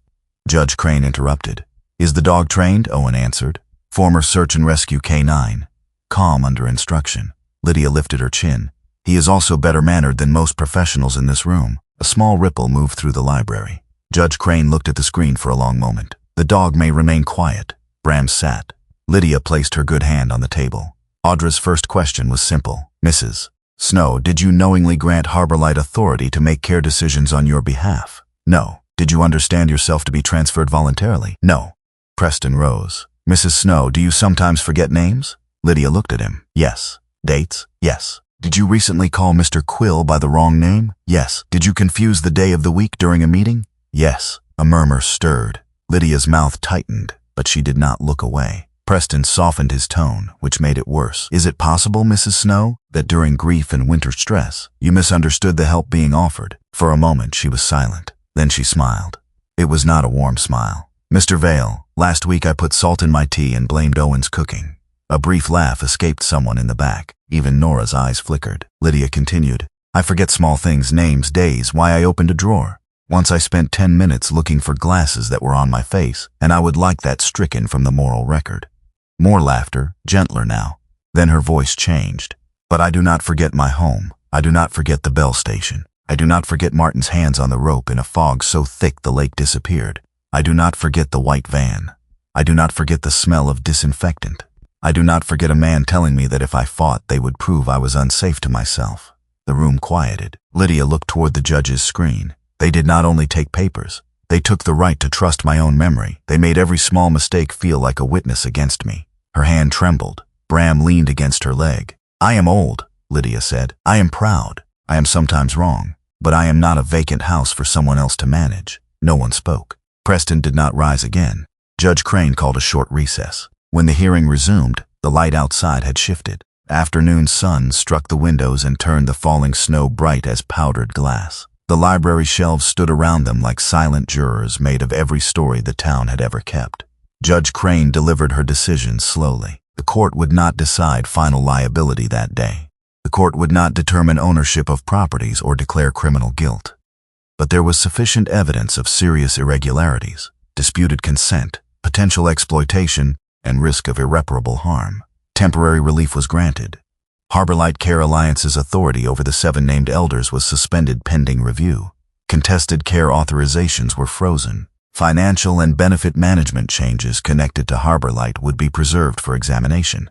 Judge Crane interrupted. "Is the dog trained?" Owen answered. "Former search and rescue K9. Calm under instruction." Lydia lifted her chin. "He is also better mannered than most professionals in this room." A small ripple moved through the library. Judge Crane looked at the screen for a long moment. "The dog may remain quiet." Bram sat. Lydia placed her good hand on the table. Audra's first question was simple. "Mrs. Snow, did you knowingly grant Harborlight authority to make care decisions on your behalf?" "No." "Did you understand yourself to be transferred voluntarily?" "No." Preston rose. "Mrs. Snow, do you sometimes forget names?" Lydia looked at him. "Yes." "Dates?" "Yes." "Did you recently call Mr. Quill by the wrong name?" "Yes." "Did you confuse the day of the week during a meeting?" "Yes." A murmur stirred. Lydia's mouth tightened, but she did not look away. Preston softened his tone, which made it worse. "Is it possible, Mrs. Snow, that during grief and winter stress, you misunderstood the help being offered?" For a moment she was silent. Then she smiled. It was not a warm smile. "Mr. Vale, last week I put salt in my tea and blamed Owen's cooking." A brief laugh escaped someone in the back. Even Nora's eyes flickered. Lydia continued. "I forget small things, names, days, why I opened a drawer. Once I spent 10 minutes looking for glasses that were on my face, and I would like that stricken from the moral record." More laughter, gentler now. Then her voice changed. "But I do not forget my home. I do not forget the bell station. I do not forget Martin's hands on the rope in a fog so thick the lake disappeared. I do not forget the white van. I do not forget the smell of disinfectant. I do not forget a man telling me that if I fought, they would prove I was unsafe to myself." The room quieted. Lydia looked toward the judge's screen. "They did not only take papers. They took the right to trust my own memory. They made every small mistake feel like a witness against me." Her hand trembled. Bram leaned against her leg. "I am old," Lydia said. "I am proud. I am sometimes wrong. But I am not a vacant house for someone else to manage." No one spoke. Preston did not rise again. Judge Crane called a short recess. When the hearing resumed, the light outside had shifted. Afternoon sun struck the windows and turned the falling snow bright as powdered glass. The library shelves stood around them like silent jurors made of every story the town had ever kept. Judge Crane delivered her decision slowly. The court would not decide final liability that day. The court would not determine ownership of properties or declare criminal guilt. But there was sufficient evidence of serious irregularities, disputed consent, potential exploitation, and risk of irreparable harm. Temporary relief was granted. Harborlight Care Alliance's authority over the 7 named elders was suspended pending review. Contested care authorizations were frozen. Financial and benefit management changes connected to Harborlight would be preserved for examination.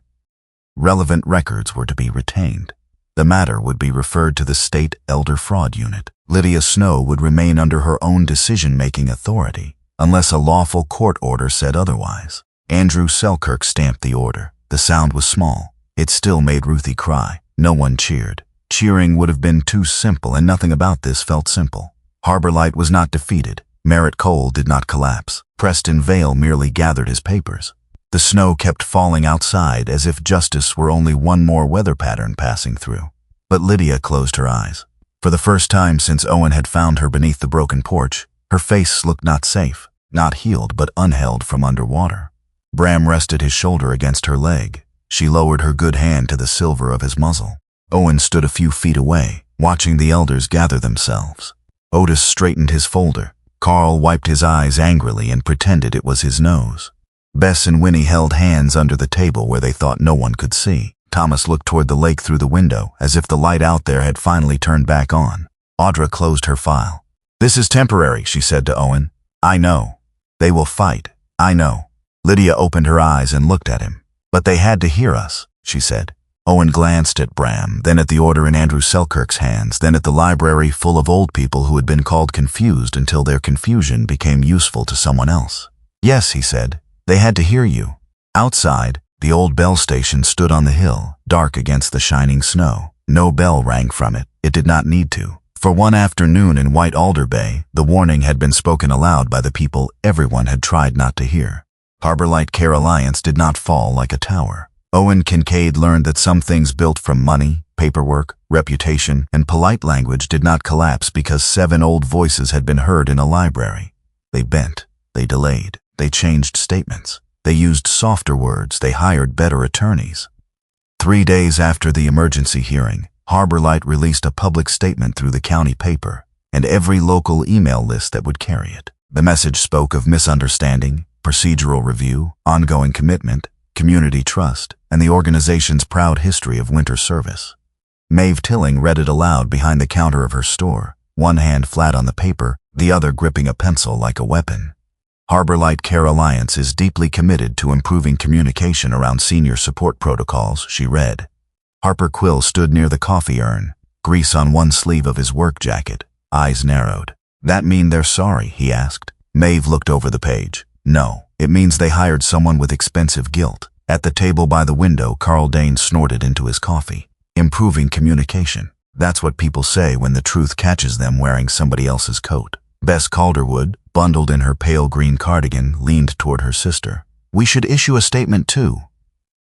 Relevant records were to be retained. The matter would be referred to the State Elder Fraud Unit. Lydia Snow would remain under her own decision-making authority, unless a lawful court order said otherwise. Andrew Selkirk stamped the order. The sound was small. It still made Ruthie cry. No one cheered. Cheering would have been too simple, and nothing about this felt simple. Harborlight was not defeated. Merritt Cole did not collapse. Preston Vale merely gathered his papers. The snow kept falling outside as if justice were only one more weather pattern passing through. But Lydia closed her eyes. For the first time since Owen had found her beneath the broken porch, her face looked not safe, not healed but unheld from underwater. Bram rested his shoulder against her leg. She lowered her good hand to the silver of his muzzle. Owen stood a few feet away, watching the elders gather themselves. Otis straightened his folder. Carl wiped his eyes angrily and pretended it was his nose. Bess and Winnie held hands under the table where they thought no one could see. Thomas looked toward the lake through the window, as if the light out there had finally turned back on. Audra closed her file. "This is temporary," she said to Owen. "I know. They will fight. I know." Lydia opened her eyes and looked at him. "But they had to hear us," she said. Owen glanced at Bram, then at the order in Andrew Selkirk's hands, then at the library full of old people who had been called confused until their confusion became useful to someone else. "Yes," he said. "They had to hear you." Outside, The old bell station stood on the hill, dark against the shining snow. No bell rang from it. It did not need to. For one afternoon in White Alder Bay, the warning had been spoken aloud by the people everyone had tried not to hear. Harbor Light Care Alliance did not fall like a tower. Owen Kincaid learned that some things built from money, paperwork, reputation, and polite language did not collapse because 7 old voices had been heard in a library. They bent, they delayed, they changed statements, they used softer words, they hired better attorneys. 3 days after the emergency hearing, Harbor Light released a public statement through the county paper and every local email list that would carry it. The message spoke of misunderstanding, procedural review, ongoing commitment, community trust, and the organization's proud history of winter service. Maeve Tilling read it aloud behind the counter of her store, one hand flat on the paper, the other gripping a pencil like a weapon. Harbor Light Care Alliance is deeply committed to improving communication around senior support protocols, she read. Harper Quill stood near the coffee urn, grease on one sleeve of his work jacket, eyes narrowed. That mean they're sorry, he asked. Maeve looked over the page. No, it means they hired someone with expensive guilt. At the table by the window, Carl Dane snorted into his coffee. Improving communication. That's what people say when the truth catches them wearing somebody else's coat. Bess Calderwood, bundled in her pale green cardigan, leaned toward her sister. We should issue a statement too.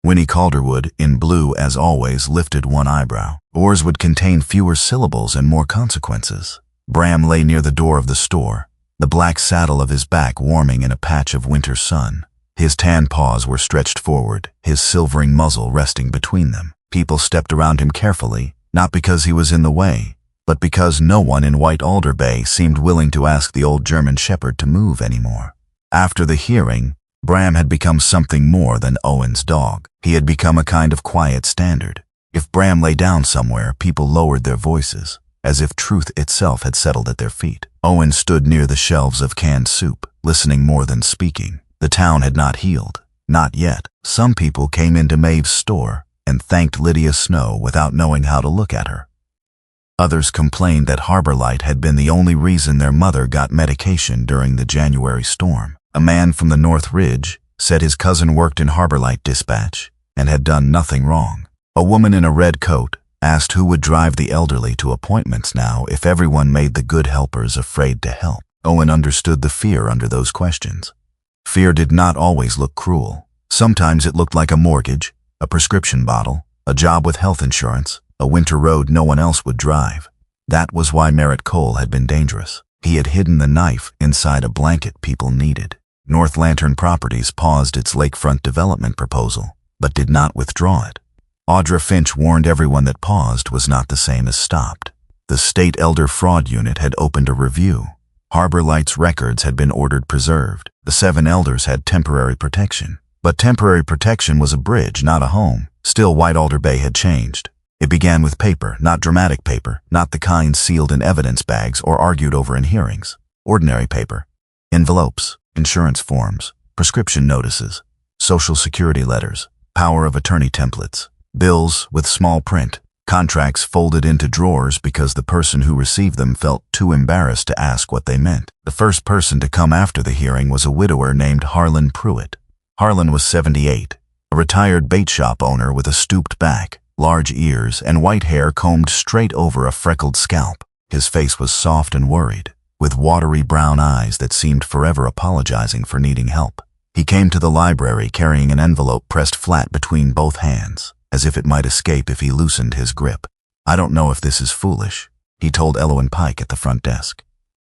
Winnie Calderwood, in blue as always, lifted one eyebrow. Ours would contain fewer syllables and more consequences. Bram lay near the door of the store, the black saddle of his back warming in a patch of winter sun. His tan paws were stretched forward, his silvering muzzle resting between them. People stepped around him carefully, not because he was in the way, but because no one in White Alder Bay seemed willing to ask the old German shepherd to move anymore. After the hearing, Bram had become something more than Owen's dog. He had become a kind of quiet standard. If Bram lay down somewhere, people lowered their voices, as if truth itself had settled at their feet. Owen stood near the shelves of canned soup, listening more than speaking. The town had not healed. Not yet. Some people came into Maeve's store and thanked Lydia Snow without knowing how to look at her. Others complained that Harbor Light had been the only reason their mother got medication during the January storm. A man from the North Ridge said his cousin worked in Harbor Light Dispatch and had done nothing wrong. A woman in a red coat asked who would drive the elderly to appointments now if everyone made the good helpers afraid to help. Owen understood the fear under those questions. Fear did not always look cruel. Sometimes it looked like a mortgage, a prescription bottle, a job with health insurance, a winter road no one else would drive. That was why Merritt Cole had been dangerous. He had hidden the knife inside a blanket people needed. North Lantern Properties paused its lakefront development proposal, but did not withdraw it. Audra Finch warned everyone that paused was not the same as stopped. The State Elder Fraud Unit had opened a review. Harbor Light's records had been ordered preserved. The 7 elders had temporary protection. But temporary protection was a bridge, not a home. Still, White Alder Bay had changed. It began with paper, not dramatic paper, not the kind sealed in evidence bags or argued over in hearings. Ordinary paper. Envelopes, insurance forms, prescription notices, social security letters, power of attorney templates, bills with small print, contracts folded into drawers because the person who received them felt too embarrassed to ask what they meant. The first person to come after the hearing was a widower named Harlan Pruitt. Harlan was 78, a retired bait shop owner with a stooped back, large ears, and white hair combed straight over a freckled scalp. His face was soft and worried, with watery brown eyes that seemed forever apologizing for needing help. He came to the library carrying an envelope pressed flat between both hands, as if it might escape if he loosened his grip. I don't know if this is foolish, he told Elowen Pike at the front desk.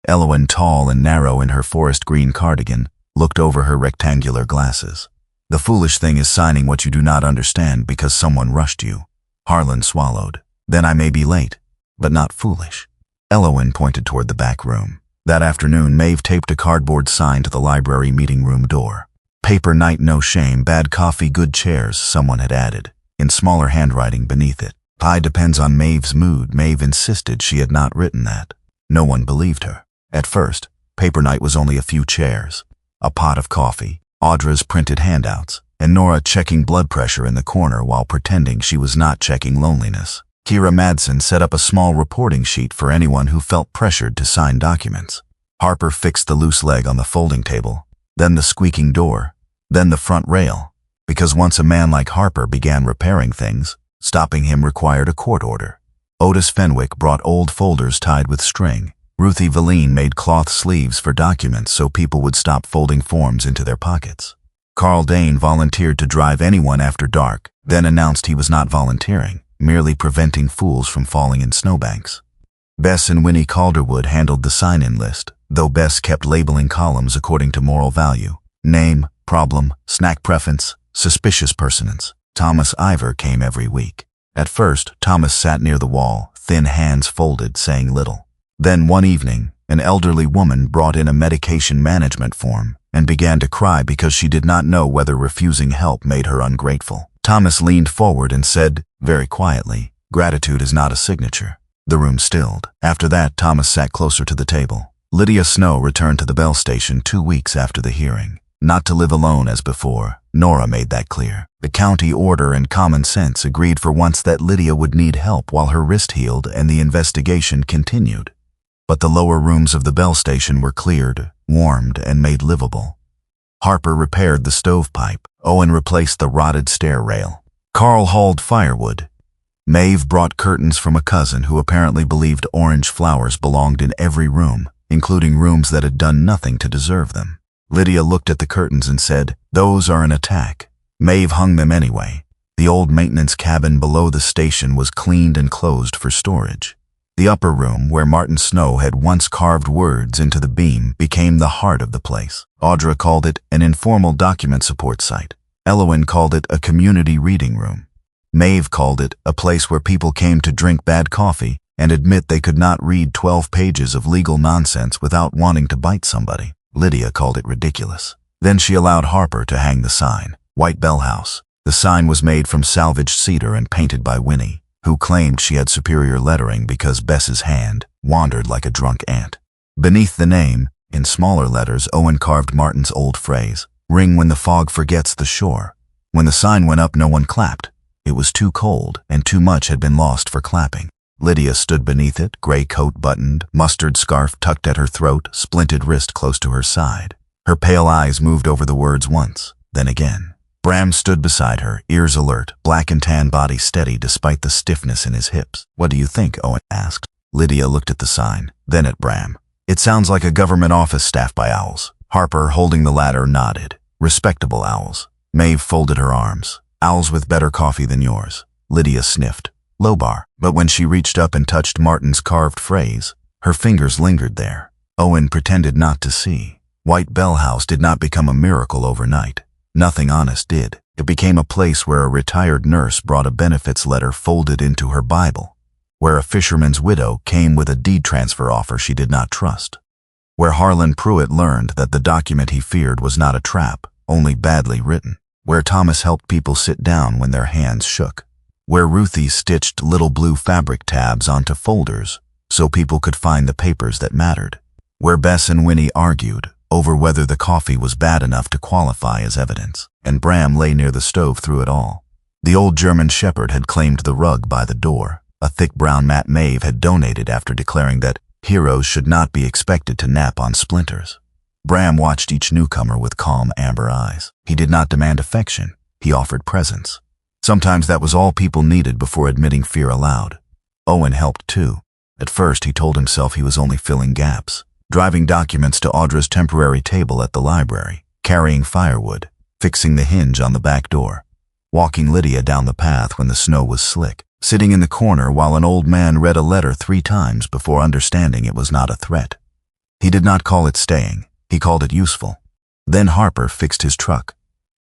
Elowen, tall and narrow in her forest green cardigan, looked over her rectangular glasses. The foolish thing is signing what you do not understand because someone rushed you. Harlan swallowed. Then I may be late, but not foolish. Elowen pointed toward the back room. That afternoon, Maeve taped a cardboard sign to the library meeting room door. Paper night, no shame, bad coffee, good chairs, someone had added, in smaller handwriting beneath it. Pie depends on Maeve's mood. Maeve insisted she had not written that. No one believed her. At first, paper night was only a few chairs, a pot of coffee, Audra's printed handouts, and Nora checking blood pressure in the corner while pretending she was not checking loneliness. Kira Madsen set up a small reporting sheet for anyone who felt pressured to sign documents. Harper fixed the loose leg on the folding table, then the squeaking door, then the front rail. because once a man like Harper began repairing things, stopping him required a court order. Otis Fenwick brought old folders tied with string. Ruthie Valine made cloth sleeves for documents so people would stop folding forms into their pockets. Carl Dane volunteered to drive anyone after dark, then announced he was not volunteering, merely preventing fools from falling in snowbanks. Bess and Winnie Calderwood handled the sign-in list, though Bess kept labeling columns according to moral value: name, problem, snack preference, suspicious persons. Thomas Ivor came every week. At first, Thomas sat near the wall, thin hands folded, saying little. Then one evening, an elderly woman brought in a medication management form and began to cry because she did not know whether refusing help made her ungrateful. Thomas leaned forward and said, very quietly, "Gratitude is not a signature." The room stilled. After that, Thomas sat closer to the table. Lydia Snow returned to the Bell Station 2 weeks after the hearing. Not to live alone as before, Nora made that clear. The county order and common sense agreed for once that Lydia would need help while her wrist healed and the investigation continued. But the lower rooms of the Bell Station were cleared, warmed, and made livable. Harper repaired the stovepipe. Owen replaced the rotted stair rail. Carl hauled firewood. Maeve brought curtains from a cousin who apparently believed orange flowers belonged in every room, including rooms that had done nothing to deserve them. Lydia looked at the curtains and said, "Those are an attack." Maeve hung them anyway. The old maintenance cabin below the station was cleaned and closed for storage. The upper room, where Martin Snow had once carved words into the beam, became the heart of the place. Audra called it an informal document support site. Elowen called it a community reading room. Maeve called it a place where people came to drink bad coffee and admit they could not read 12 pages of legal nonsense without wanting to bite somebody. Lydia called it ridiculous. Then she allowed Harper to hang the sign, White Bell House. The sign was made from salvaged cedar and painted by Winnie, who claimed she had superior lettering because Bess's hand wandered like a drunk ant. Beneath the name, in smaller letters, Owen carved Martin's old phrase, "Ring when the fog forgets the shore." When the sign went up, no one clapped. It was too cold, and too much had been lost for clapping. Lydia stood beneath it, gray coat buttoned, mustard scarf tucked at her throat, splinted wrist close to her side. Her pale eyes moved over the words once, then again. Bram stood beside her, ears alert, black and tan body steady despite the stiffness in his hips. "What do you think?" Owen asked. Lydia looked at the sign, then at Bram. "It sounds like a government office staffed by owls." Harper, holding the ladder, nodded. "Respectable owls." Maeve folded her arms. "Owls with better coffee than yours." Lydia sniffed. "Low bar." But when she reached up and touched Martin's carved phrase, her fingers lingered there. Owen pretended not to see. White Bell House did not become a miracle overnight. Nothing honest did. It became a place where a retired nurse brought a benefits letter folded into her Bible, where a fisherman's widow came with a deed transfer offer she did not trust, where Harlan Pruitt learned that the document he feared was not a trap, only badly written, where Thomas helped people sit down when their hands shook, where Ruthie stitched little blue fabric tabs onto folders so people could find the papers that mattered, where Bess and Winnie argued over whether the coffee was bad enough to qualify as evidence, and Bram lay near the stove through it all. The old German shepherd had claimed the rug by the door, a thick brown mat Maeve had donated after declaring that heroes should not be expected to nap on splinters. Bram watched each newcomer with calm amber eyes. He did not demand affection, he offered presence. Sometimes that was all people needed before admitting fear aloud. Owen helped too. At first he told himself he was only filling gaps, driving documents to Audra's temporary table at the library, carrying firewood, fixing the hinge on the back door, walking Lydia down the path when the snow was slick, sitting in the corner while an old man read a letter 3 times before understanding it was not a threat. He did not call it staying, he called it useful. Then Harper fixed his truck.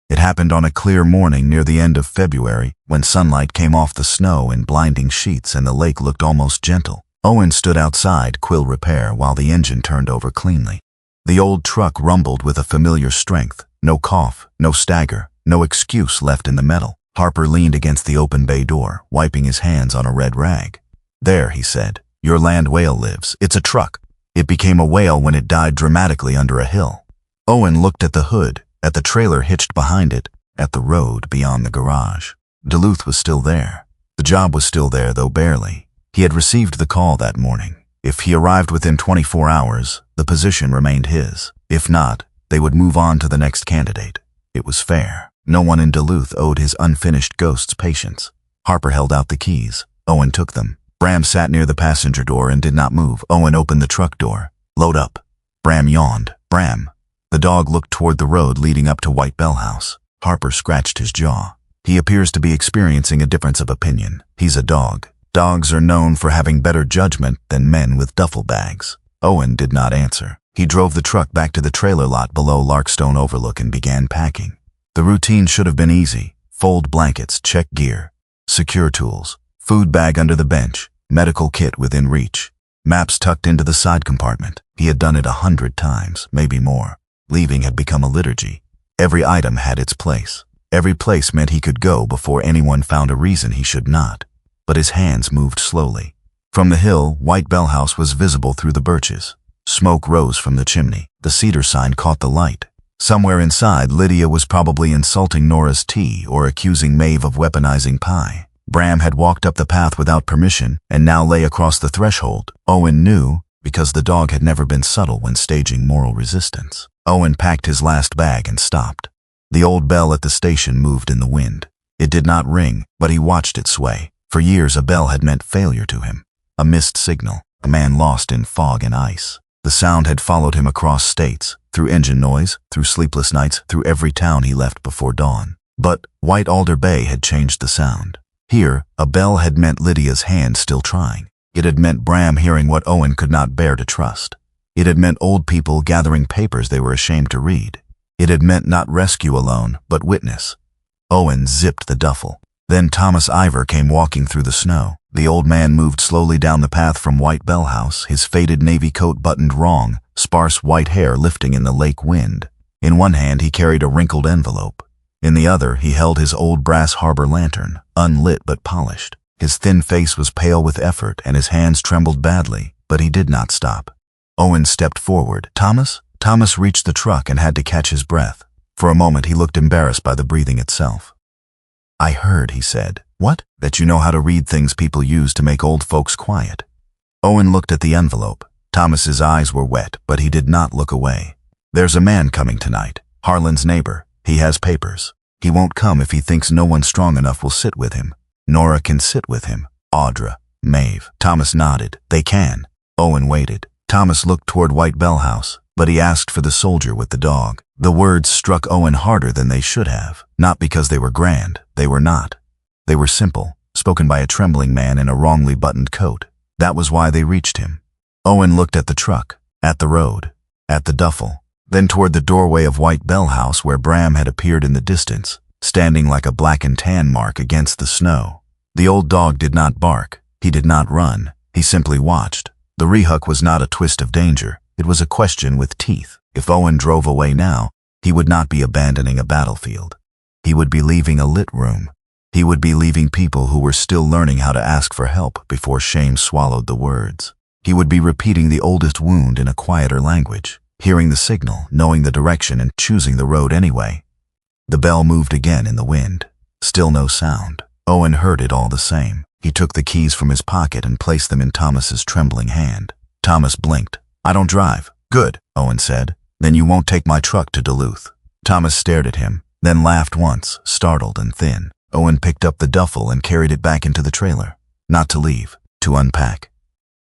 It happened on a clear morning near the end of February when sunlight came off the snow in blinding sheets and the lake looked almost gentle. Owen stood outside Quill Repair while the engine turned over cleanly. The old truck rumbled with a familiar strength, no cough, no stagger, no excuse left in the metal. Harper leaned against the open bay door, wiping his hands on a red rag. "There," he said, "your land whale lives. It's a truck. It became a whale when it died dramatically under a hill." Owen looked at the hood, at the trailer hitched behind it, at the road beyond the garage. Duluth was still there. The job was still there, though barely. He had received the call that morning. If he arrived within 24 hours, the position remained his. If not, they would move on to the next candidate. It was fair. No one in Duluth owed his unfinished ghost's patience. Harper held out the keys. Owen took them. Bram sat near the passenger door and did not move. Owen opened the truck door. "Load up." Bram yawned. "Bram." The dog looked toward the road leading up to White Bell House. Harper scratched his jaw. "He appears to be experiencing a difference of opinion. He's a dog. Dogs are known for having better judgment than men with duffel bags." Owen did not answer. He drove the truck back to the trailer lot below Larkstone Overlook and began packing. The routine should have been easy. Fold blankets, check gear, secure tools, food bag under the bench, medical kit within reach, maps tucked into the side compartment. He had done it 100 times, maybe more. Leaving had become a liturgy. Every item had its place. Every place meant he could go before anyone found a reason he should not. But his hands moved slowly. From the hill, White Bell House was visible through the birches. Smoke rose from the chimney. The cedar sign caught the light. Somewhere inside, Lydia was probably insulting Nora's tea or accusing Maeve of weaponizing Pie. Bram had walked up the path without permission and now lay across the threshold. Owen knew, because the dog had never been subtle when staging moral resistance. Owen packed his last bag and stopped. The old bell at the station moved in the wind. It did not ring, but he watched it sway. For years, a bell had meant failure to him. A missed signal, a man lost in fog and ice. The sound had followed him across states, through engine noise, through sleepless nights, through every town he left before dawn. But White Alder Bay had changed the sound. Here, a bell had meant Lydia's hand still trying. It had meant Bram hearing what Owen could not bear to trust. It had meant old people gathering papers they were ashamed to read. It had meant not rescue alone, but witness. Owen zipped the duffel. Then Thomas Ivor came walking through the snow. The old man moved slowly down the path from White Bell House, his faded navy coat buttoned wrong, sparse white hair lifting in the lake wind. In one hand he carried a wrinkled envelope. In the other he held his old brass harbor lantern, unlit but polished. His thin face was pale with effort and his hands trembled badly, but he did not stop. Owen stepped forward. "Thomas?" Thomas reached the truck and had to catch his breath. For a moment he looked embarrassed by the breathing itself. "I heard," he said. "What?" "That you know how to read things people use to make old folks quiet." Owen looked at the envelope. Thomas's eyes were wet, but he did not look away. "There's a man coming tonight. Harlan's neighbor. He has papers. He won't come if he thinks no one strong enough will sit with him. Nora can sit with him. Audra. Maeve." Thomas nodded. "They can." Owen waited. Thomas looked toward White Bell House, but he asked for the soldier with the dog. The words struck Owen harder than they should have. Not because they were grand. They were not. They were simple, spoken by a trembling man in a wrongly buttoned coat. That was why they reached him. Owen looked at the truck, at the road, at the duffel, then toward the doorway of White Bell House where Bram had appeared in the distance, standing like a black and tan mark against the snow. The old dog did not bark. He did not run. He simply watched. The rehook was not a twist of danger. It was a question with teeth. If Owen drove away now, he would not be abandoning a battlefield. He would be leaving a lit room. He would be leaving people who were still learning how to ask for help before shame swallowed the words. He would be repeating the oldest wound in a quieter language, hearing the signal, knowing the direction, and choosing the road anyway. The bell moved again in the wind. Still no sound. Owen heard it all the same. He took the keys from his pocket and placed them in Thomas's trembling hand. Thomas blinked. "I don't drive." "Good," Owen said. "Then you won't take my truck to Duluth." Thomas stared at him, then laughed once, startled and thin. Owen picked up the duffel and carried it back into the trailer. Not to leave, to unpack.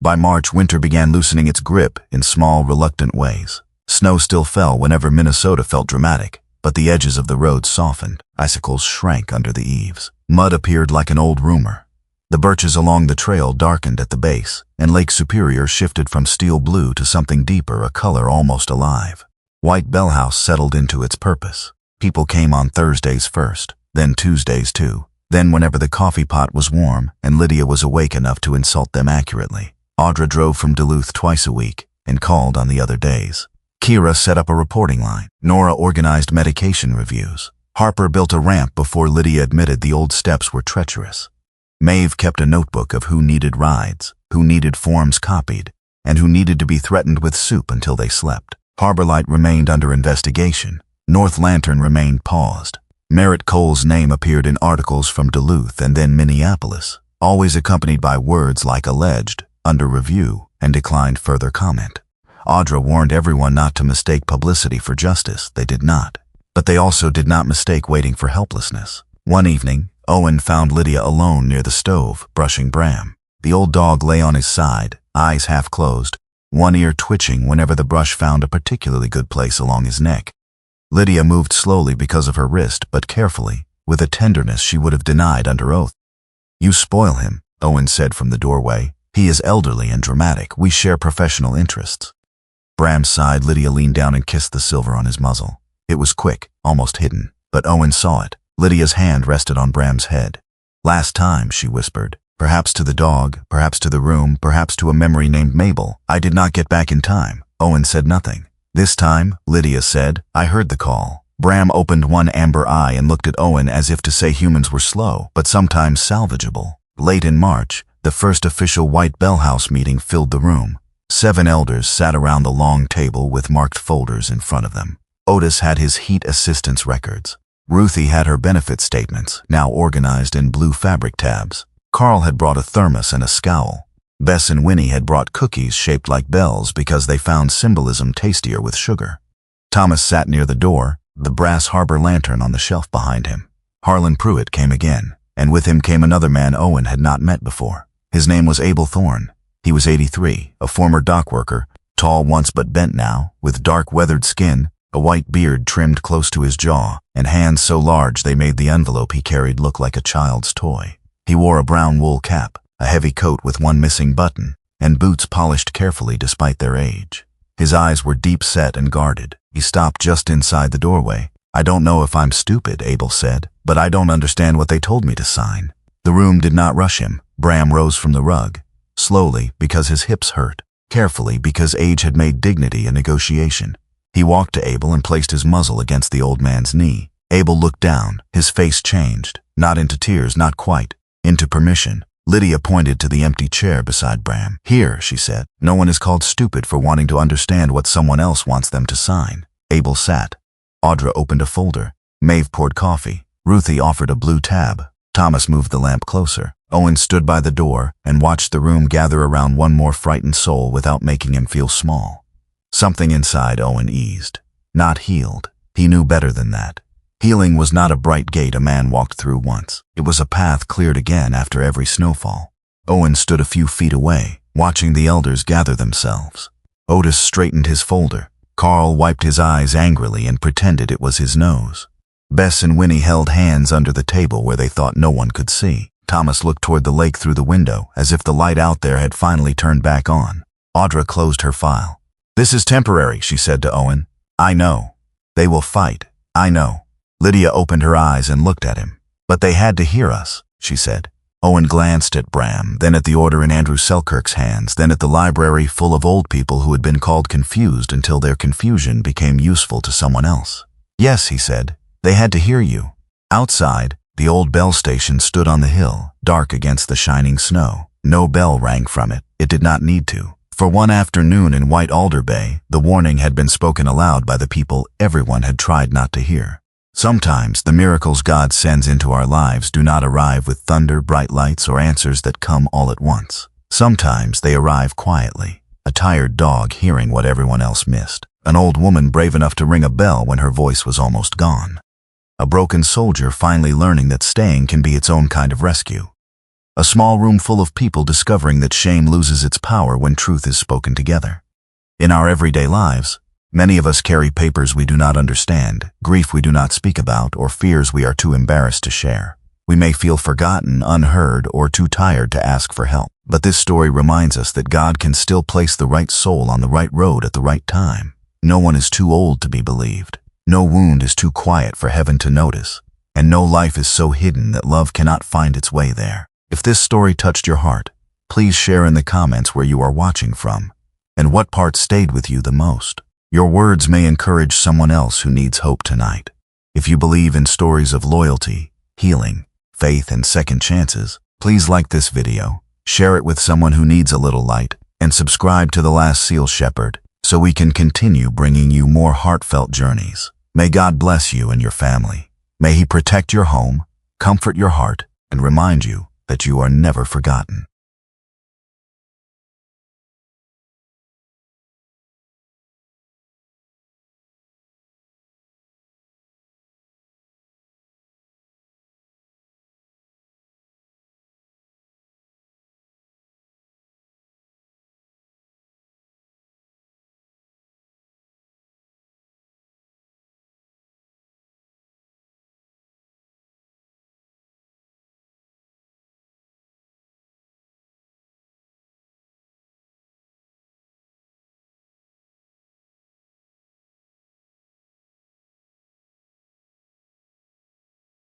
By March, winter began loosening its grip in small, reluctant ways. Snow still fell whenever Minnesota felt dramatic, but the edges of the road softened. Icicles shrank under the eaves. Mud appeared like an old rumor. The birches along the trail darkened at the base, and Lake Superior shifted from steel blue to something deeper, a color almost alive. White Bell House settled into its purpose. People came on Thursdays first, then Tuesdays too, then whenever the coffee pot was warm and Lydia was awake enough to insult them accurately. Audra drove from Duluth twice a week and called on the other days. Kira set up a reporting line. Nora organized medication reviews. Harper built a ramp before Lydia admitted the old steps were treacherous. Maeve kept a notebook of who needed rides, who needed forms copied, and who needed to be threatened with soup until they slept. Harborlight remained under investigation. North Lantern remained paused. Merritt Cole's name appeared in articles from Duluth and then Minneapolis, always accompanied by words like alleged, under review, and declined further comment. Audra warned everyone not to mistake publicity for justice. They did not. But they also did not mistake waiting for helplessness. One evening, Owen found Lydia alone near the stove, brushing Bram. The old dog lay on his side, eyes half closed, one ear twitching whenever the brush found a particularly good place along his neck. Lydia moved slowly because of her wrist, but carefully, with a tenderness she would have denied under oath. "You spoil him," Owen said from the doorway. "He is elderly and dramatic. We share professional interests." Bram sighed. Lydia leaned down and kissed the silver on his muzzle. It was quick, almost hidden, but Owen saw it. Lydia's hand rested on Bram's head. "Last time," she whispered. "Perhaps to the dog, perhaps to the room, perhaps to a memory named Mabel. I did not get back in time." Owen said nothing. "This time," Lydia said, "I heard the call." Bram opened one amber eye and looked at Owen as if to say humans were slow, but sometimes salvageable. Late in March, the first official White Bell House meeting filled the room. 7 elders sat around the long table with marked folders in front of them. Otis had his heat assistance records. Ruthie had her benefit statements, now organized in blue fabric tabs. Carl had brought a thermos and a scowl. Bess and Winnie had brought cookies shaped like bells because they found symbolism tastier with sugar. Thomas sat near the door, the brass harbor lantern on the shelf behind him. Harlan Pruitt came again, and with him came another man Owen had not met before. His name was Abel Thorne. He was 83, a former dock worker, tall once but bent now, with dark weathered skin, a white beard trimmed close to his jaw, and hands so large they made the envelope he carried look like a child's toy. He wore a brown wool cap, a heavy coat with one missing button, and boots polished carefully despite their age. His eyes were deep-set and guarded. He stopped just inside the doorway. "I don't know if I'm stupid," Abel said, "but I don't understand what they told me to sign." The room did not rush him. Bram rose from the rug. Slowly, because his hips hurt. Carefully, because age had made dignity a negotiation. He walked to Abel and placed his muzzle against the old man's knee. Abel looked down. His face changed. Not into tears, not quite. Into permission. Lydia pointed to the empty chair beside Bram. "Here," she said. "No one is called stupid for wanting to understand what someone else wants them to sign." Abel sat. Audra opened a folder. Maeve poured coffee. Ruthie offered a blue tab. Thomas moved the lamp closer. Owen stood by the door and watched the room gather around one more frightened soul without making him feel small. Something inside Owen eased. Not healed. He knew better than that. Healing was not a bright gate a man walked through once. It was a path cleared again after every snowfall. Owen stood a few feet away, watching the elders gather themselves. Otis straightened his folder. Carl wiped his eyes angrily and pretended it was his nose. Bess and Winnie held hands under the table where they thought no one could see. Thomas looked toward the lake through the window, as if the light out there had finally turned back on. Audra closed her file. "This is temporary," she said to Owen. "I know. They will fight. I know." Lydia opened her eyes and looked at him. "But they had to hear us," she said. Owen glanced at Bram, then at the order in Andrew Selkirk's hands, then at the library full of old people who had been called confused until their confusion became useful to someone else. "Yes," he said. "They had to hear you." Outside, the old bell station stood on the hill, dark against the shining snow. No bell rang from it. It did not need to. For one afternoon in White Alder Bay, the warning had been spoken aloud by the people everyone had tried not to hear. Sometimes the miracles God sends into our lives do not arrive with thunder, bright lights, or answers that come all at once. Sometimes they arrive quietly. A tired dog hearing what everyone else missed. An old woman brave enough to ring a bell when her voice was almost gone. A broken soldier finally learning that staying can be its own kind of rescue. A small room full of people discovering that shame loses its power when truth is spoken together. In our everyday lives, many of us carry papers we do not understand, grief we do not speak about, or fears we are too embarrassed to share. We may feel forgotten, unheard, or too tired to ask for help. But this story reminds us that God can still place the right soul on the right road at the right time. No one is too old to be believed. No wound is too quiet for heaven to notice. And no life is so hidden that love cannot find its way there. If this story touched your heart, please share in the comments where you are watching from, and what part stayed with you the most. Your words may encourage someone else who needs hope tonight. If you believe in stories of loyalty, healing, faith, and second chances, please like this video, share it with someone who needs a little light, and subscribe to The Last Seal Shepherd so we can continue bringing you more heartfelt journeys. May God bless you and your family. May He protect your home, comfort your heart, and remind you that you are never forgotten.